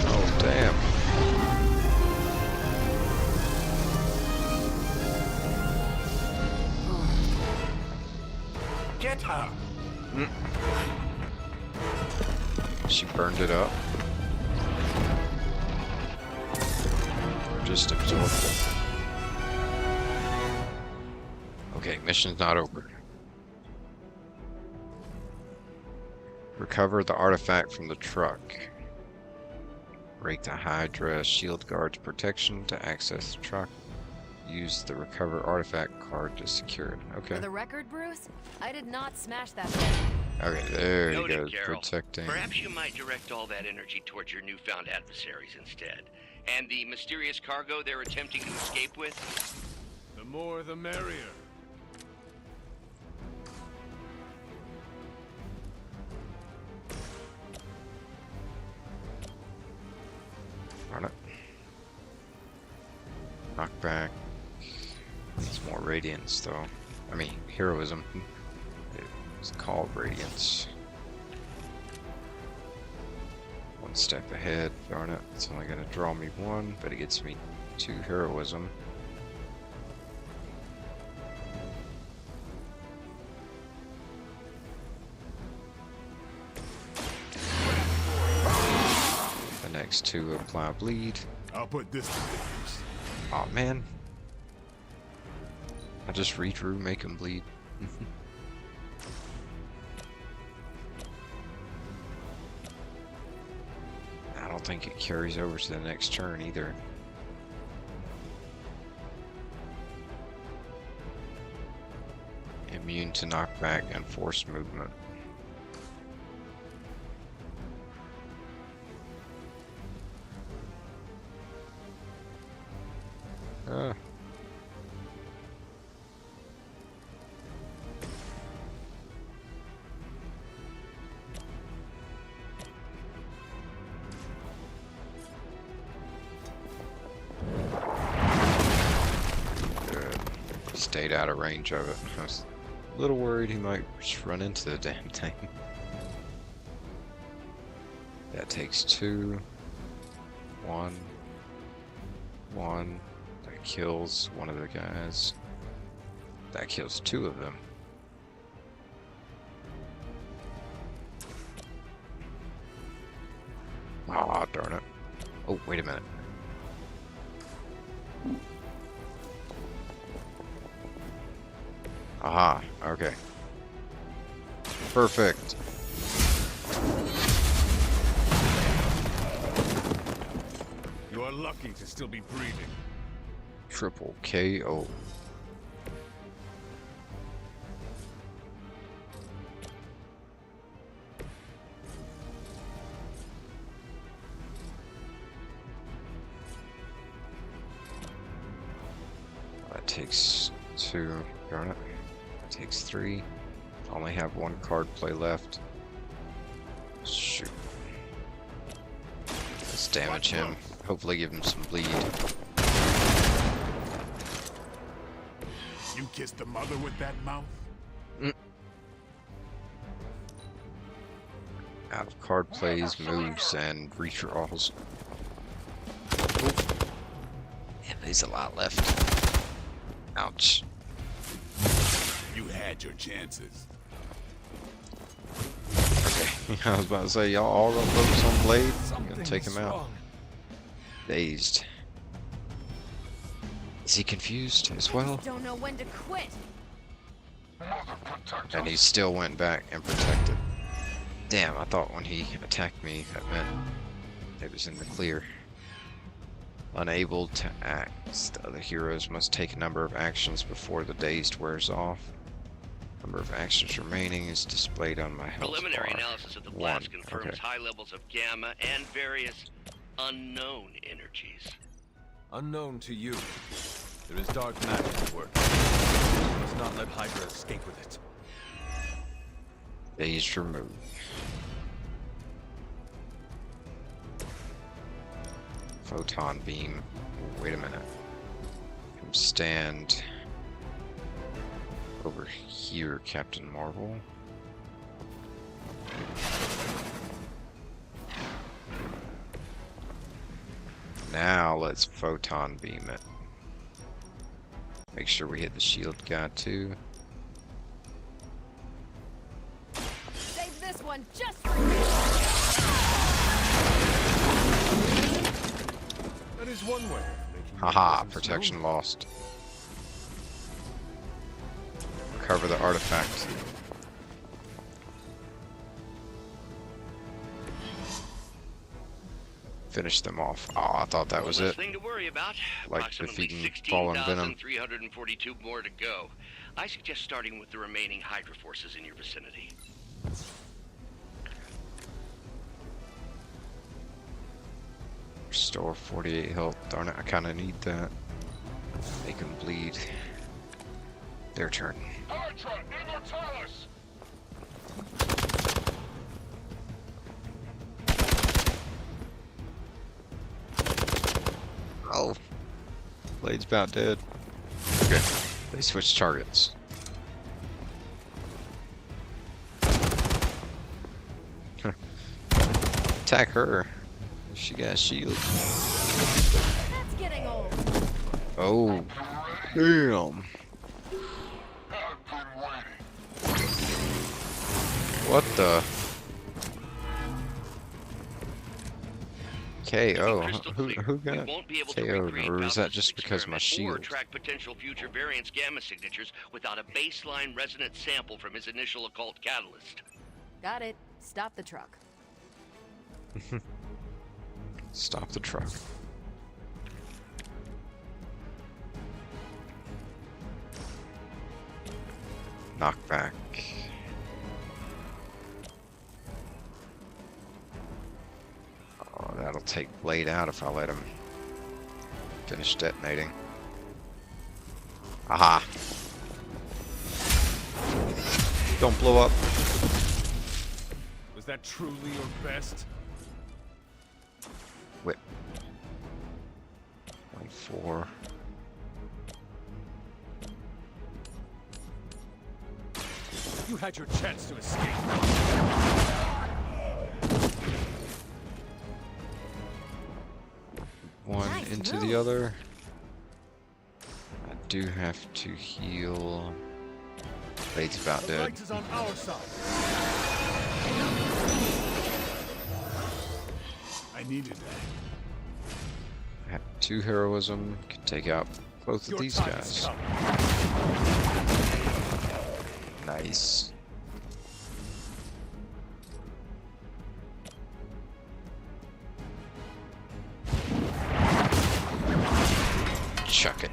Oh, damn. Get her. She burned it up. Just absorbed it. Okay, mission's not over. Recover the artifact from the truck. Break the Hydra shield guard's protection to access the truck. Use the recover artifact card to secure it. Okay. For the record, Bruce, I did not smash that thing. Okay, there he Noted, goes, Carol. protecting. Perhaps you might direct all that energy towards your newfound adversaries instead. And the mysterious cargo they're attempting to escape with? The more the merrier. Darn it. Knockback. Needs more radiance though. I mean, heroism. It's called radiance. One step ahead. Darn it. It's only going to draw me 1, but it gets me 2 heroism. The next 2 apply bleed. I'll put this to good use. Aw, man. I just redrew, make him bleed. I don't think it carries over to the next turn either. Immune to knockback and force movement. Good. Stayed out of range of it. I was a little worried he might just run into the damn thing. That takes 2. 1. 1. That kills one of the guys. That kills 2 of them. Aw, darn it. Oh, wait a minute. Aha, okay. Perfect. You are lucky to still be breathing. Triple KO. That takes 2. Darn it. That takes 3. Only have 1 card play left. Shoot. Let's damage him. Hopefully give him some bleed. You kissed the mother with that mouth? Out of card plays, moves, and redraws. Yeah, there's a lot left. Ouch. You had your chances. Okay, I was about to say, y'all all gonna focus on Blade? I'm gonna take him out. Dazed. Is he confused as well? Don't know when to quit. And he still went back and protected. Damn, I thought when he attacked me, that meant it was in the clear. Unable to act. The other heroes must take a number of actions before the dazed wears off. Number of actions remaining is displayed on my health Preliminary bar. analysis of the blast 1. confirms Okay. high levels of gamma and various unknown energies. Unknown to you. There is dark magic at work. You must not let Hydra escape with it. Dazed removed. Photon beam. Wait a minute. Come stand over here, Captain Marvel. Now let's photon beam it. Make sure we hit the shield guy too. Save this one just for you. That is one way of making Haha, your presence protection known. lost. Recover the artifact. Finish them off. Oh, I thought that was One it. less thing to worry about. Like Approximately defeating Fallen Venom. 16,342 more to go. I suggest starting with the remaining Hydra forces in your vicinity. Restore 48 health. Darn it, I kinda need that. Make them bleed. Their turn. Hydra Immortalis! Blade's about dead. Okay. They switched targets. Attack her. She got a shield. That's getting old. Oh. Damn. What the? KO. Who got KO'd? Or is that just because of my Or shield? track potential future variants gamma signatures without a baseline resonance sample from his initial occult catalyst. Got it. Stop the truck. Stop the truck. Knockback. Oh, that'll take Blade out if I let him finish detonating. Aha! Don't blow up. Was that truly your best? Whip. 1-4. You had your chance to escape. One Nice into move. the other. I do have to heal. Blade's about The dead. light is on our side. I needed that. I have 2 heroism. Can take out both of Your these time has guys. come. Nice. Chuck it.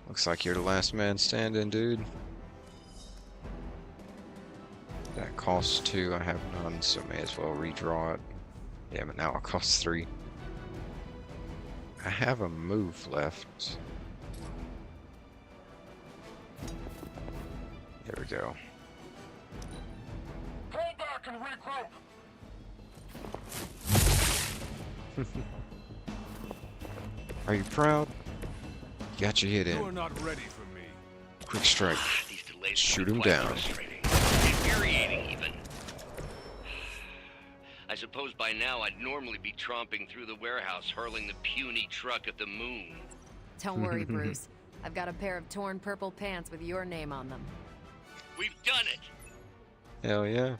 Looks like you're the last man standing, dude. That costs 2. I have none, so may as well redraw it. Damn it, now it costs 3. I have a move left. There we go. Pull back and regroup. Are you proud? Got your hit You are in. not ready for me. Quick strike. These delays Shoot can him be quite down. frustrating. Infuriating, even. I suppose by now I'd normally be tromping through the warehouse, hurling the puny truck at the moon. Don't worry, Bruce. I've got a pair of torn purple pants with your name on them. We've done it! Hell yeah.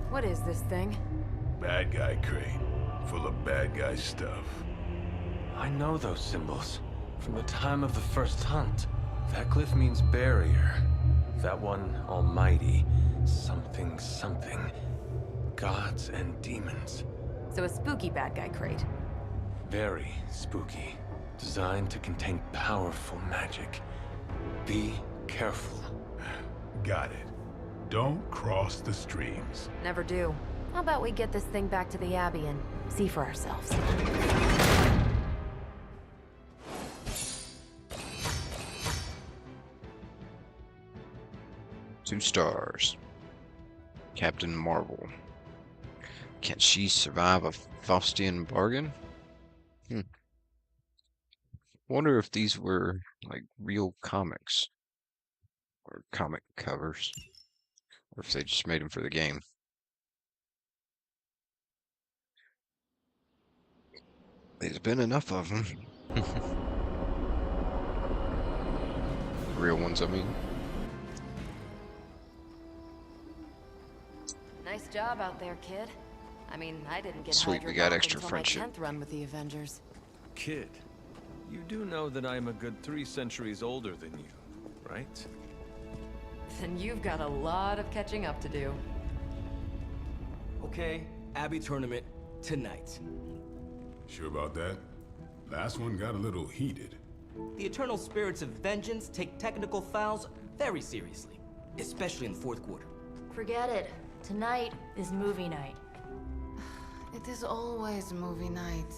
What is this thing? Bad guy crate. Full of bad guy stuff. I know those symbols. From the time of the first hunt. That glyph means barrier. That one, almighty. Something, something. Gods and demons. So a spooky bad guy crate. Very spooky. Designed to contain powerful magic. Be careful. Got it. Don't cross the streams. Never do. How about we get this thing back to the Abbey and see for ourselves? 2 stars. Captain Marvel. Can she survive a Faustian bargain? Wonder if these were like real comics or comic covers, or if they just made them for the game. There's been enough of them. Real ones, I mean. Nice job out there, kid. I mean, I didn't get Sweet, Hydra we got back extra until friendship. my 10th run with the Avengers. Kid, you do know that I am a good 3 centuries older than you, right? Then you've got a lot of catching up to do. Okay, Abbey tournament tonight. Sure about that? Last one got a little heated. The Eternal Spirits of Vengeance take technical fouls very seriously, especially in the fourth quarter. Forget it. Tonight is movie night. It is always movie night.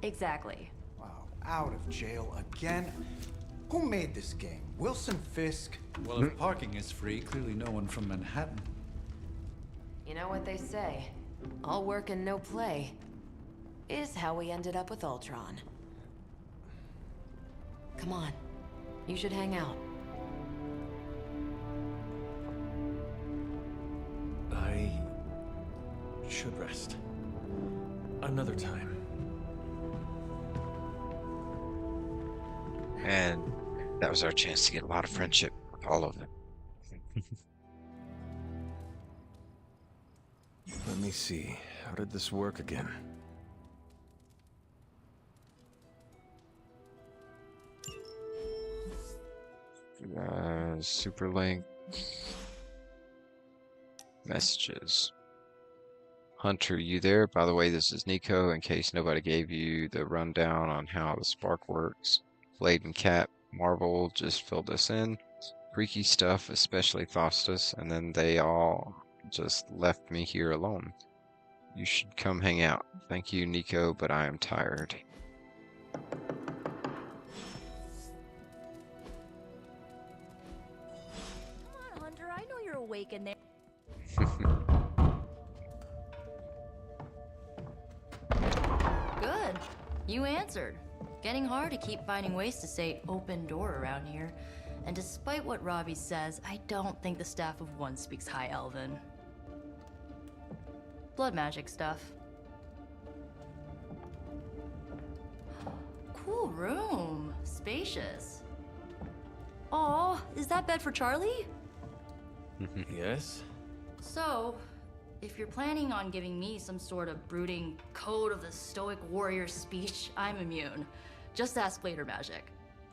Exactly. Wow, out of jail again? Who made this game? Wilson Fisk? Well, if parking is free, clearly no one from Manhattan. You know what they say? All work and no play is how we ended up with Ultron. Come on. You should hang out. I should rest. Another time. And that was our chance to get a lot of friendship with all of them. Let me see. How did this work again? Superlink. Messages. Hunter, you there? By the way, this is Nico, in case nobody gave you the rundown on how the spark works. Blade and Cap, Marvel just filled us in. Freaky stuff, especially Faustus, and then they all just left me here alone. You should come hang out. Thank you, Nico, but I am tired. Come on, Hunter, I know you're awake in there. Good. You answered. Getting hard to keep finding ways to say open door around here. And despite what Robbie says, I don't think the staff of One speaks High Elven. Blood magic stuff. Cool room. Spacious. Aw, is that bed for Charlie? Yes? So, if you're planning on giving me some sort of brooding code of the stoic warrior speech, I'm immune. Just ask later, Magic.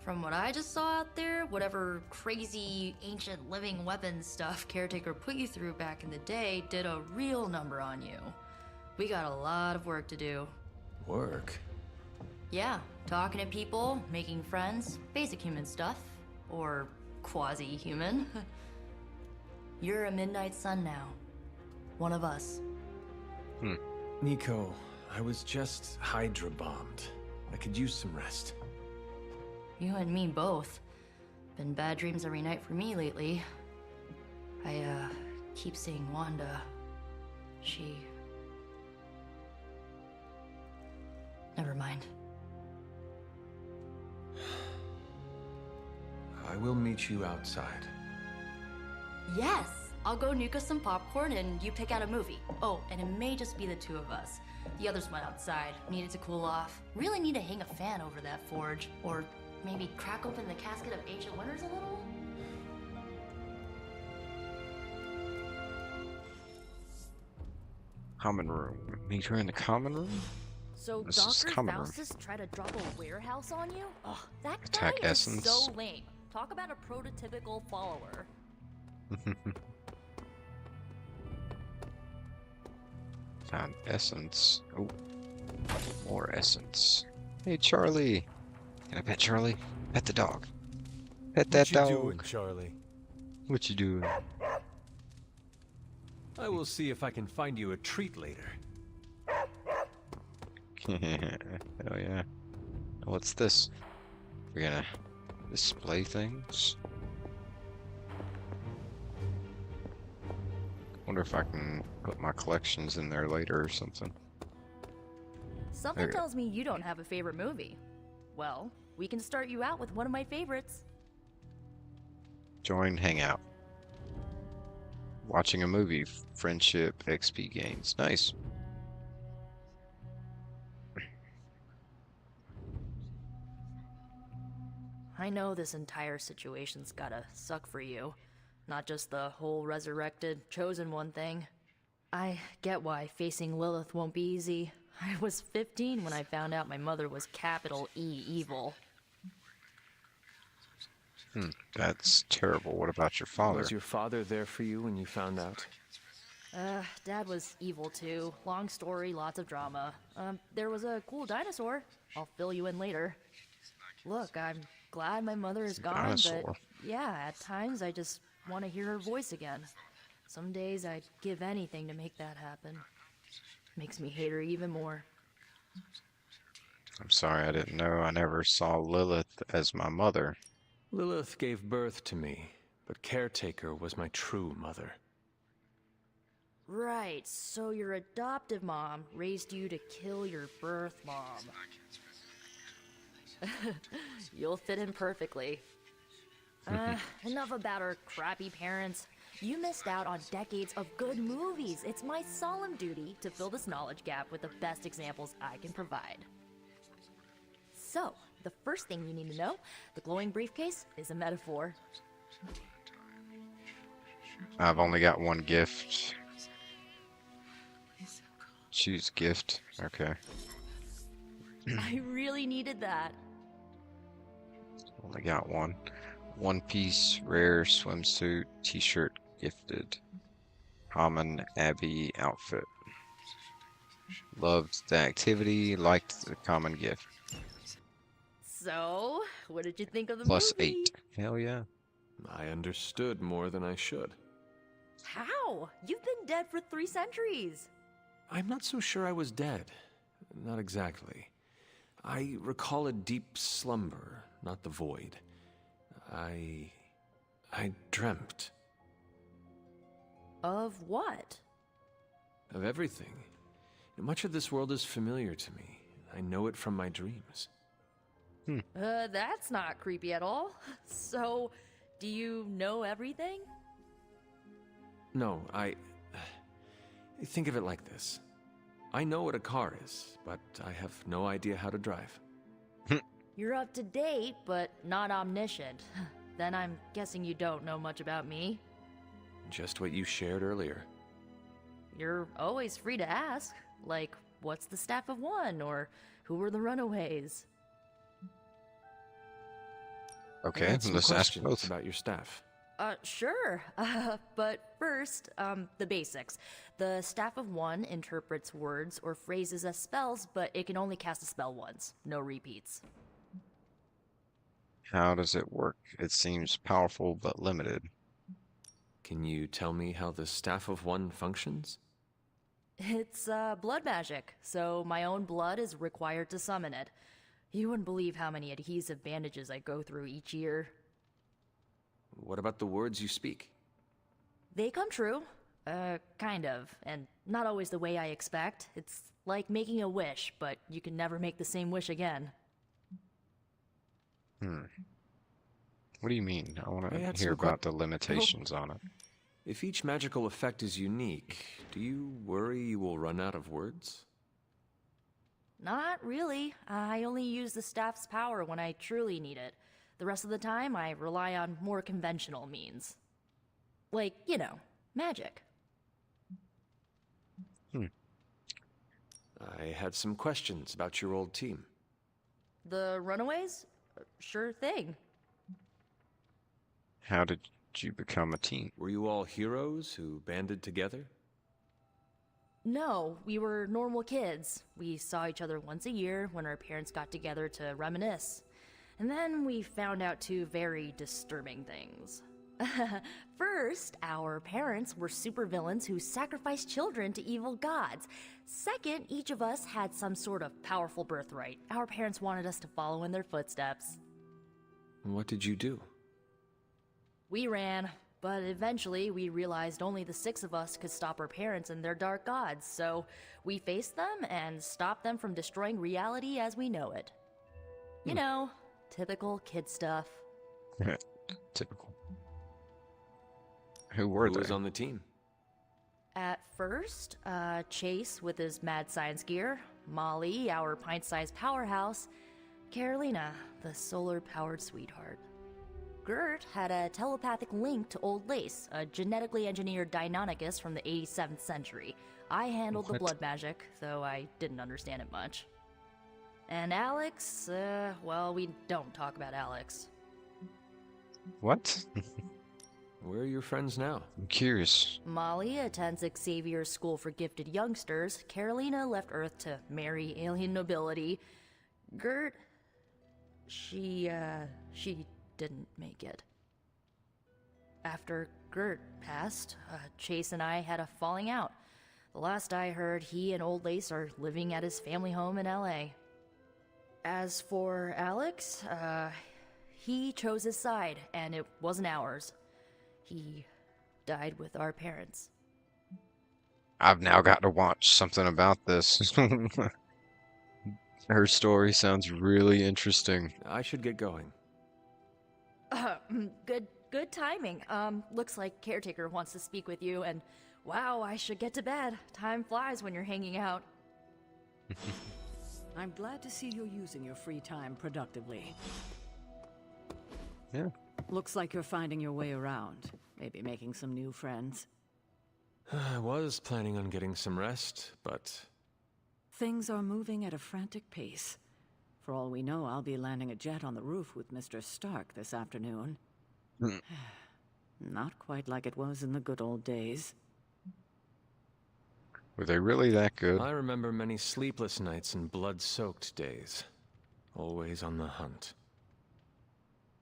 From what I just saw out there, whatever crazy ancient living weapons stuff Caretaker put you through back in the day did a real number on you. We got a lot of work to do. Work? Yeah, talking to people, making friends, basic human stuff. Or quasi-human. You're a Midnight Sun now. One of us. Nico, I was just Hydra bombed. I could use some rest. You and me both. Been bad dreams every night for me lately. I, keep seeing Wanda. She... Never mind. I will meet you outside. Yes! I'll go nuke us some popcorn and you pick out a movie. Oh, and it may just be the two of us. The others went outside, needed to cool off. Really need to hang a fan over that forge. Or maybe crack open the casket of Age of Wonders a little? Common room. Meet her in the common room? So This is Dr. common room. Faustus tried to drop a warehouse on you? Ugh, that Attack guy Essence. is so lame. Talk about a prototypical follower. Found essence. Oh, more essence. Hey, Charlie. Can I pet Charlie? Pet the dog. Pet that What you dog. doing, Charlie? What you doing? I will see if I can find you a treat later. Hell yeah. What's this? We're gonna display things? Wonder if I can put my collections in there later or something. Something Okay. tells me you don't have a favorite movie. Well, we can start you out with one of my favorites. Join Hangout. Watching a movie. Friendship XP gains. Nice. I know this entire situation's gotta suck for you. Not just the whole resurrected, chosen one thing. I get why facing Lilith won't be easy. I was 15 when I found out my mother was capital E evil. That's terrible. What about your father? Was your father there for you when you found out? Dad was evil too. Long story, lots of drama. There was a cool dinosaur. I'll fill you in later. Look, I'm glad my mother is gone, Dinosaur. but yeah, at times I just want to hear her voice again. Some days I'd give anything to make that happen. Makes me hate her even more. I'm sorry, I didn't know. I never saw Lilith as my mother. Lilith gave birth to me, but Caretaker was my true mother. Right, so your adoptive mom raised you to kill your birth mom. You'll fit in perfectly. Enough about our crappy parents. You missed out on decades of good movies. It's my solemn duty to fill this knowledge gap with the best examples I can provide. So, the first thing you need to know, the glowing briefcase is a metaphor. I've only got one gift. Choose gift. Okay. I really needed that. Only got one. One piece, rare swimsuit, t-shirt gifted. Common Abby outfit. Loved the activity, liked the common gift. So, what did you think of the Plus movie? 8. Hell yeah. I understood more than I should. How? You've been dead for 3 centuries. I'm not so sure I was dead. Not exactly. I recall a deep slumber, not the void. I dreamt. Of what? Of everything. Much of this world is familiar to me. I know it from my dreams. That's not creepy at all. So, do you know everything? No, think of it like this. I know what a car is, but I have no idea how to drive. You're up to date, but not omniscient. Then I'm guessing you don't know much about me. Just what you shared earlier. You're always free to ask. Like, what's the Staff of One? Or who were the Runaways? Okay, I had some let's ask questions both. about your staff. Sure. But first, the basics. The Staff of One interprets words or phrases as spells, but it can only cast a spell once. No repeats. How does it work? It seems powerful but limited. Can you tell me how the Staff of One functions? It's, blood magic, so my own blood is required to summon it. You wouldn't believe how many adhesive bandages I go through each year. What about the words you speak? They come true. Kind of. And not always the way I expect. It's like making a wish, but you can never make the same wish again. What do you mean? I want I to had hear some about the limitations on it. If each magical effect is unique, do you worry you will run out of words? Not really. I only use the staff's power when I truly need it. The rest of the time, I rely on more conventional means. Like, you know, magic. I had some questions about your old team. The Runaways? Sure thing. How did you become a team? Were you all heroes who banded together? No, we were normal kids. We saw each other once a year when our parents got together to reminisce. And then we found out 2 very disturbing things. First, our parents were supervillains who sacrificed children to evil gods. Second, each of us had some sort of powerful birthright. Our parents wanted us to follow in their footsteps. What did you do? We ran, but eventually we realized only the 6 of us could stop our parents and their dark gods, so we faced them and stopped them from destroying reality as we know it. You know, typical kid stuff. Typical. Who were they? Who was on the team? At first, Chase with his mad science gear, Molly, our pint-sized powerhouse, Carolina, the solar-powered sweetheart. Gert had a telepathic link to Old Lace, a genetically engineered Deinonychus from the 87th century. I handled the blood magic, though I didn't understand it much. And Alex, well, we don't talk about Alex. What? Where are your friends now? I'm curious. Molly attends Xavier's School for Gifted Youngsters. Carolina left Earth to marry alien nobility. Gert, she didn't make it. After Gert passed, Chase and I had a falling out. The last I heard, he and Old Lace are living at his family home in LA. As for Alex, he chose his side, and it wasn't ours. He died with our parents. I've now got to watch something about this. Her story sounds really interesting. I should get going. Good timing. Looks like Caretaker wants to speak with you, and wow, I should get to bed. Time flies when you're hanging out. I'm glad to see you're using your free time productively. Yeah. Looks like you're finding your way around. Maybe making some new friends. I was planning on getting some rest, but... Things are moving at a frantic pace. For all we know, I'll be landing a jet on the roof with Mr. Stark this afternoon. Not quite like it was in the good old days. Were they really that good? I remember many sleepless nights and blood-soaked days. Always on the hunt.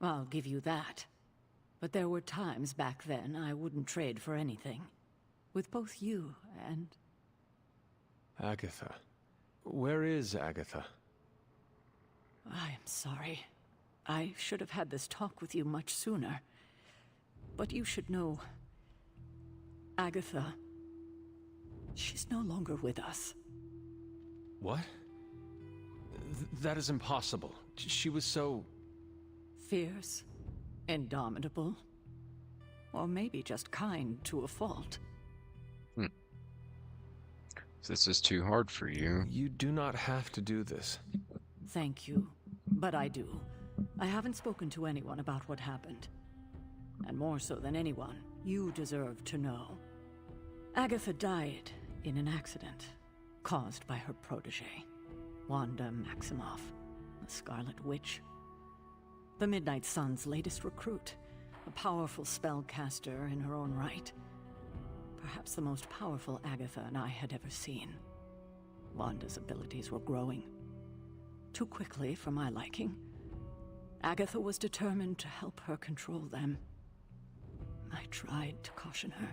I'll give you that. But there were times back then I wouldn't trade for anything. With both you and... Agatha. Where is Agatha? I am sorry. I should have had this talk with you much sooner. But you should know... Agatha... She's no longer with us. What? That is impossible. She was so... Fierce, indomitable, or maybe just kind to a fault. This is too hard for you. You do not have to do this. Thank you, but I do. I haven't spoken to anyone about what happened. And more so than anyone, you deserve to know. Agatha died in an accident caused by her protege, Wanda Maximoff, the Scarlet Witch. The Midnight Sun's latest recruit, a powerful spellcaster in her own right. Perhaps the most powerful Agatha and I had ever seen. Wanda's abilities were growing. Too quickly for my liking. Agatha was determined to help her control them. I tried to caution her,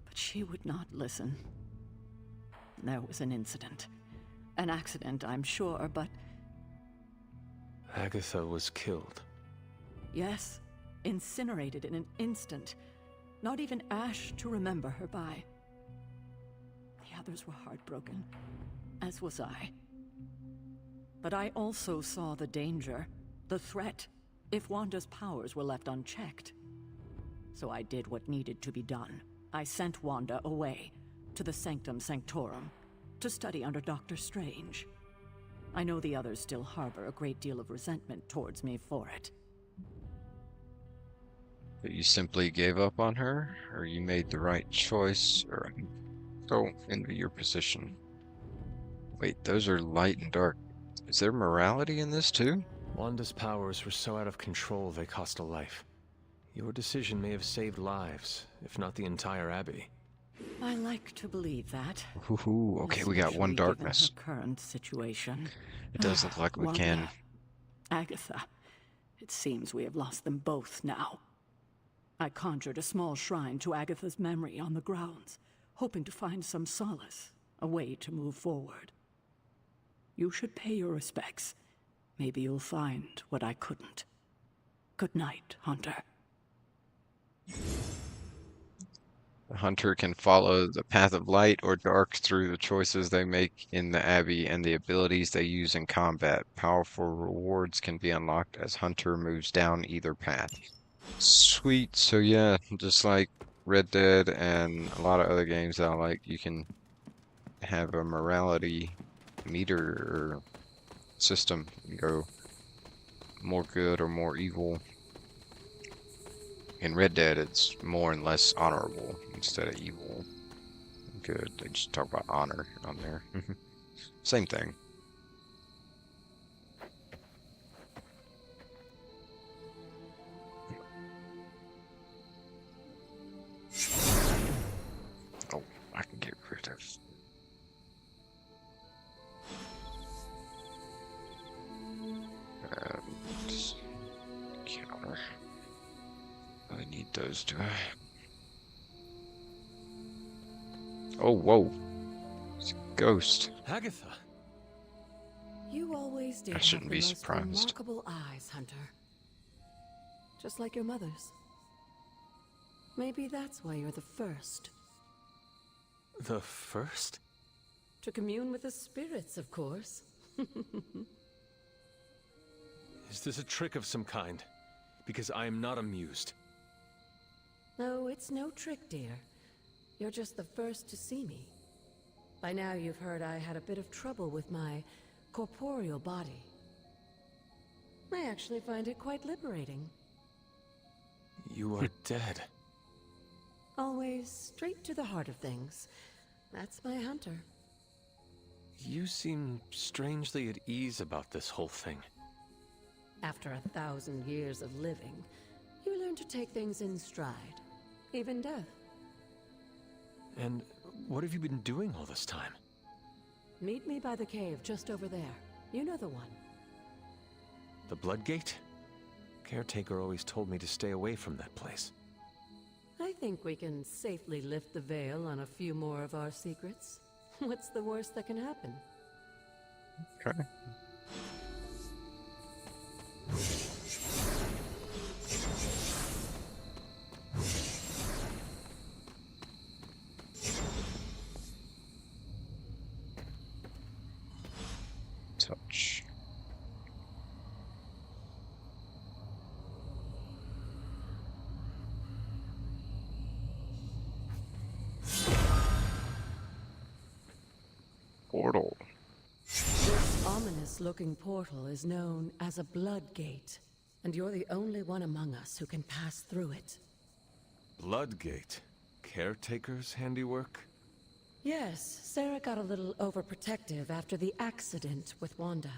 but she would not listen. There was an incident. An accident, I'm sure, but... Agatha was killed. Yes, incinerated in an instant. Not even ash to remember her by. The others were heartbroken, as was I. But I also saw the danger, the threat, if Wanda's powers were left unchecked. So I did what needed to be done. I sent Wanda away, to the Sanctum Sanctorum, to study under Doctor Strange. I know the others still harbor a great deal of resentment towards me for it. That you simply gave up on her, or you made the right choice, or I don't envy your position. Wait, those are light and dark. Is there morality in this too? Wanda's powers were so out of control they cost a life. Your decision may have saved lives, if not the entire Abbey. I like to believe that. Ooh, okay, we got one Especially given darkness. her current situation. It does look like we Wanda, can. Agatha, it seems we have lost them both now. I conjured a small shrine to Agatha's memory on the grounds, hoping to find some solace, a way to move forward. You should pay your respects. Maybe you'll find what I couldn't. Good night, Hunter. The hunter can follow the path of light or dark through the choices they make in the Abbey and the abilities they use in combat. Powerful rewards can be unlocked as Hunter moves down either path. Sweet, so yeah, just like Red Dead and a lot of other games that I like, you can have a morality meter or system. You go more good or more evil. In Red Dead, it's more and less honorable instead of evil. Good, they just talk about honor on there. Same thing. Oh, I can get rid of... counter. I need those, do I? Oh, whoa. It's a ghost. Agatha! You always did I shouldn't have be the most surprised. remarkable eyes, Hunter. Just like your mother's. Maybe that's why you're the first. The first? To commune with the spirits, of course. Is this a trick of some kind? Because I am not amused. No, it's no trick, dear. You're just the first to see me. By now you've heard I had a bit of trouble with my corporeal body. I actually find it quite liberating. You are dead. Always straight to the heart of things. That's my hunter. You seem strangely at ease about this whole thing. After 1,000 years of living, you learn to take things in stride. Even death. And what have you been doing all this time? Meet me by the cave just over there. You know the one. The Bloodgate? Caretaker always told me to stay away from that place. I think we can safely lift the veil on a few more of our secrets. What's the worst that can happen? Okay. Touch. Portal. This ominous-looking portal is known as a Bloodgate, and you're the only one among us who can pass through it. Bloodgate? Caretaker's handiwork? Yes, Sarah got a little overprotective after the accident with Wanda.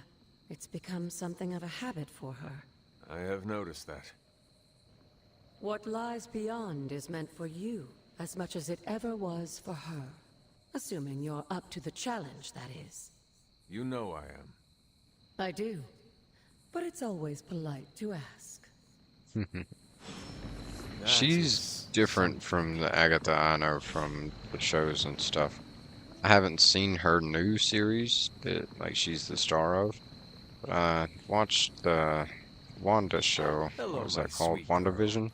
It's become something of a habit for her. I have noticed that. What lies beyond is meant for you, as much as it ever was for her. Assuming you're up to the challenge, that is. You know I am. I do. But it's always polite to ask. She's different from the Agatha I know from the shows and stuff. I haven't seen her new series that like she's the star of. But I watched the Wanda show. Hello, what was my that called? sweet WandaVision?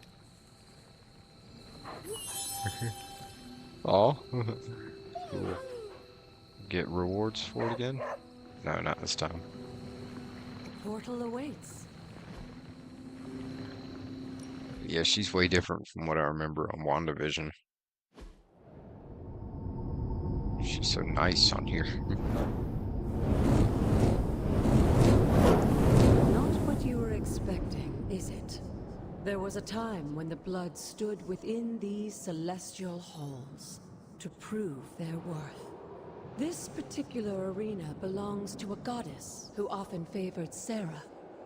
Oh. Cool. Get rewards for it again? No, not this time. The portal awaits. Yeah, she's way different from what I remember on WandaVision. She's so nice on here. Not what you were expecting, is it? There was a time when the blood stood within these celestial halls to prove their worth. This particular arena belongs to a goddess who often favored Sarah,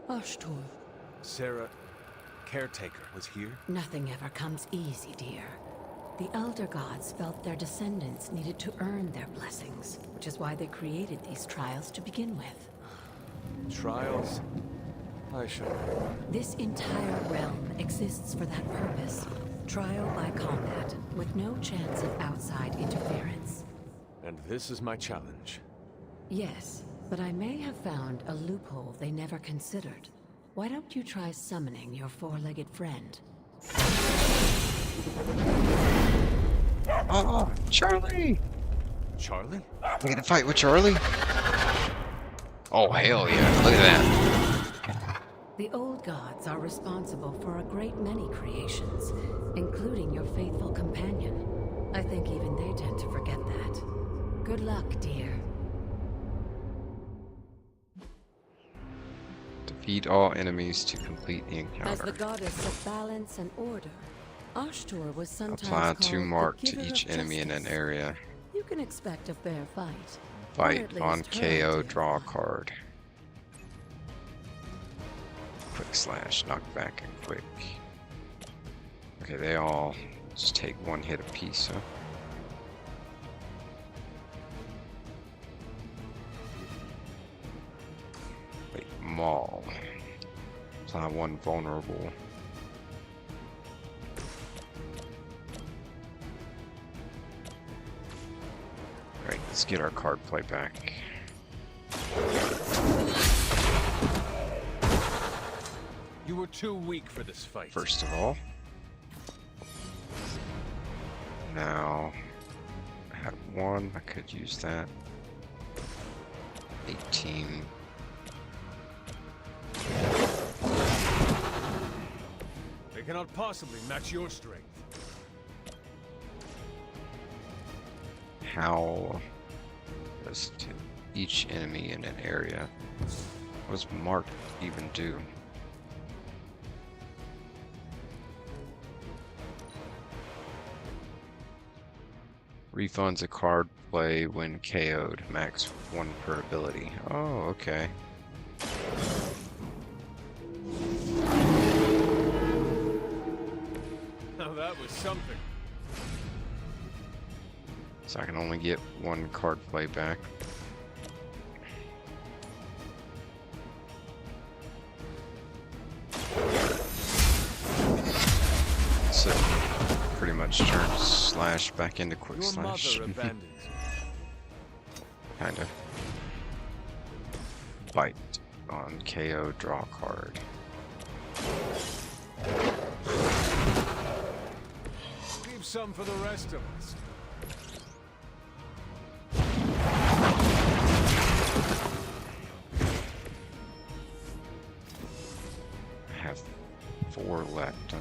Ashtor. Sarah, Caretaker, was here? Nothing ever comes easy, dear. The Elder Gods felt their descendants needed to earn their blessings, which is why they created these trials to begin with. Trials? I should. This entire realm exists for that purpose. Trial by combat, with no chance of outside interference. And this is my challenge. Yes, but I may have found a loophole they never considered. Why don't you try summoning your four-legged friend? Oh, Charlie! Charlie? We gonna fight with Charlie? Oh, hell yeah. Look at that. The old gods are responsible for a great many creations, including your faithful companion. I think even they tend to forget that. Good luck, dear. Defeat all enemies to complete the encounter. As the goddess of balance and order, Ashtor was sometimes Apply called 2 the mark to giver each of enemy in an justice. area. You can expect a fair fight. Or Fight at on least her KO, to. draw a card. Quick slash, knock back and quick. Okay, they all just take 1 hit apiece, huh? Wait, maul. Apply 1 vulnerable. Alright, let's get our card play back. You were too weak for this fight. First of all. Now, I have 1. I could use that. 18. They cannot possibly match your strength. How does to each enemy in an area? What does mark even do? Refunds a card play when KO'd. Max 1 per ability. Oh, okay. Now that was something. So I can only get 1 card play back. So pretty much turns slash back into quick Your slash. mother abandons Kinda. Bite on KO, draw card. Leave some for the rest of us. I have 4 left, huh?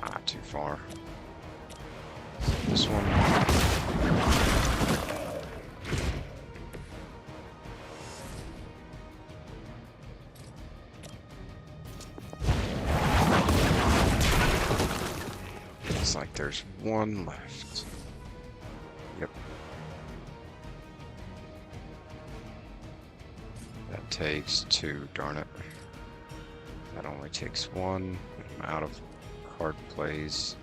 Ah, too far. This one. Looks like there's 1 left. Yep. That takes 2, darn it. That only takes 1. I'm out of card plays.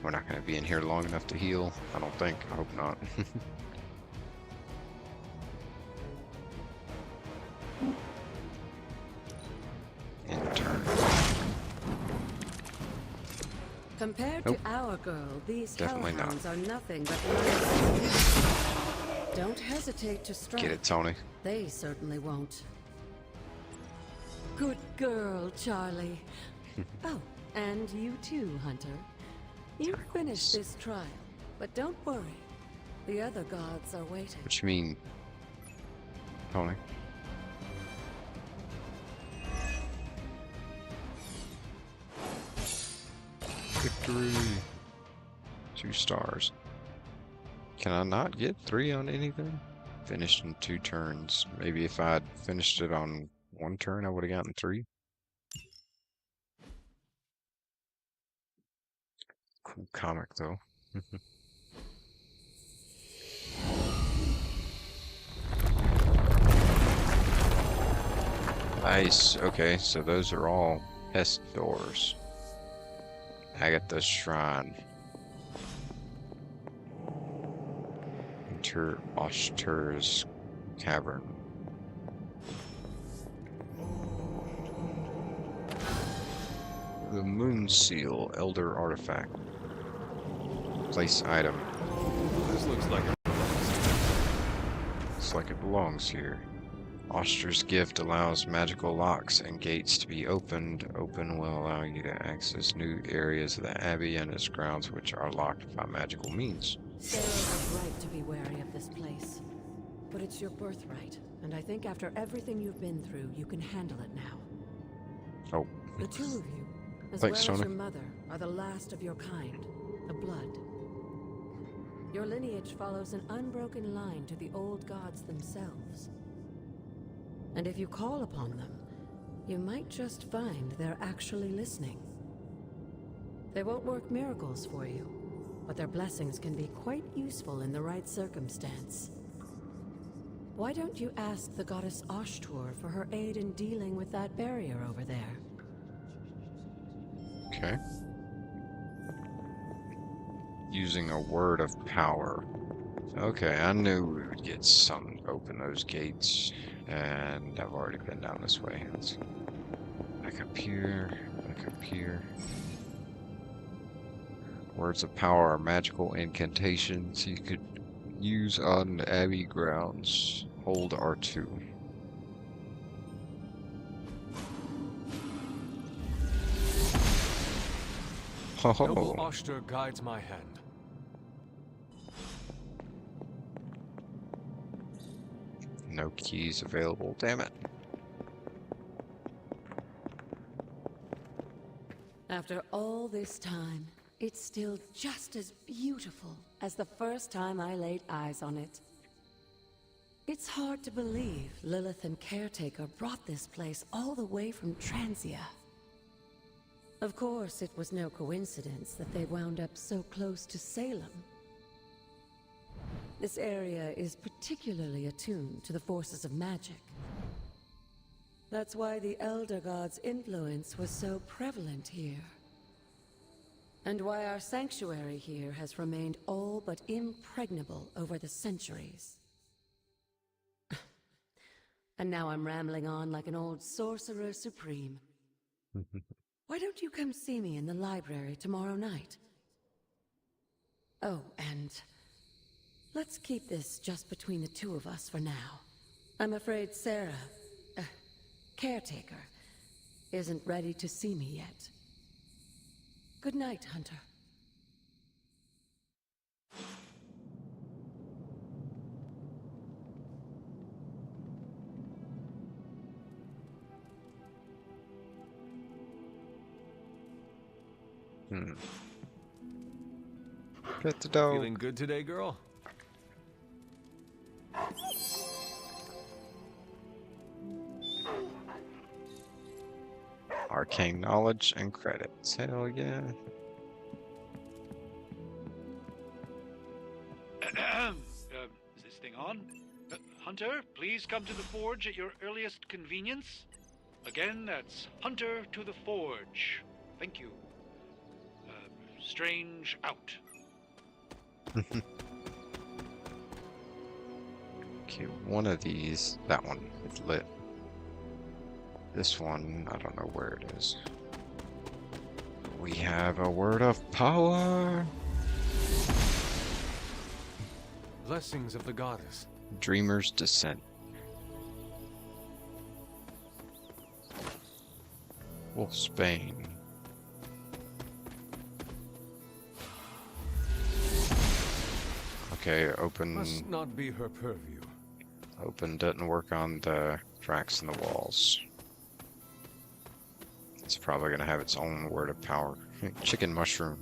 We're not going to be in here long enough to heal. I don't think. I hope not. In turn. Compared Nope. to our girl, these Definitely not. hellhounds are nothing but lions. Don't hesitate to strike. Get it, Tony. They certainly won't. Good girl, Charlie. Oh, and you too, Hunter. You finished this trial, but don't worry. The other gods are waiting. What you mean, Tony? Victory. 2 stars. Can I not get 3 on anything? Finished in 2 turns. Maybe if I'd finished it on 1 turn, I would have gotten 3. Cool comic, though. Nice. Okay, so those are all pest doors. Agatha's Shrine. Enter Oshtur's Cavern. The Moon Seal, Elder Artifact. Place item. This looks like a... Looks like it belongs here. Oshtur's gift allows magical locks and gates to be opened. Open will allow you to access new areas of the Abbey and its grounds which are locked by magical means. Sarah was right to be wary of this place. But it's your birthright, and I think after everything you've been through, you can handle it now. Oh. The 2 of you, as Thanks, well as Tony. your mother, are the last of your kind, the Blood. Your lineage follows an unbroken line to the old gods themselves. And if you call upon them, you might just find they're actually listening. They won't work miracles for you, but their blessings can be quite useful in the right circumstance. Why don't you ask the goddess Oshtur for her aid in dealing with that barrier over there? Okay. Using a word of power. Okay, I knew we would get something to open those gates. And I've already been down this way. Let's back up here, back up here. Words of power are magical incantations you could use on Abbey grounds. Hold R2. Noble Oster guides my hand. No keys available, damn it. After all this time, it's still just as beautiful as the first time I laid eyes on it. It's hard to believe Lilith and Caretaker brought this place all the way from Transia. Of course, it was no coincidence that they wound up so close to Salem. This area is particularly attuned to the forces of magic. That's why the Elder God's influence was so prevalent here. And why our sanctuary here has remained all but impregnable over the centuries. And now I'm rambling on like an old sorcerer supreme. Why don't you come see me in the library tomorrow night? Oh, and let's keep this just between the two of us for now. I'm afraid Sarah, Caretaker, isn't ready to see me yet. Good night, Hunter. Get the dog. Feeling good today, girl? Arcane knowledge and credits. Hell yeah. Is this thing on? Hunter, please come to the forge at your earliest convenience. Again, that's Hunter to the forge. Thank you. Strange out. Okay, one of these, that one is lit. This one, I don't know where it is. We have a word of power. Blessings of the goddess. Dreamer's Descent. Wolfsbane. Okay, open. Must not be her purview. Open doesn't work on the cracks in the walls. It's probably gonna have its own word of power. Chicken mushroom.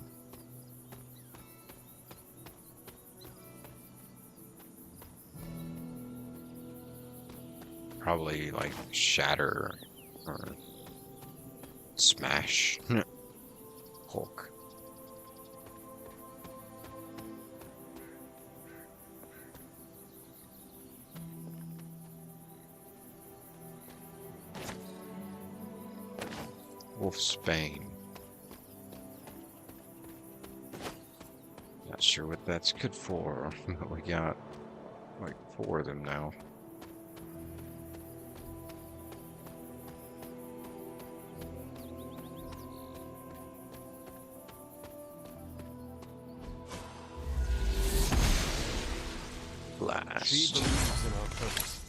Probably like shatter or smash. Hulk. Wolfsbane. Not sure what that's good for, but we got like 4 of them now. Blast. She believes in our purpose.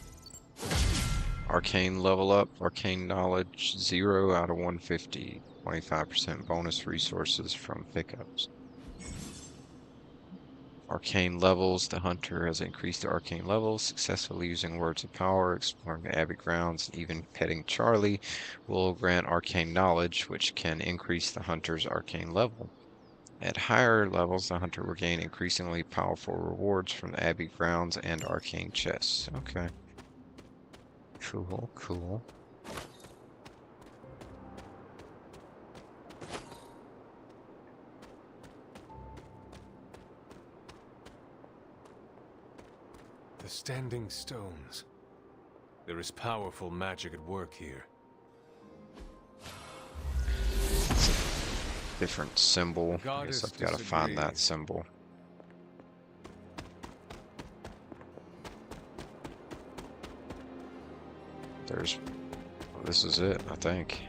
Arcane level up, arcane knowledge 0 out of 150, 25% bonus resources from pickups. Arcane levels, the hunter has increased the arcane levels, successfully using words of power, exploring the Abbey grounds, and even petting Charlie will grant arcane knowledge, which can increase the hunter's arcane level. At higher levels, the hunter will gain increasingly powerful rewards from the Abbey grounds and arcane chests. Okay. Cool, cool. The Standing Stones. There is powerful magic at work here. It's a different symbol. I guess I've got to find that symbol. There's... well, this is it, I think.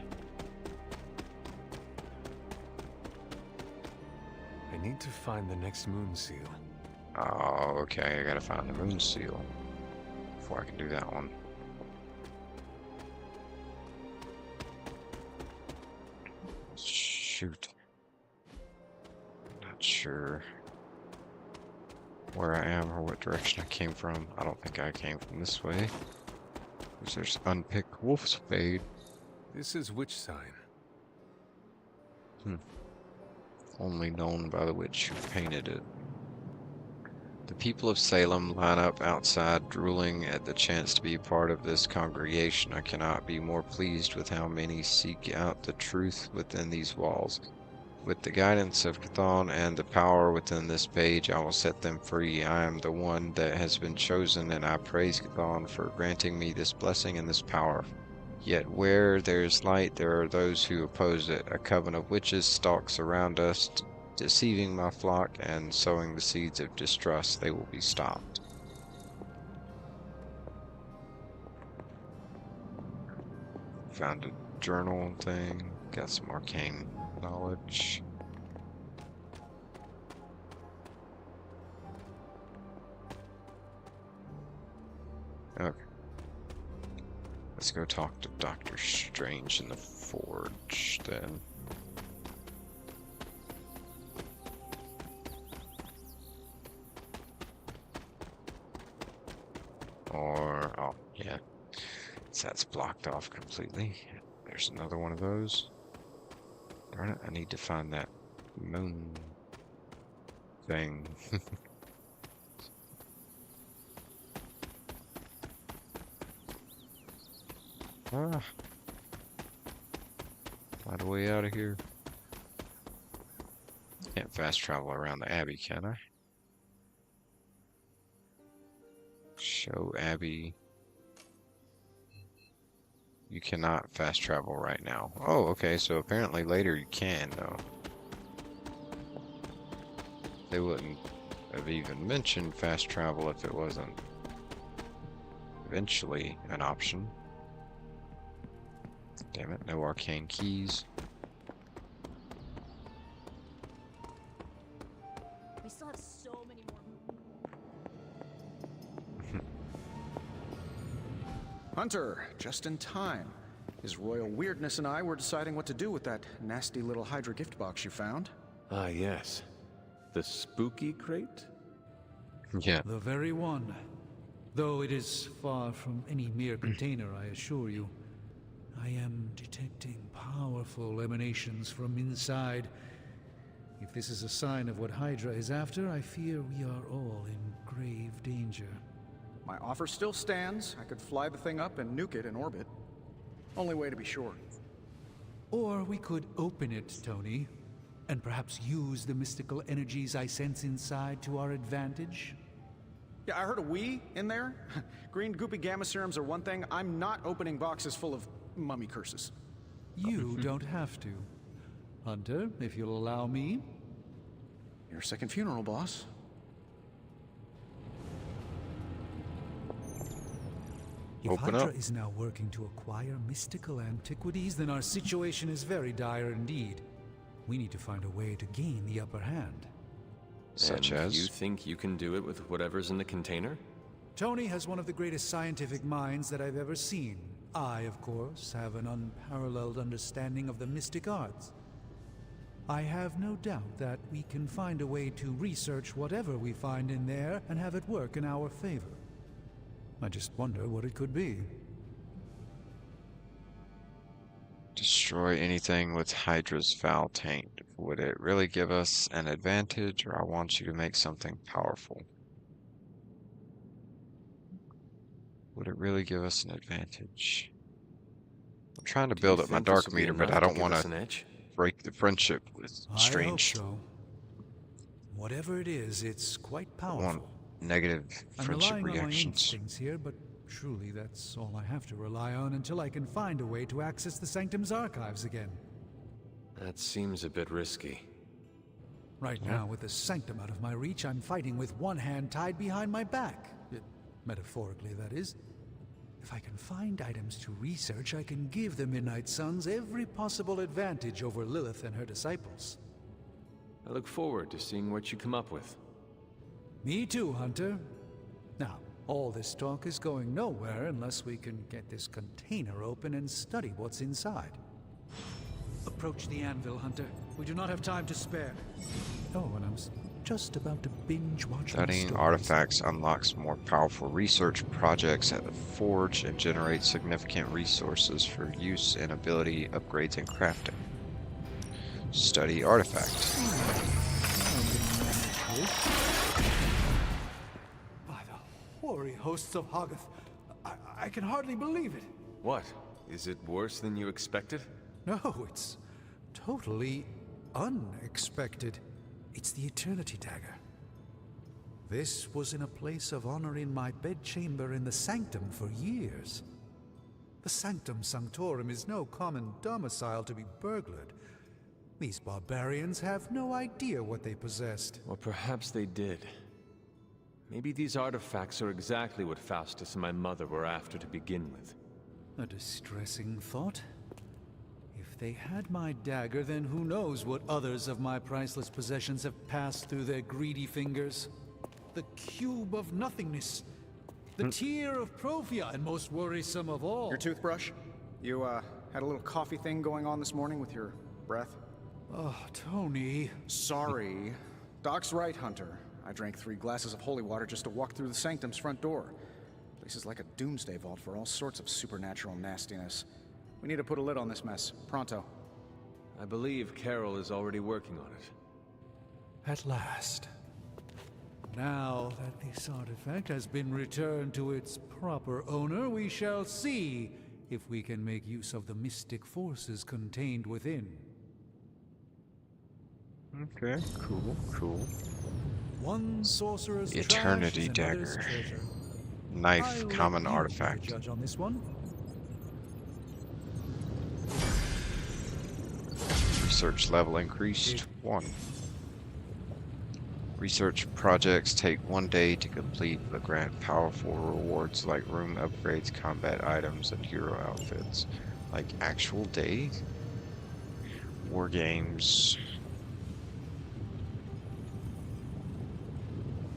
I need to find the next moon seal. Oh, okay, I gotta find the moon seal before I can do that one. Shoot. sure where I am or what direction I came from. I don't think I came from this way. There's unpicked wolf's fade. This is which sign? Only known by the witch who painted it. The people of Salem line up outside, drooling at the chance to be part of this congregation. I cannot be more pleased with how many seek out the truth within these walls. With the guidance of Chthon and the power within this page, I will set them free. I am the one that has been chosen, and I praise Chthon for granting me this blessing and this power. Yet where there is light, there are those who oppose it. A coven of witches stalks around us, deceiving my flock and sowing the seeds of distrust. They will be stopped. Found a journal thing. Got some arcane knowledge. Okay. Let's go talk to Dr. Strange in the forge then. Or, oh, yeah. So that's blocked off completely. There's another one of those. Darn it, I need to find that moon thing. Find a way out of here. Can't fast travel around the Abbey, can I? Show Abbey. You cannot fast travel right now. Oh, okay, so apparently later you can, though. They wouldn't have even mentioned fast travel if it wasn't eventually an option. Damn it, no arcane keys. We still have so many more. Hunter, just in time. His royal weirdness and I were deciding what to do with that nasty little Hydra gift box you found. Ah, yes. The spooky crate? Yeah. The very one. Though it is far from any mere container, I assure you. I am detecting powerful emanations from inside. If this is a sign of what Hydra is after, I fear we are all in grave danger. My offer still stands. I could fly the thing up and nuke it in orbit. Only way to be sure. Or we could open it, Tony, and perhaps use the mystical energies I sense inside to our advantage. Yeah, I heard a "we" in there. Green goopy gamma serums are one thing. I'm not opening boxes full of mummy curses. You don't have to. Hunter, if you'll allow me. Your second funeral, boss. If Hydra is now working to acquire mystical antiquities, then our situation is very dire indeed. We need to find a way to gain the upper hand. Such And as? you think you can do it with whatever's in the container? Tony has one of the greatest scientific minds that I've ever seen. I, of course, have an unparalleled understanding of the mystic arts. I have no doubt that we can find a way to research whatever we find in there and have it work in our favor. I just wonder what it could be. Destroy anything with Hydra's foul taint. Would it really give us an advantage, or I want you to make something powerful? Would it really give us an advantage? I'm trying to build up my dark meter, but I don't want to break the friendship with Strange. I hope so. Whatever it is, it's quite I want powerful. negative I'm friendship relying on my reactions. instincts here, but truly that's all I have to rely on until I can find a way to access the Sanctum's archives again. That seems a bit risky. Right now, with the Sanctum out of my reach, I'm fighting with one hand tied behind my back. Metaphorically, that is. If I can find items to research, I can give the Midnight Suns every possible advantage over Lilith and her disciples. I look forward to seeing what you come up with. Me too, Hunter. Now, all this talk is going nowhere unless we can get this container open and study what's inside. The Approach the anvil, Hunter. We do not have time to spare. Oh, and I was just about to binge watch. Studying artifacts unlocks more powerful research projects at the Forge and generates significant resources for use in ability upgrades and crafting. Study artifact. By the hoary hosts of Hoggoth, I can hardly believe it. What? Is it worse than you expected? No, it's totally unexpected. It's the Eternity Dagger. This was in a place of honor in my bedchamber in the Sanctum for years. The Sanctum Sanctorum is no common domicile to be burglared. These barbarians have no idea what they possessed. Or perhaps they did. Maybe these artifacts are exactly what Faustus and my mother were after to begin with. A distressing thought. If they had my dagger, then who knows what others of my priceless possessions have passed through their greedy fingers. The cube of nothingness. The tear of Profia, and most worrisome of all. Your toothbrush? You, had a little coffee thing going on this morning with your breath? Oh, Tony. Sorry. Doc's right, Hunter. I drank 3 glasses of holy water just to walk through the Sanctum's front door. Place is like a doomsday vault for all sorts of supernatural nastiness. We need to put a lid on this mess. Pronto. I believe Carol is already working on it. At last. Now that this artifact has been returned to its proper owner, we shall see if we can make use of the mystic forces contained within. Okay, cool. One sorcerer's Eternity trash is another's Dagger. treasure. Knife, I'll common let you artifact. judge on this one. Research level increased 1. Research projects take 1 day to complete, but grant powerful rewards like room upgrades, combat items, and hero outfits. Like actual day? War games.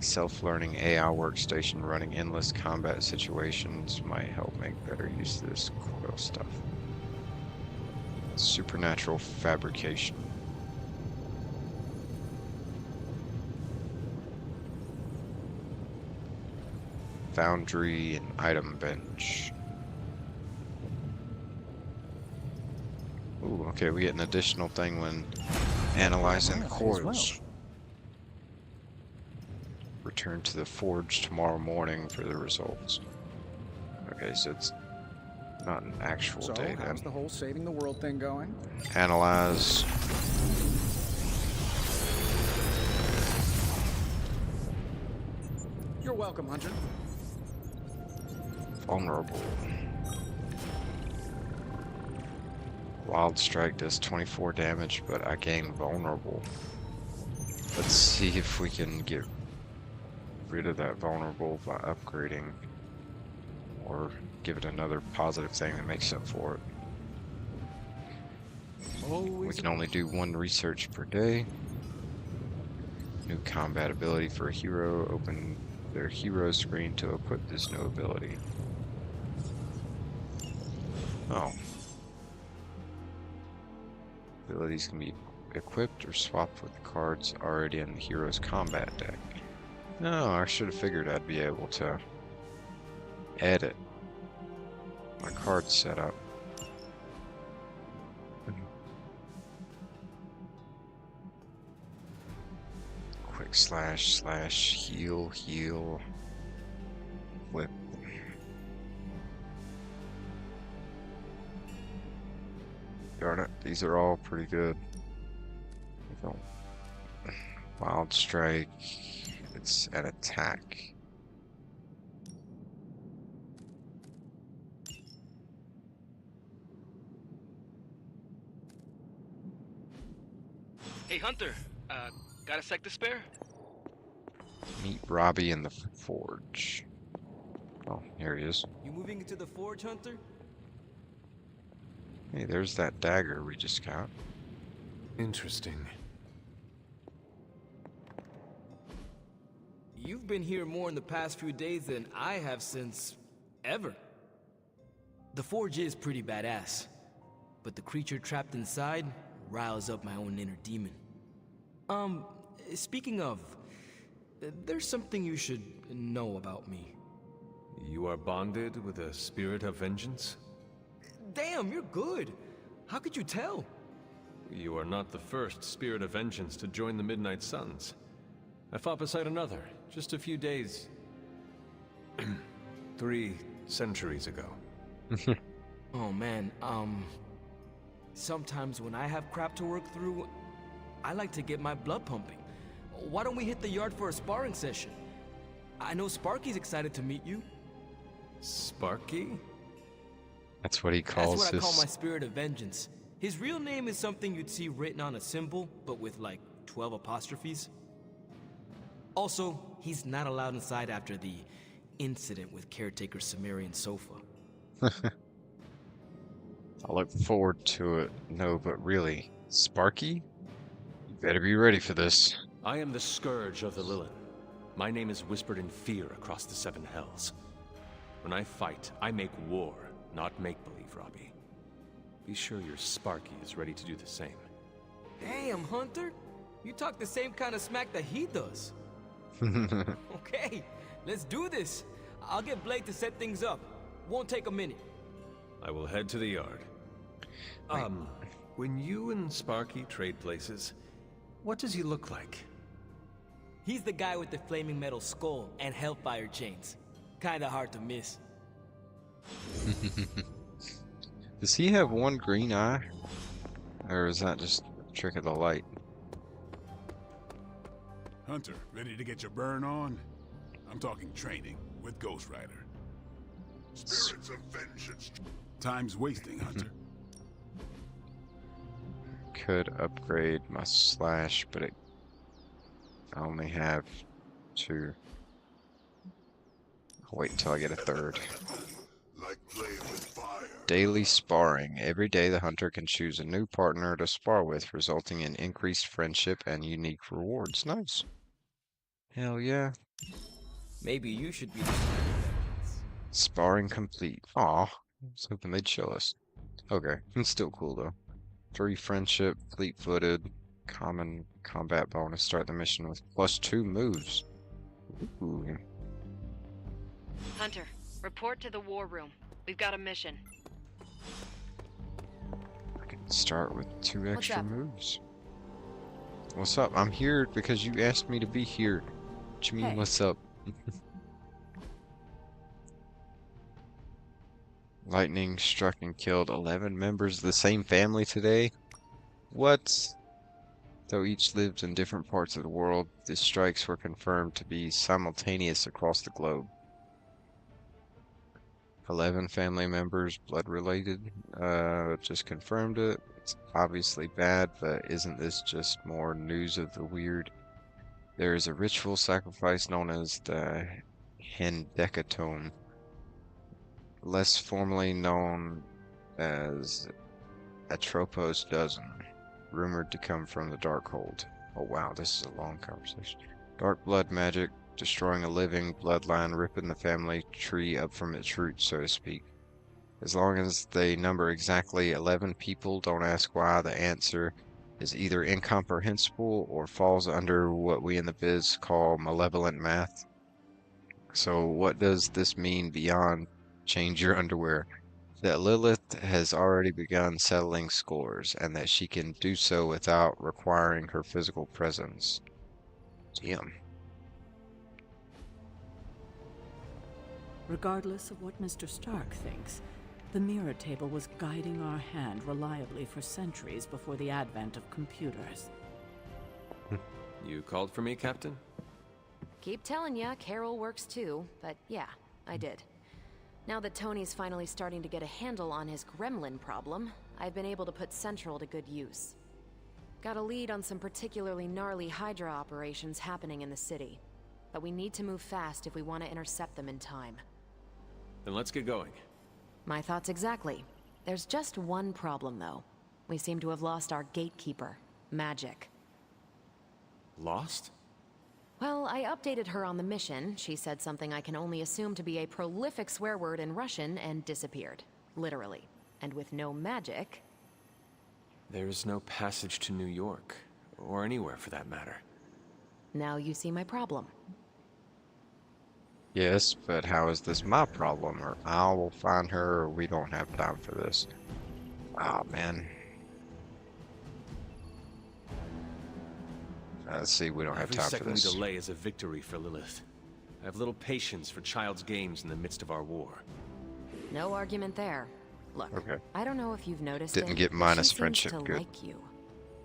Self-learning AI workstation running endless combat situations might help make better use of this coil stuff. Supernatural fabrication. Foundry and item bench. Ooh, okay, we get an additional thing when analyzing coils. Return to the forge tomorrow morning for the results. Okay, so it's not an actual So, day then. how's the whole saving the world thing going? Analyze. You're welcome, Hunter. Vulnerable. Wild Strike does 24 damage, but I gain vulnerable. Let's see if we can get rid of that vulnerable by upgrading, or give it another positive thing that makes up for it. We can only do 1 research per day. New combat ability for a hero. Open their hero screen to equip this new ability. Oh. Abilities can be equipped or swapped with cards already in the hero's combat deck. No, I should have figured I'd be able to edit my card setup. Quick slash heal whip. Darn it, these are all pretty good. Wild Strike, it's an attack. Hey, Hunter, got a sec to spare? Meet Robbie in the forge. Oh, here he is. You moving into the forge, Hunter? Hey, there's that dagger we just got. Interesting. You've been here more in the past few days than I have since ever. The forge is pretty badass, but the creature trapped inside, riles up my own inner demon. Speaking of, there's something you should know about me. You are bonded with a spirit of vengeance? Damn, you're good. How could you tell? You are not the first spirit of vengeance to join the Midnight Suns. I fought beside another, just a few days... 3 centuries ago. Oh man, sometimes when I have crap to work through, I like to get my blood pumping. Why don't we hit the yard for a sparring session? I know Sparky's excited to meet you. Sparky? That's what he calls That's what I call his... my spirit of vengeance. His real name is something you'd see written on a symbol, but with like 12 apostrophes. Also, he's not allowed inside after the incident with caretaker Sumerian Sofa. I look forward to it. No, but really, Sparky? You better be ready for this. I am the Scourge of the Lilin. My name is whispered in fear across the 7 hells. When I fight, I make war, not make-believe, Robbie. Be sure your Sparky is ready to do the same. Damn, Hunter! You talk the same kind of smack that he does. Okay, let's do this. I'll get Blake to set things up. Won't take a minute. I will head to the yard. When you and Sparky trade places, what does he look like? He's the guy with the flaming metal skull and hellfire chains. Kinda hard to miss. Does he have one green eye? Or is that just a trick of the light? Hunter, ready to get your burn on? I'm talking training with Ghost Rider. Spirits of vengeance. Time's wasting, Hunter. Could upgrade my slash, but I only have 2. I'll wait until I get a 3rd. Like playing with fire. Daily sparring. Every day the hunter can choose a new partner to spar with, resulting in increased friendship and unique rewards. Nice. Hell yeah. Maybe you should be the Sparring complete. Aw. I was hoping they'd show us. Okay. It's still cool though. 3 friendship, fleet-footed, common combat bonus. Start the mission with +2 moves. Ooh. Hunter, report to the war room. We've got a mission. I can start with 2 What's extra up? moves. What's up? I'm here because you asked me to be here. What you mean, Hey. what's up? Lightning struck and killed 11 members of the same family today? What? Though each lived in different parts of the world, the strikes were confirmed to be simultaneous across the globe. 11 family members, blood-related. Just confirmed it. It's obviously bad, but isn't this just more news of the weird? There is a ritual sacrifice known as the Hendekatone, less formally known as Atropos Dozen, rumored to come from the Darkhold. Oh wow, this is a long conversation. Dark blood magic, destroying a living bloodline, ripping the family tree up from its roots, so to speak. As long as they number exactly 11 people, don't ask why. The answer is either incomprehensible or falls under what we in the biz call malevolent math. So what does this mean beyond change your underwear? That Lilith has already begun settling scores, and that she can do so without requiring her physical presence. Damn. Regardless of what Mr. Stark thinks, the mirror table was guiding our hand reliably for centuries before the advent of computers. You called for me, Captain? Keep telling ya, Carol works too, but yeah, I did. Now that Tony's finally starting to get a handle on his gremlin problem, I've been able to put Central to good use. Got a lead on some particularly gnarly Hydra operations happening in the city. But we need to move fast if we want to intercept them in time. Then let's get going. My thoughts exactly. There's just one problem, though. We seem to have lost our gatekeeper, Magic. Lost? Well, I updated her on the mission. She said something I can only assume to be a prolific swear word in Russian and disappeared. Literally. And with no magic... There's no passage to New York, or anywhere for that matter. Now you see my problem. Yes, but how is this my problem? Or I will find her, or we don't have time for this. Oh, man. Let's see, we don't have time for Every this. second we delay is a victory for Lilith. I have little patience for child's games in the midst of our war. No argument there. Look, Okay. I don't know if you've noticed Didn't it, get but minus she seems friendship, to good. like you.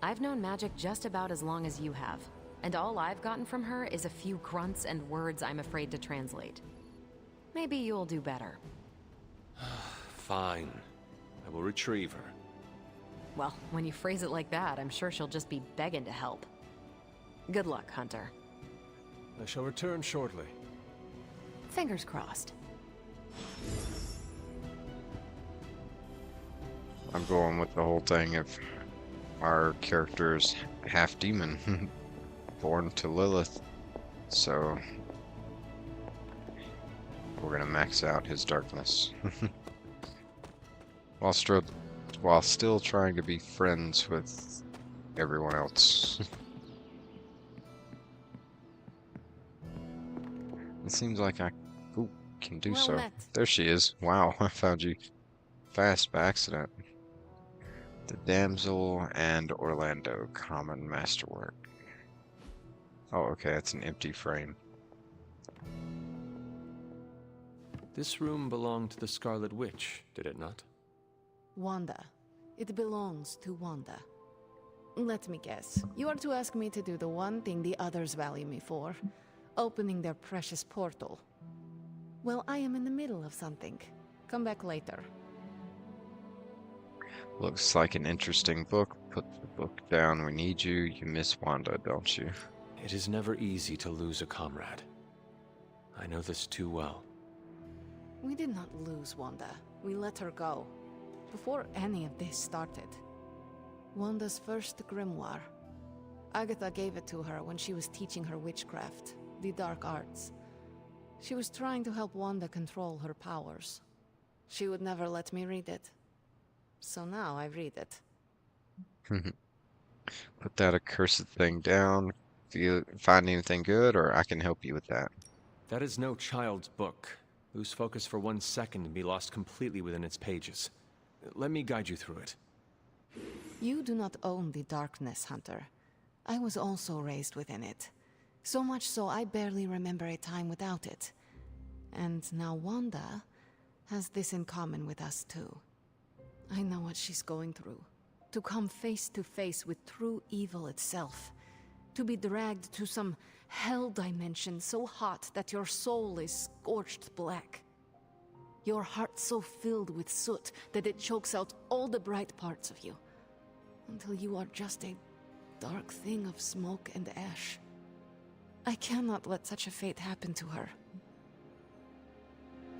I've known Magic just about as long as you have, and all I've gotten from her is a few grunts and words I'm afraid to translate. Maybe you'll do better. Fine. I will retrieve her. Well, when you phrase it like that, I'm sure she'll just be begging to help. Good luck, Hunter. I shall return shortly. Fingers crossed. I'm going with the whole thing of our character's half demon, born to Lilith. So we're gonna max out his darkness while still trying to be friends with everyone else. It seems like I can do Well so. met. There she is. Wow, I found you fast by accident. The Damsel and Orlando, common masterwork. Oh, okay, that's an empty frame. This room belonged to the Scarlet Witch, did it not? Wanda. It belongs to Wanda. Let me guess. You are to ask me to do the one thing the others value me for. Opening their precious portal. Well, I am in the middle of something. Come back later. Looks like an interesting book. Put the book down. We need you. You miss Wanda, don't you? It is never easy to lose a comrade. I know this too well. We did not lose Wanda. We let her go. Before any of this started. Wanda's first grimoire. Agatha gave it to her when she was teaching her witchcraft, the dark arts. She was trying to help Wanda control her powers. She would never let me read it. So now I read it. Put that accursed thing down. If you find anything good, or I can help you with that. That is no child's book. Lose focus for 1 second and be lost completely within its pages. Let me guide you through it. You do not own the darkness, Hunter. I was also raised within it. So much so I barely remember a time without it. And now Wanda has this in common with us too. I know what she's going through. To come face to face with true evil itself. To be dragged to some hell dimension so hot that your soul is scorched black. Your heart so filled with soot that it chokes out all the bright parts of you. Until you are just a dark thing of smoke and ash. I cannot let such a fate happen to her.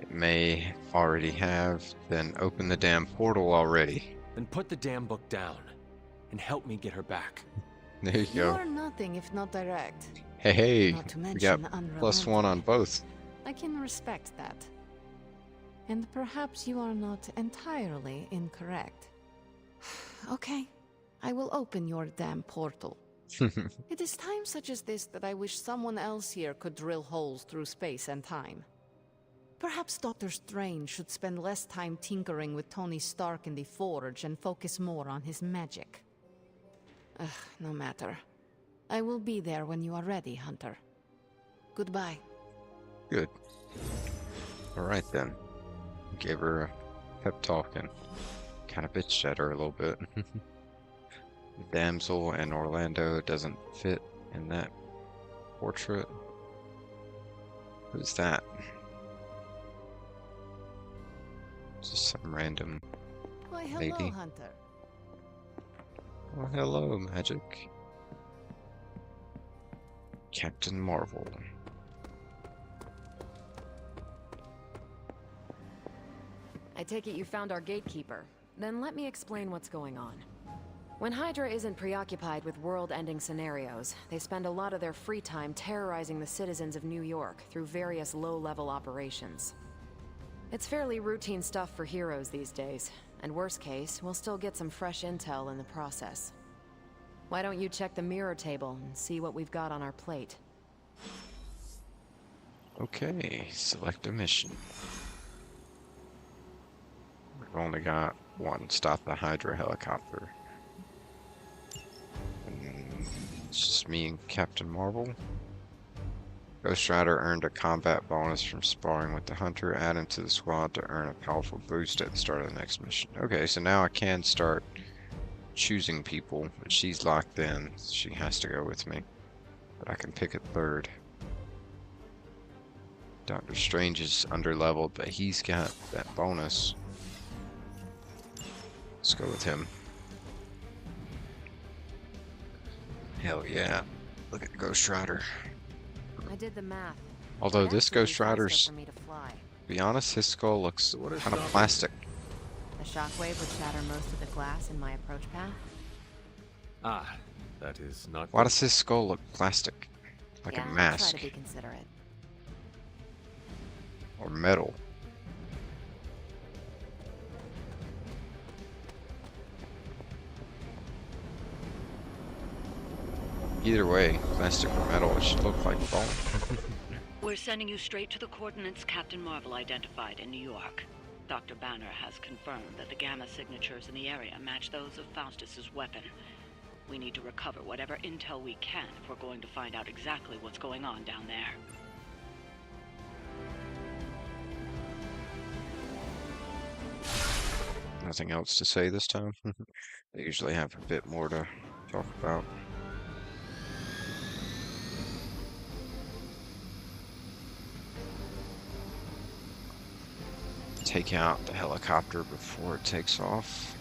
It may already have. Then open the damn portal already. Then put the damn book down and help me get her back. There you You go. are nothing if not direct. Hey, Not to we mention got unrelenting. +1 on both. I can respect that. And perhaps you are not entirely incorrect. Okay, I will open your damn portal. It is times such as this that I wish someone else here could drill holes through space and time. Perhaps Doctor Strange should spend less time tinkering with Tony Stark in the Forge and focus more on his magic. Ugh, no matter. I will be there when you are ready, Hunter. Goodbye. Good. Alright then. Gave her a pep talk and kind of bitched at her a little bit. The damsel and Orlando doesn't fit in that portrait. Who's that? Just some random Why, hello, lady. Hunter. Oh, hello, Magic. Captain Marvel. I take it you found our gatekeeper. Then let me explain what's going on. When Hydra isn't preoccupied with world-ending scenarios, they spend a lot of their free time terrorizing the citizens of New York through various low-level operations. It's fairly routine stuff for heroes these days, and worst case, we'll still get some fresh intel in the process. Why don't you check the mirror table and see what we've got on our plate? Okay, select a mission. We've only got one. Stop the Hydra helicopter. And it's just me and Captain Marvel. Ghost Rider earned a combat bonus from sparring with the Hunter. Add him to the squad to earn a powerful boost at the start of the next mission. Okay, so now I can start choosing people, but she's locked in. She has to go with me. But I can pick a third. Doctor Strange is underleveled, but he's got that bonus. Let's go with him. Hell yeah. Look at Ghost Rider. I did the math. Although It this actually Ghost is faster Rider's, for me to fly. to be honest, his skull looks kind of plastic. The shockwave would shatter most of the glass in my approach path. Ah, that is not. Why does his skull look plastic? Like Yeah, a I'll mask. try to be considerate. Or metal. Either way, plastic or metal, it should look like bone. We're sending you straight to the coordinates Captain Marvel identified in New York. Dr. Banner has confirmed that the gamma signatures in the area match those of Faustus's weapon. We need to recover whatever intel we can if we're going to find out exactly what's going on down there. Nothing else to say this time. They usually have a bit more to talk about. Take out the helicopter before it takes off.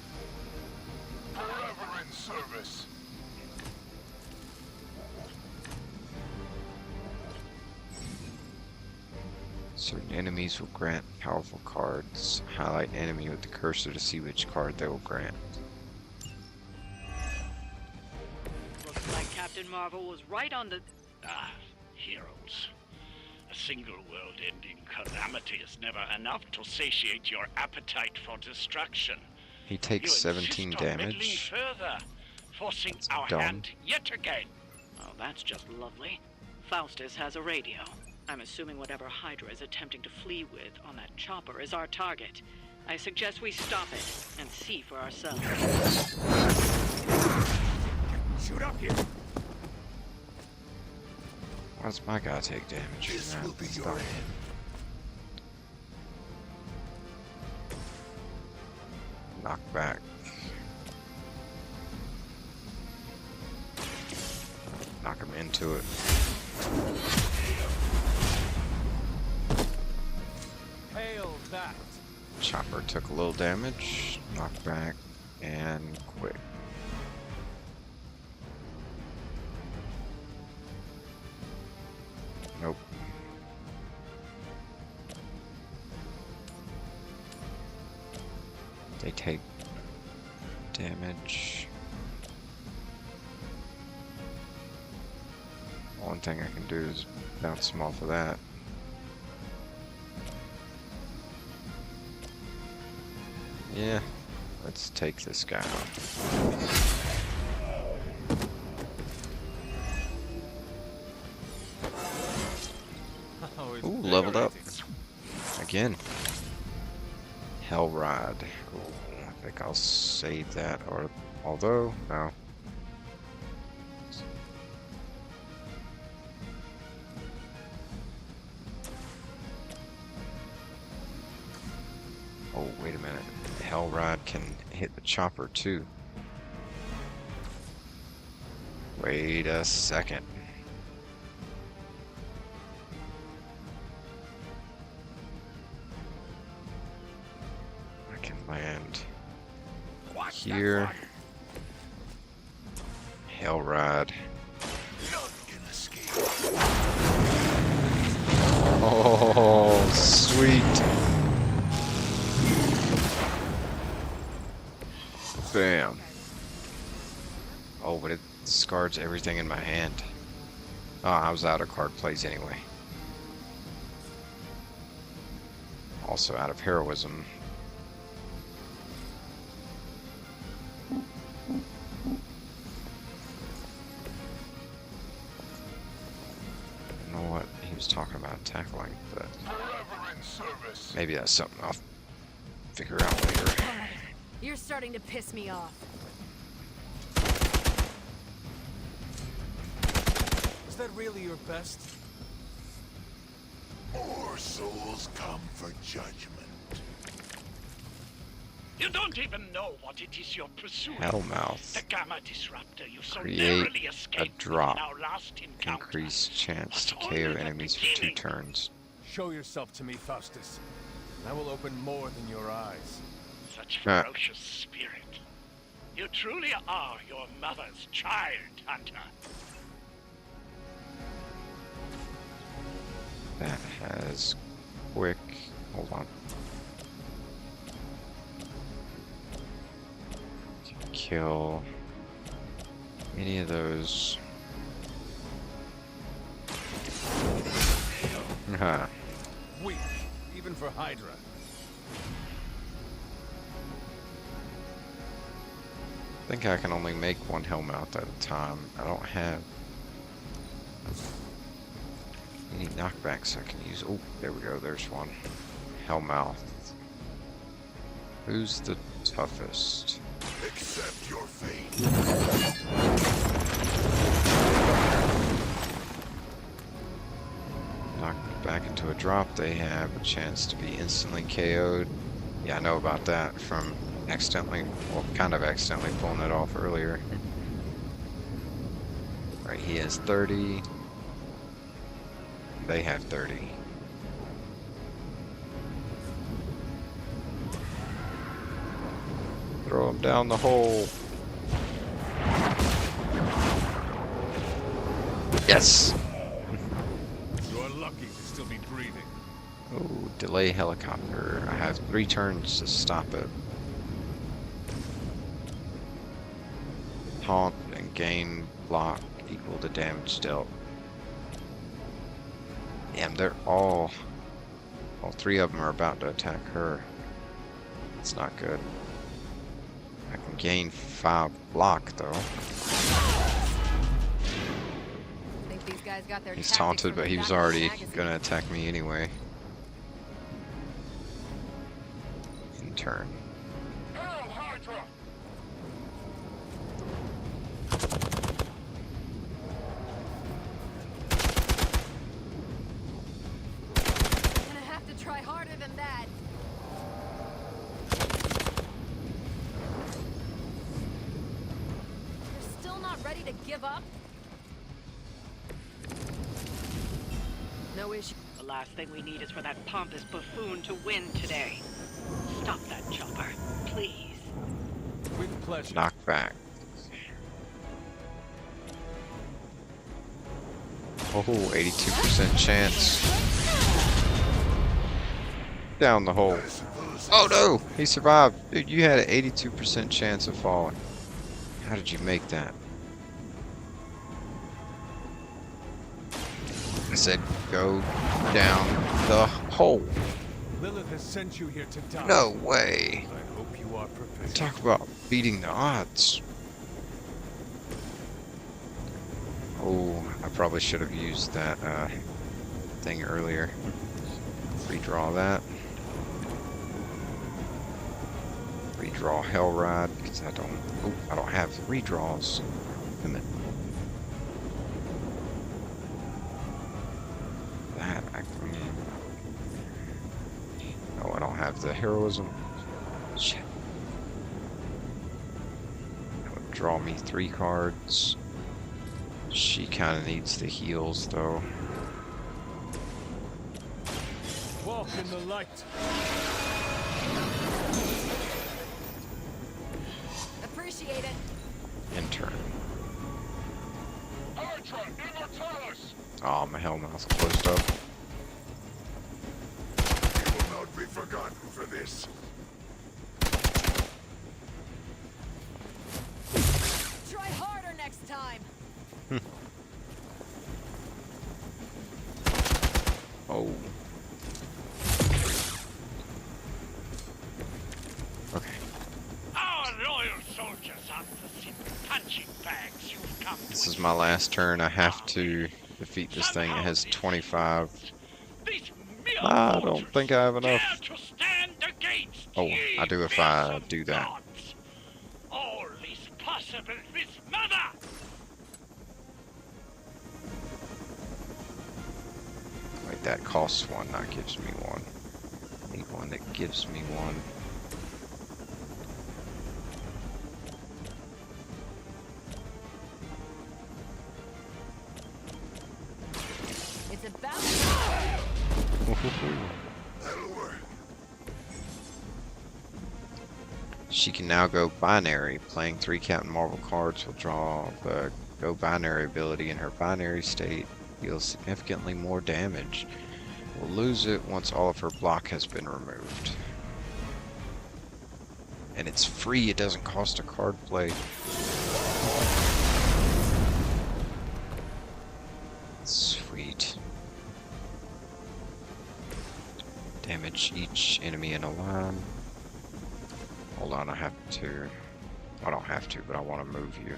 Forever in service. Certain enemies will grant powerful cards. Highlight an enemy with the cursor to see which card they will grant. Looks like Captain Marvel was right on the... Ah, heroes. A single world-ending calamity is never enough to satiate your appetite for destruction. He takes You 17 insist on meddling damage. further, forcing our dumb. hand yet again. Oh, that's just lovely. Faustus has a radio. I'm assuming whatever Hydra is attempting to flee with on that chopper is our target. I suggest we stop it and see for ourselves. Shoot up here. Why does my guy take damage? This will be your Stop. end. Knock back. Knock him into it. Hail that! Chopper took a little damage. Knock back and quit. Nope. They take damage. One thing I can do is bounce them off of that. Yeah, let's take this guy out. Ooh, leveled up. Again. Hellride. Ooh, I think I'll save that, or although, no. Oh, wait a minute. Hellride can hit the chopper too. Wait a second. I can land here. Hellride. Oh, sweet. Bam. Oh, but it discards everything in my hand. Oh, I was out of card plays anyway. Also out of heroism. attack length, but Forever in service. maybe that's something I'll figure out later. You're starting to piss me off. Is that really your best? More souls come for judgment. You don't even know what it is you're pursuing. Hellmouth. The Gamma Disruptor you so Create narrowly a escaped drop. in our last encounter. Increased chance to KO enemies for 2 turns. Show yourself to me, Faustus. And I will open more than your eyes. Such ferocious spirit. You truly are your mother's child, Hunter. That has quick. Hold on. Can kill any of those. Weak, even for Hydra. I think I can only make 1 Hellmouth at a time. I don't have any knockbacks I can use. Oh, there we go. There's one. Hellmouth. Who's the toughest? Accept your fate. Knocked back into a drop, they have a chance to be instantly KO'd. Yeah, I know about that from accidentally, well, kind of accidentally pulling it off earlier. Right, he has 30. They have 30. Throw him down the hole. Yes! You're lucky to still be breathing. Oh, delay helicopter. I have 3 turns to stop it. Taunt and gain block equal to damage dealt. Damn, they're all 3 of them are about to attack her. It's not good. I can gain 5 block though. Think these guys got their He's tactics taunted, from but he was Dr. already Magazine. gonna attack me anyway. In turn. Gonna have to try harder than that. You're still not ready to give up? No issue. The last thing we need is for that pompous buffoon to win today. Stop that chopper, please. With pleasure. Knockback. Oh, 82% chance. Down the hole. Oh no! He survived. Dude, you had an 82% chance of falling. How did you make that? I said go down the hole. Lilith has sent you here to die. No way. I hope you are prepared. Talk about beating the odds. Oh, I probably should have used that thing earlier. Redraw that. Redraw Hellride because I don't have redraws. Damn it. That I can. Oh, I don't have the heroism. Shit. That would draw me 3 cards. She kind of needs the heals, though. Walk in the light. Appreciate it. Intern. Hydra, Immortalis! Oh, my Hellmouth closed up. You will not be forgotten for this. Try harder next time. Oh. Okay. Our loyal soldiers aren't the simple punching bags you've come This is my last turn. I have to defeat this thing. It has 25 I don't think I have enough. Dare to stand against Oh, I do if I do that. gods. All is possible with Mother. Wait, that costs one, that gives me one. I need one that gives me one. It's about She can now go binary. Playing 3 Captain Marvel cards will draw the Go Binary ability in her binary state. Deals significantly more damage. Will lose it once all of her block has been removed. And it's free, it doesn't cost a card play. Sweet. Damage each enemy in a line. Hold on, I have to... I don't have to, but I want to move you.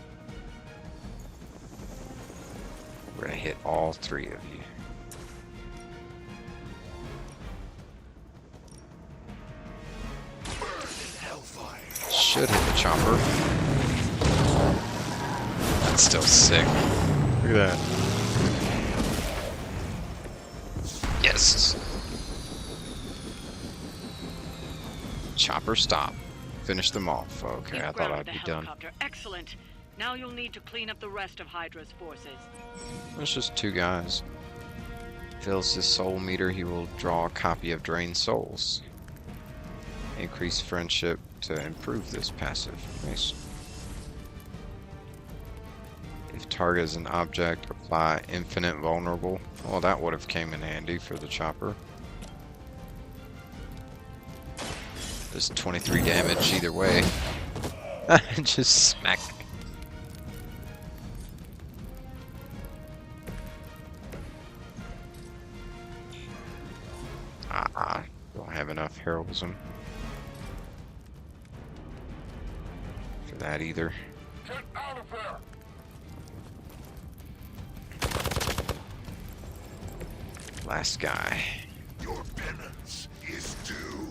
We're gonna hit all 3 of you. Should hit the chopper. That's still sick. Look at that. Yes! Chopper stop. Finish them off. Okay, I thought I'd be done. Excellent. Now you'll need to clean up the rest of Hydra's forces. There's just 2 guys. Fills his soul meter, he will draw a copy of Drained Souls. Increase friendship to improve this passive. Nice. If target is an object, apply infinite vulnerable. Well, that would have came in handy for the chopper. Does 23 damage either way. Just smack. Don't have enough heroism for that either. Get out of there! Last guy. Your penance is due.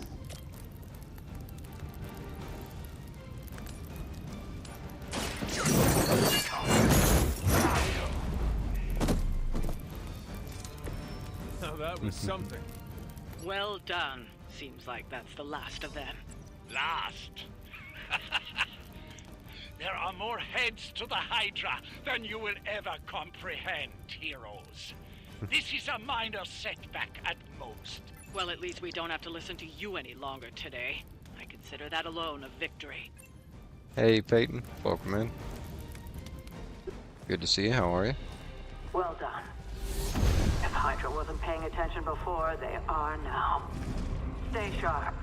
Now that was something. Well done. Seems like that's the last of them. Last? There are more heads to the Hydra than you will ever comprehend, heroes. This is a minor setback at most. Well, at least we don't have to listen to you any longer today. I consider that alone a victory. Hey Peyton, welcome in. Good to see you, how are you? Well done. If Hydra wasn't paying attention before, they are now. Stay sharp.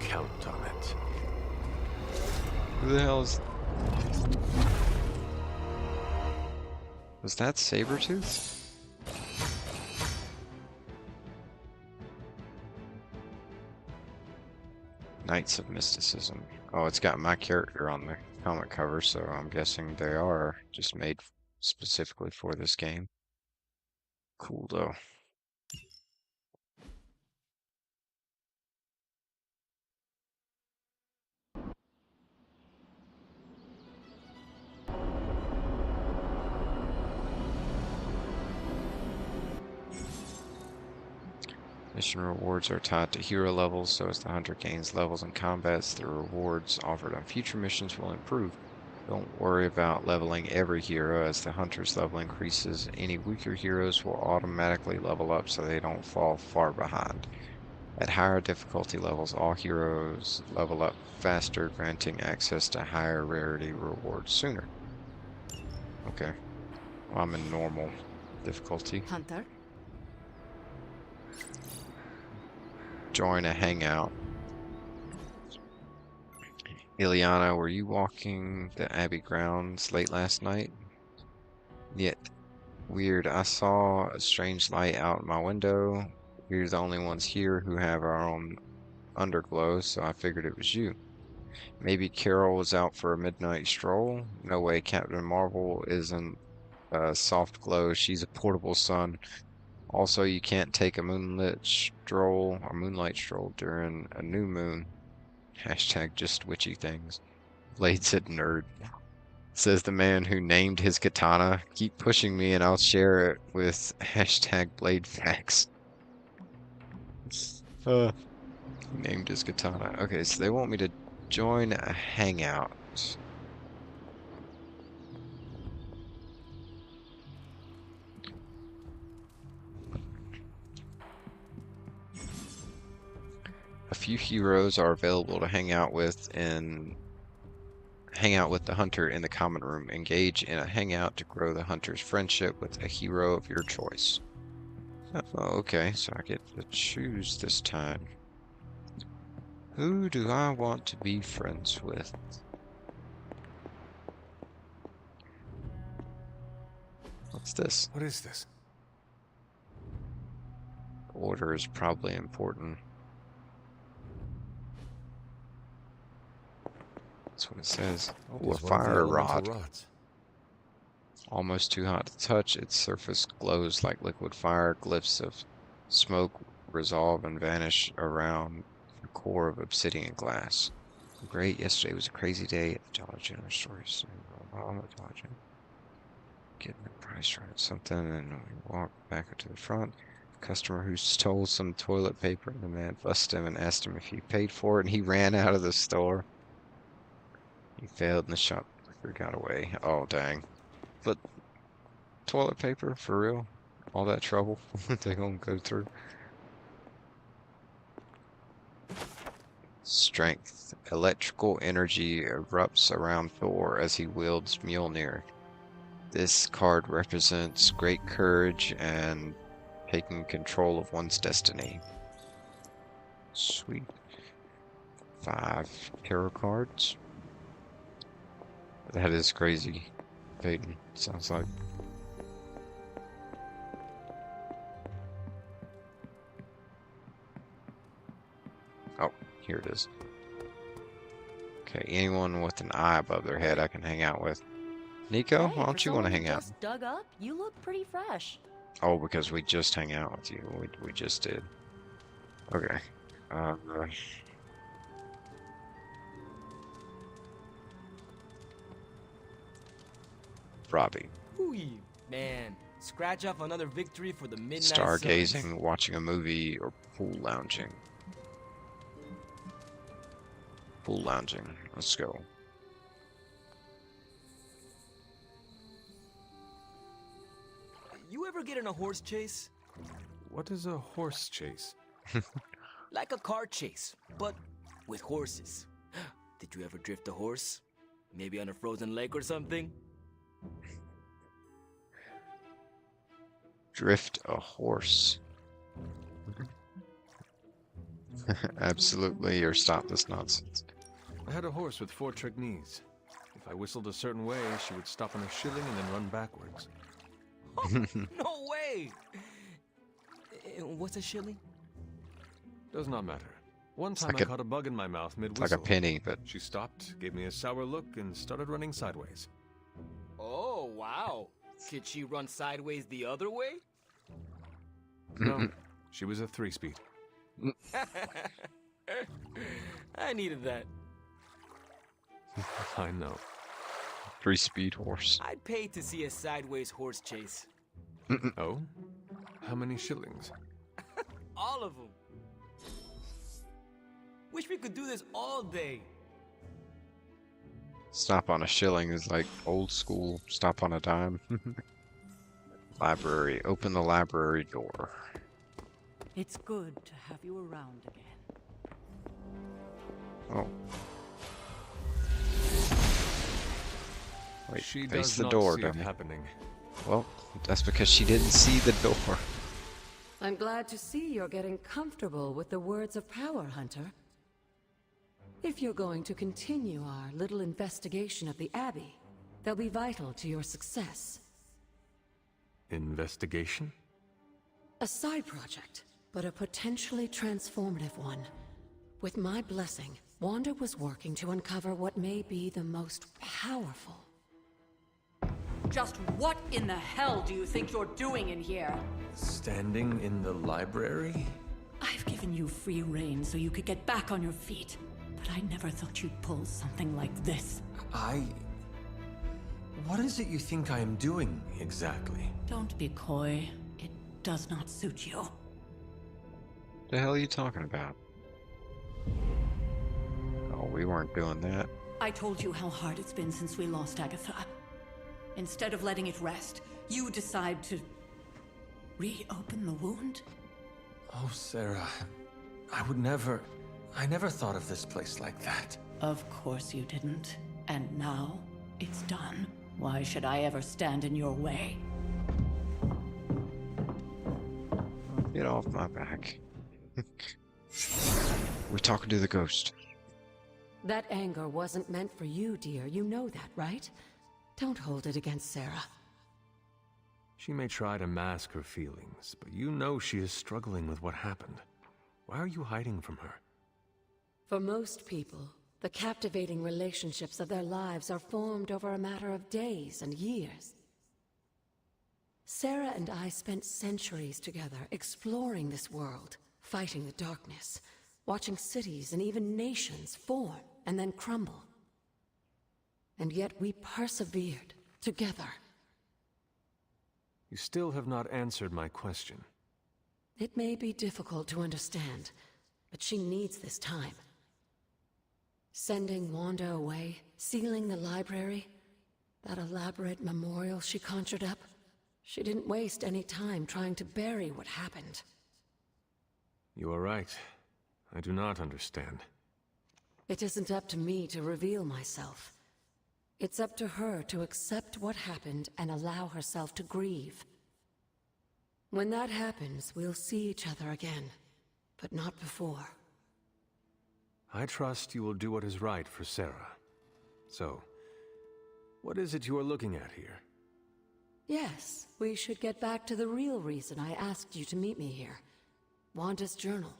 Count on it. Who the hell is... Was that Sabretooth? Knights of Mysticism. Oh, it's got my character on the comic cover, so I'm guessing they are just made specifically for this game. Cool though. Mission rewards are tied to hero levels, so as the hunter gains levels in combats, the rewards offered on future missions will improve. Don't worry about leveling every hero. As the hunter's level increases, any weaker heroes will automatically level up so they don't fall far behind. At higher difficulty levels, all heroes level up faster, granting access to higher rarity rewards sooner. Okay. Well, I'm in normal difficulty. Hunter? Join a hangout. Ileana, were you walking the Abbey grounds late last night? Yet, weird. I saw a strange light out my window. We're the only ones here who have our own underglow, so I figured it was you. Maybe Carol was out for a midnight stroll? No way Captain Marvel isn't a soft glow. She's a portable sun. Also, you can't take a moonlit stroll or moonlight stroll during a new moon. Hashtag just witchy things. Blade said nerd. Says the man who named his katana. Keep pushing me and I'll share it with hashtag Blade Facts. Named his katana. Okay, so they want me to join a hangout. A few heroes are available to hang out with the hunter in the common room. Engage in a hangout to grow the hunter's friendship with a hero of your choice. Oh, okay, so I get to choose this time. Who do I want to be friends with? What's this? What is this? Order is probably important. That's what it says. Oh, a fire rod. Almost too hot to touch. Its surface glows like liquid fire. Glyphs of smoke resolve and vanish around the core of obsidian glass. Great. Yesterday was a crazy day at the Dollar General stores. Getting the price right at something, and we walk back up to the front. The customer who stole some toilet paper, and the man busted him and asked him if he paid for it, and he ran out of the store. He failed and the shopkeeper got away. Oh, dang. But toilet paper, for real? All that trouble they're gonna go through? Strength. Electrical energy erupts around Thor as he wields Mjolnir. This card represents great courage and taking control of one's destiny. Sweet. 5 tarot cards. That is crazy, Peyton. Sounds like. Oh, here it is. Okay, anyone with an eye above their head I can hang out with. Nico, why don't you want to hang out? Just dug up. You look pretty fresh. Oh, because we just hang out with you. We just did. Okay. Robbie. Ooh, man. Scratch off another victory for the Midnight Stargazing, Suns. watching a movie, or pool lounging. Pool lounging. Let's go. You ever get in a horse chase? What is a horse chase? Like a car chase, but with horses. Did you ever drift a horse? Maybe on a frozen lake or something? Drift a horse. Absolutely, or stop this nonsense. I had a horse with 4 trick knees. If I whistled a certain way, she would stop on a shilling and then run backwards. No way! What's a shilling? Does not matter. One time like I caught a bug in my mouth mid-whistle. It's like a penny, but... She stopped, gave me a sour look, and started running sideways. Oh, wow. Could she run sideways the other way? No, she was a 3-speed. I needed that. I know. 3-speed horse. I'd pay to see a sideways horse chase. Oh? How many shillings? All of them. Wish we could do this all day. Stop on a shilling is like old school stop on a dime. Library. Open the library door. It's good to have you around again. Oh. Wait, She face does the not door, see it dummy. happening. Well, that's because she didn't see the door. I'm glad to see you're getting comfortable with the words of power, Hunter. If you're going to continue our little investigation of the Abbey, they'll be vital to your success. With my blessing, Wanda was working to uncover what may be the most powerful. Just what in the hell do you think you're doing in here? Standing in the library? I've given you free rein so you could get back on your feet. But I never thought you'd pull something like this. What is it you think I am doing, exactly? Don't be coy. It does not suit you. The hell are you talking about? Oh, we weren't doing that. I told you how hard it's been since we lost Agatha. Instead of letting it rest, you decide to reopen the wound? Oh, Sarah, I never thought of this place like that. Of course you didn't. And now, it's done. Why should I ever stand in your way? Get off my back. We're talking to the ghost. That anger wasn't meant for you, dear. You know that, right? Don't hold it against Sarah. She may try to mask her feelings, but you know she is struggling with what happened. Why are you hiding from her? For most people, the captivating relationships of their lives are formed over a matter of days and years. Sarah and I spent centuries together exploring this world, fighting the darkness, watching cities and even nations form and then crumble. And yet we persevered together. You still have not answered my question. It may be difficult to understand, but she needs this time. Sending Wanda away, sealing the library, that elaborate memorial she conjured up, she didn't waste any time trying to bury what happened. You are right. I do not understand. It isn't up to me to reveal myself. It's up to her to accept what happened and allow herself to grieve. When that happens, we'll see each other again, but not before. I trust you will do what is right for Sarah. So, what is it you are looking at here? Yes, we should get back to the real reason I asked you to meet me here. Wanda's journal.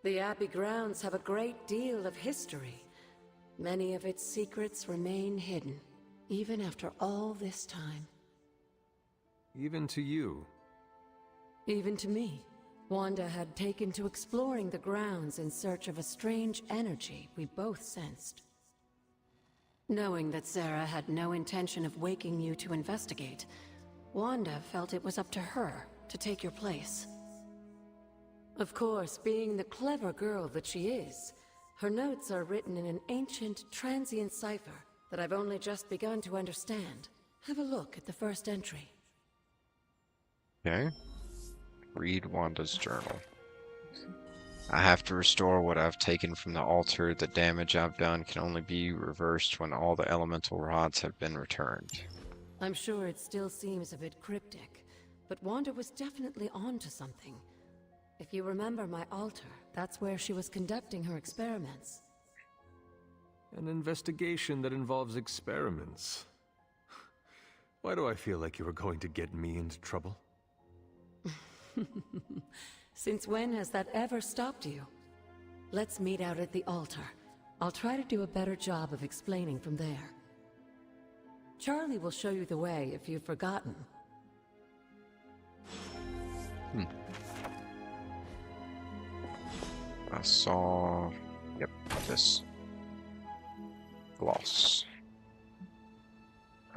The Abbey grounds have a great deal of history. Many of its secrets remain hidden, even after all this time. Even to you? Even to me. Wanda had taken to exploring the grounds in search of a strange energy we both sensed. Knowing that Sarah had no intention of waking you to investigate, Wanda felt it was up to her to take your place. Of course, being the clever girl that she is, her notes are written in an ancient, transient cipher that I've only just begun to understand. Have a look at the first entry. Okay. Read Wanda's journal. I have to restore what I've taken from the altar. The damage I've done can only be reversed when all the elemental rods have been returned. I'm sure it still seems a bit cryptic, but Wanda was definitely onto something. If you remember my altar, that's where she was conducting her experiments. An investigation that involves experiments. Why do I feel like you were going to get me into trouble? Since when has that ever stopped you? Let's meet out at the altar. I'll try to do a better job of explaining from there. Charlie will show you the way if you've forgotten. I saw... Yep, this. Gloss.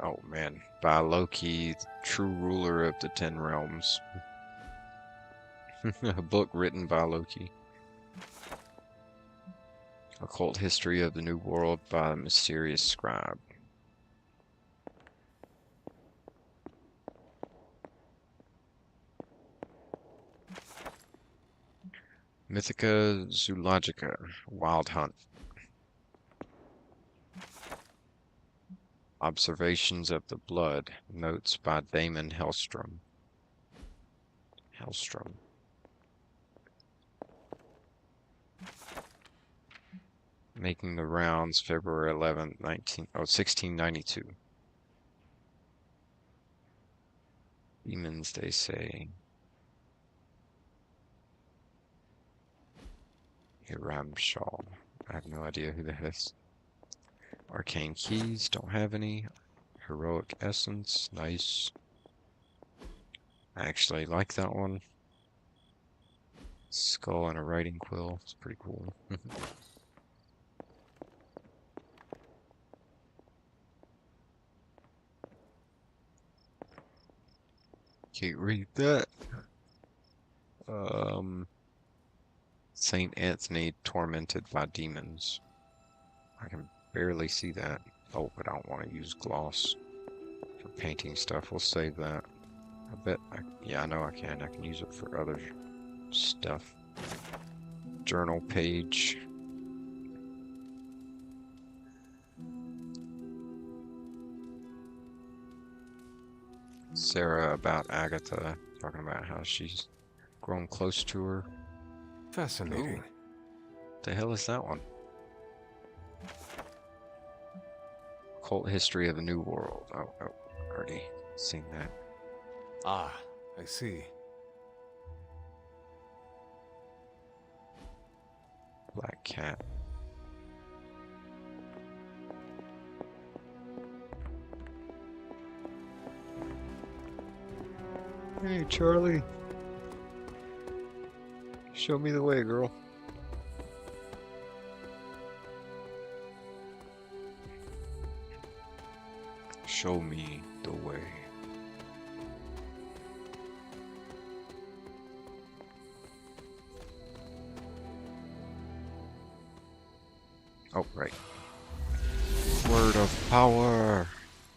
Oh man. By Loki, true ruler of the 10 realms. A book written by Loki. Occult history of the New World by the mysterious scribe. Mythica Zoologica, Wild Hunt. Observations of the Blood, notes by Damon Hellstrom. Making the rounds February 11th, 1692. Demons, they say. Hiram Shaw. I have no idea who that is. Arcane Keys, don't have any. Heroic Essence, nice. I actually like that one. Skull and a writing quill, it's pretty cool. Can't read that. Saint Anthony tormented by demons. I can barely see that. Oh, but I don't want to use gloss for painting stuff. We'll save that. I bet yeah, I know I can. I can use it for other stuff. Journal page. Sarah about Agatha, talking about how she's grown close to her. Fascinating. Ooh. The hell is that one? Occult History of the New World. Oh, already seen that. Ah, I see. Black Cat. Hey, Charlie. Show me the way, girl. Show me the way. Oh, right. Word of power.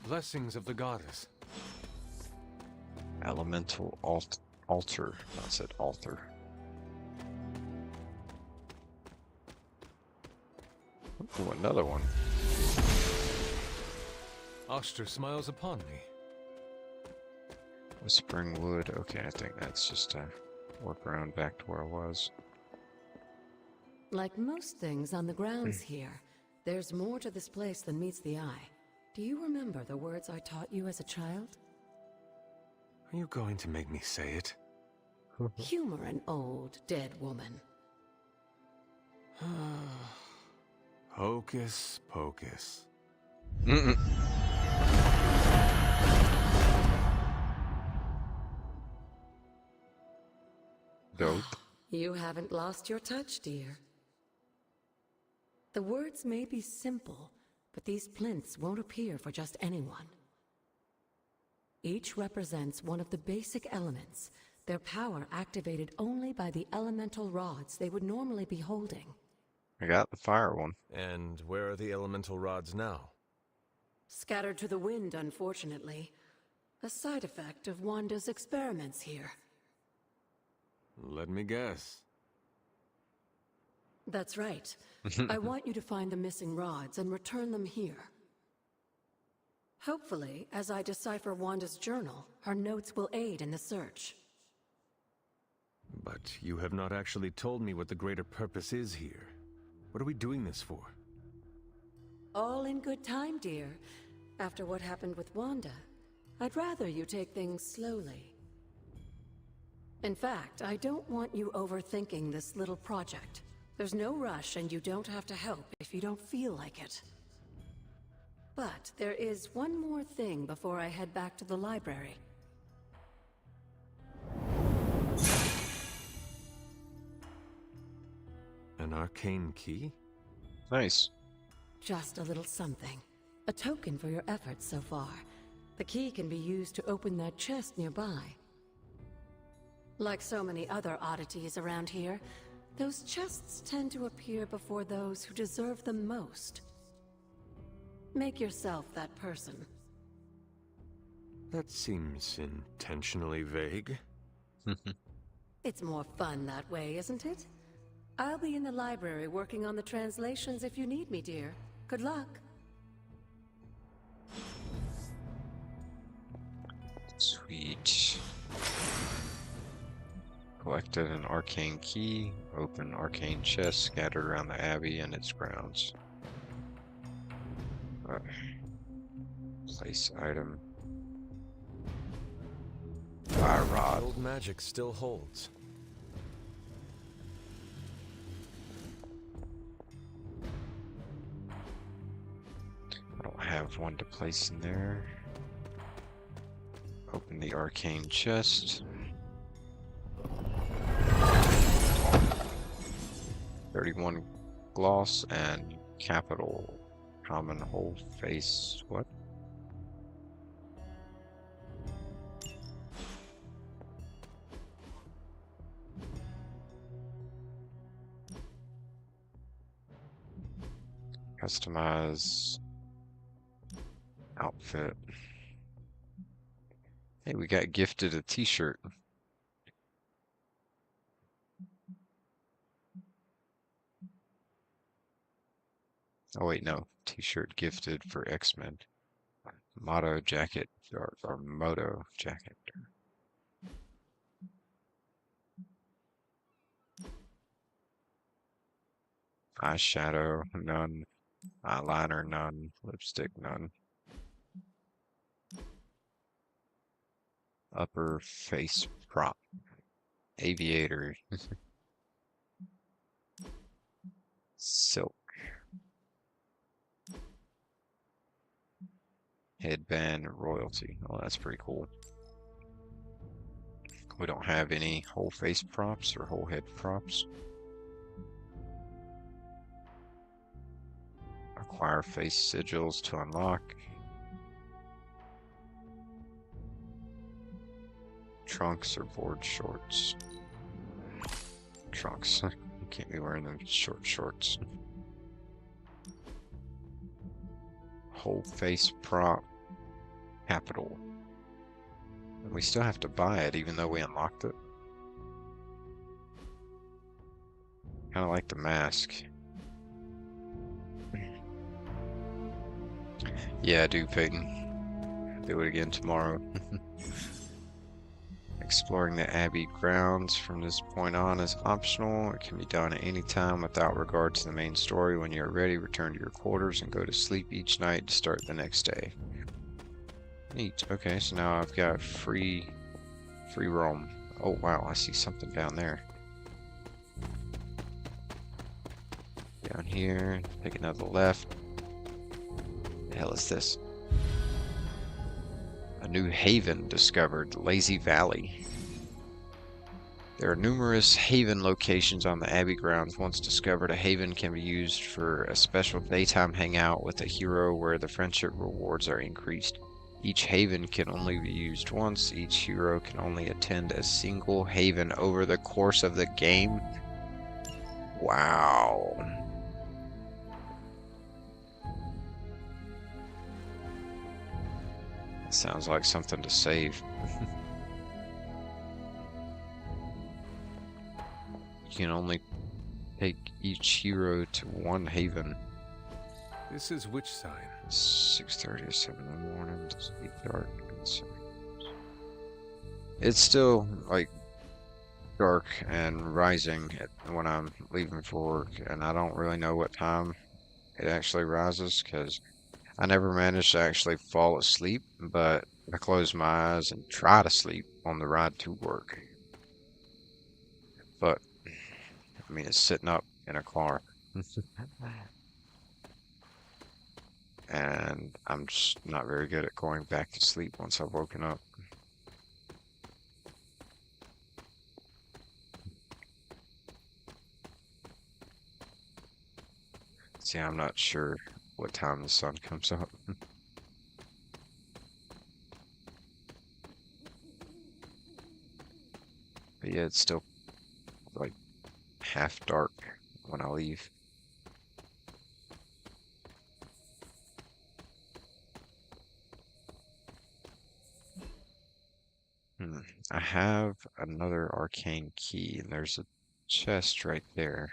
Blessings of the goddess. Elemental altar. I said altar. Ooh, another one. Oster smiles upon me. Whispering Wood. Okay, I think that's just a workaround back to where I was. Like most things on the grounds here, there's more to this place than meets the eye. Do you remember the words I taught you as a child? Are you going to make me say it? Humor an old, dead woman. Hocus pocus. Dope. You haven't lost your touch, dear. The words may be simple, but these plinths won't appear for just anyone. Each represents one of the basic elements, their power activated only by the elemental rods they would normally be holding. I got the fire one. And where are the elemental rods now? Scattered to the wind, unfortunately. A side effect of Wanda's experiments here. Let me guess. That's right. I want you to find the missing rods and return them here. Hopefully, as I decipher Wanda's journal, her notes will aid in the search. But you have not actually told me what the greater purpose is here. What are we doing this for? All in good time, dear. After what happened with Wanda, I'd rather you take things slowly. In fact, I don't want you overthinking this little project. There's no rush, and you don't have to help if you don't feel like it. But there is one more thing before I head back to the library. An arcane key? Nice. Just a little something. A token for your efforts so far. The key can be used to open that chest nearby. Like so many other oddities around here, those chests tend to appear before those who deserve them most. Make yourself that person. That seems intentionally vague. It's more fun that way, isn't it? I'll be in the library working on the translations if you need me, dear. Good luck. Sweet. Collected an arcane key, open arcane chest scattered around the abbey and its grounds. Place item. Fire rod. Old magic still holds. have one to place in there. Open the arcane chest. 31 gloss and capital common whole face. What? Customize outfit. Hey, we got gifted a t-shirt. Oh wait, no. T-shirt gifted for X-Men. Motto jacket or Moto jacket. Eyeshadow, none. Eyeliner, none. Lipstick, none. Upper face prop. Aviator. Silk. Headband royalty. Oh, that's pretty cool. We don't have any whole face props or whole head props. Acquire face sigils to unlock. Trunks or board shorts. Trunks. You can't be wearing them short shorts. Whole face prop. Capital. And we still have to buy it even though we unlocked it. Kind of like the mask. Yeah, I do, Peyton. Do it again tomorrow. Exploring the Abbey grounds from this point on is optional. It can be done at any time without regard to the main story. When you are ready, return to your quarters and go to sleep each night to start the next day. Neat. Okay, so now I've got free roam. Oh wow, I see something down there. Down here, take another left. The hell is this? A new haven discovered, Lazy Valley. There are numerous haven locations on the Abbey grounds. Once discovered, a haven can be used for a special daytime hangout with a hero where the friendship rewards are increased. Each haven can only be used once. Each hero can only attend a single haven over the course of the game. Wow. Sounds like something to save. You can only take each hero to one haven. This is which sign? 6:30 or 7 in the morning. It's dark. It's still like dark and rising when I'm leaving for work, and I don't really know what time it actually rises because I never managed to actually fall asleep, but I close my eyes and try to sleep on the ride to work. But, I mean, it's sitting up in a car. And I'm just not very good at going back to sleep once I've woken up. See, I'm not sure what time the sun comes up. But yeah, it's still like half dark when I leave. I have another arcane key, and there's a chest right there.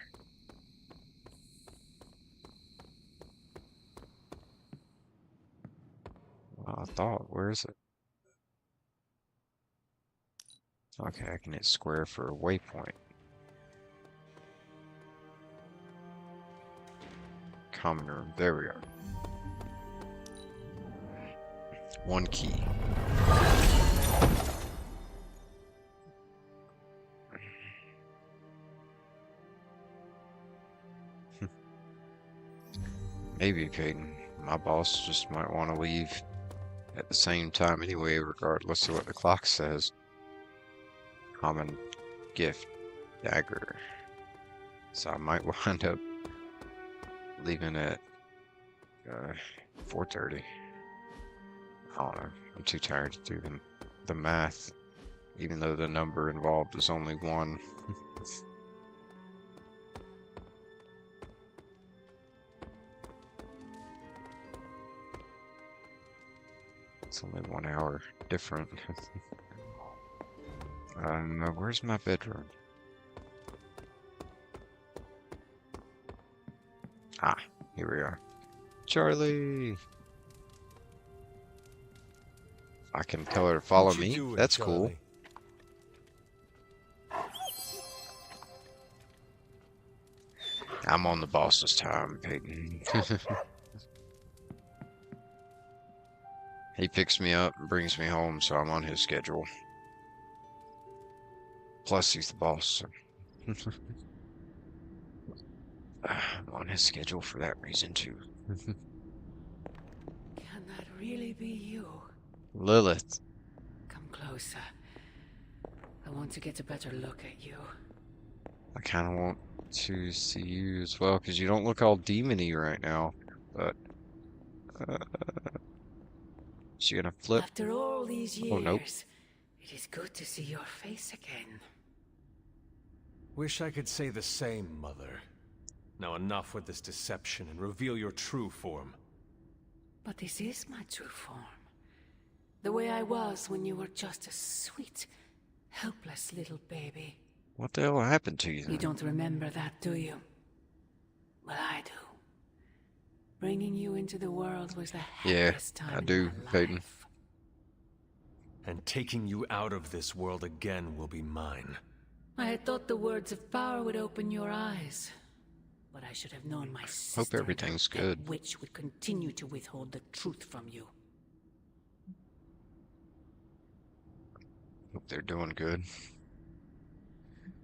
Well, I thought, where is it? Okay, I can hit square for a waypoint. Common room, there we are. One key. Maybe, Peyton. My boss just might want to leave at the same time anyway, regardless of what the clock says. Common gift dagger. So I might wind up leaving at 4:30. I don't know. I'm too tired to do the math, even though the number involved is only 1. It's only 1 hour different. Where's my bedroom? Ah, here we are. Charlie! I can tell her to follow What you me. doing, That's cool. Charlie? I'm on the boss's time, Peyton. He picks me up and brings me home, so I'm on his schedule. Plus, he's the boss. So. I'm on his schedule for that reason, too. Can that really be you? Lilith. Come closer. I want to get a better look at you. I kind of want to see you as well, because you don't look all demon-y right now. But, is she gonna flip? After all these years, Oh, nope. it is good to see your face again. Wish I could say the same, Mother. Now enough with this deception and reveal your true form. But this is my true form. The way I was when you were just a sweet, helpless little baby. What the hell happened to you then? You don't remember that, do you? Well, I do. Bringing you into the world was the Yeah, happiest time I in do, my life. Peyton. And taking you out of this world again will be mine. I had thought the words of power would open your eyes. But I should have known my sister, Hope everything's that good. witch, would continue to withhold the truth from you. Hope they're doing good.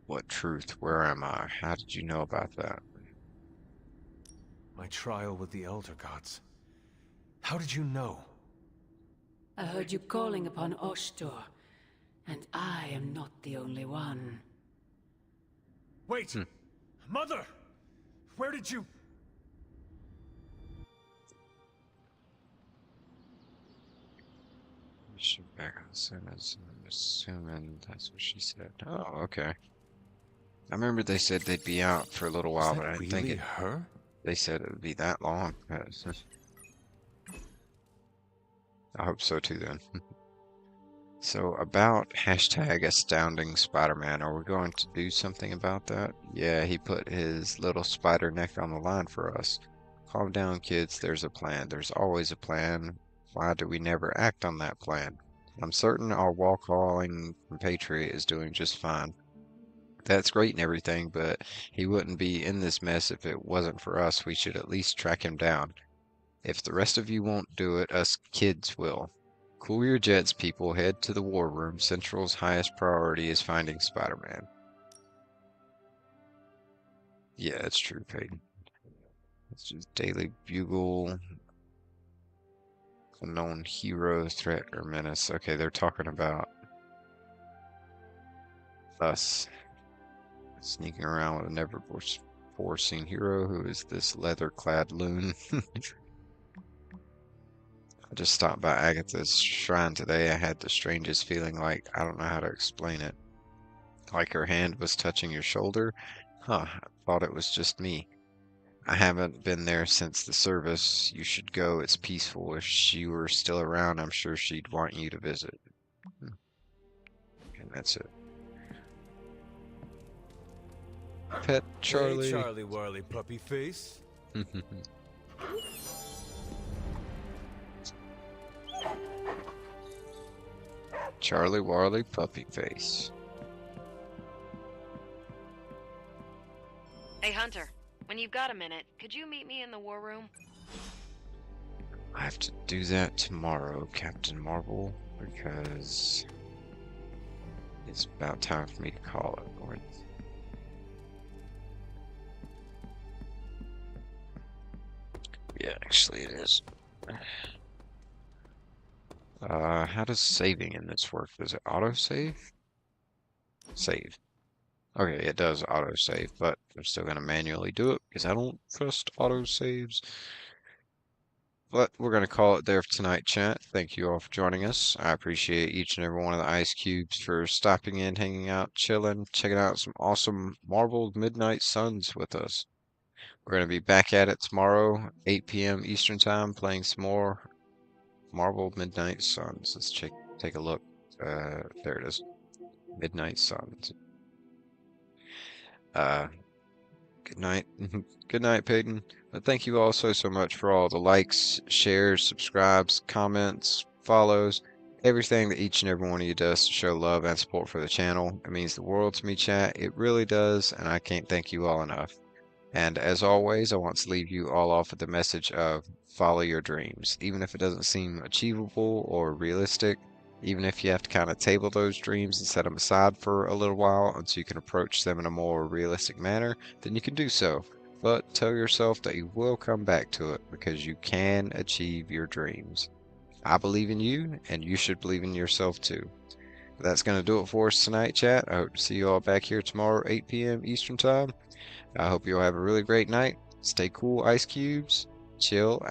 What truth? Where am I? How did you know about that? My trial with the Elder Gods. How did you know? I heard you calling upon Oshtor, and I am not the only one. Wait! Mother! Where did you... Should back on sentence. I'm assuming that's what she said. Oh, okay. I remember they said they'd be out for a little while, Is but that I didn't think really it. her? They said it would be that long. I hope so too then. So about hashtag astounding Spider-Man, are we going to do something about that? Yeah, he put his little spider neck on the line for us. Calm down, kids. There's a plan. There's always a plan. Why do we never act on that plan? I'm certain our wall-calling compatriot is doing just fine. That's great and everything, but he wouldn't be in this mess if it wasn't for us. We should at least track him down. If the rest of you won't do it, us kids will. Cool your jets, people. Head to the war room. Central's highest priority is finding Spider-Man. Yeah, it's true, Peyton. It's just Daily Bugle. Unknown hero, threat, or menace. Okay, they're talking about us sneaking around with a never-before seen hero who is this leather-clad loon. I just stopped by Agatha's shrine today. I had the strangest feeling, like, I don't know how to explain it. Like her hand was touching your shoulder? Huh, I thought it was just me. I haven't been there since the service. You should go, it's peaceful. If she were still around, I'm sure she'd want you to visit. And that's it. Pet Charlie. Hey, Charlie Warley puppy face. Charlie Warley puppy face. Hey, Hunter. When you've got a minute, could you meet me in the war room? I have to do that tomorrow, Captain Marvel, because it's about time for me to call it. Yeah, actually it is. How does saving in this work? Does it autosave? Save. Okay, it does autosave, but I'm still gonna manually do it because I don't trust autosaves. But we're gonna call it there for tonight, chat. Thank you all for joining us. I appreciate each and every one of the Ice Cubes for stopping in, hanging out, chilling, checking out some awesome Marveled Midnight Suns with us. We're gonna be back at it tomorrow, 8 p.m. Eastern Time, playing some more Marveled Midnight Suns. Let's take a look. There it is. Midnight Suns. Good night. Good night, Peyton. But thank you all so much for all the likes, shares, subscribes, comments, follows, everything that each and every one of you does to show love and support for the channel. It means the world to me, chat. It really does, and I can't thank you all enough. And as always, I want to leave you all off with the message of follow your dreams. Even if it doesn't seem achievable or realistic, even if you have to kind of table those dreams and set them aside for a little while until you can approach them in a more realistic manner, then you can do so. But tell yourself that you will come back to it because you can achieve your dreams. I believe in you, and you should believe in yourself too. But that's going to do it for us tonight, chat. I hope to see you all back here tomorrow, 8 p.m. Eastern Time. I hope you all have a really great night. Stay cool, Ice Cubes. Chill.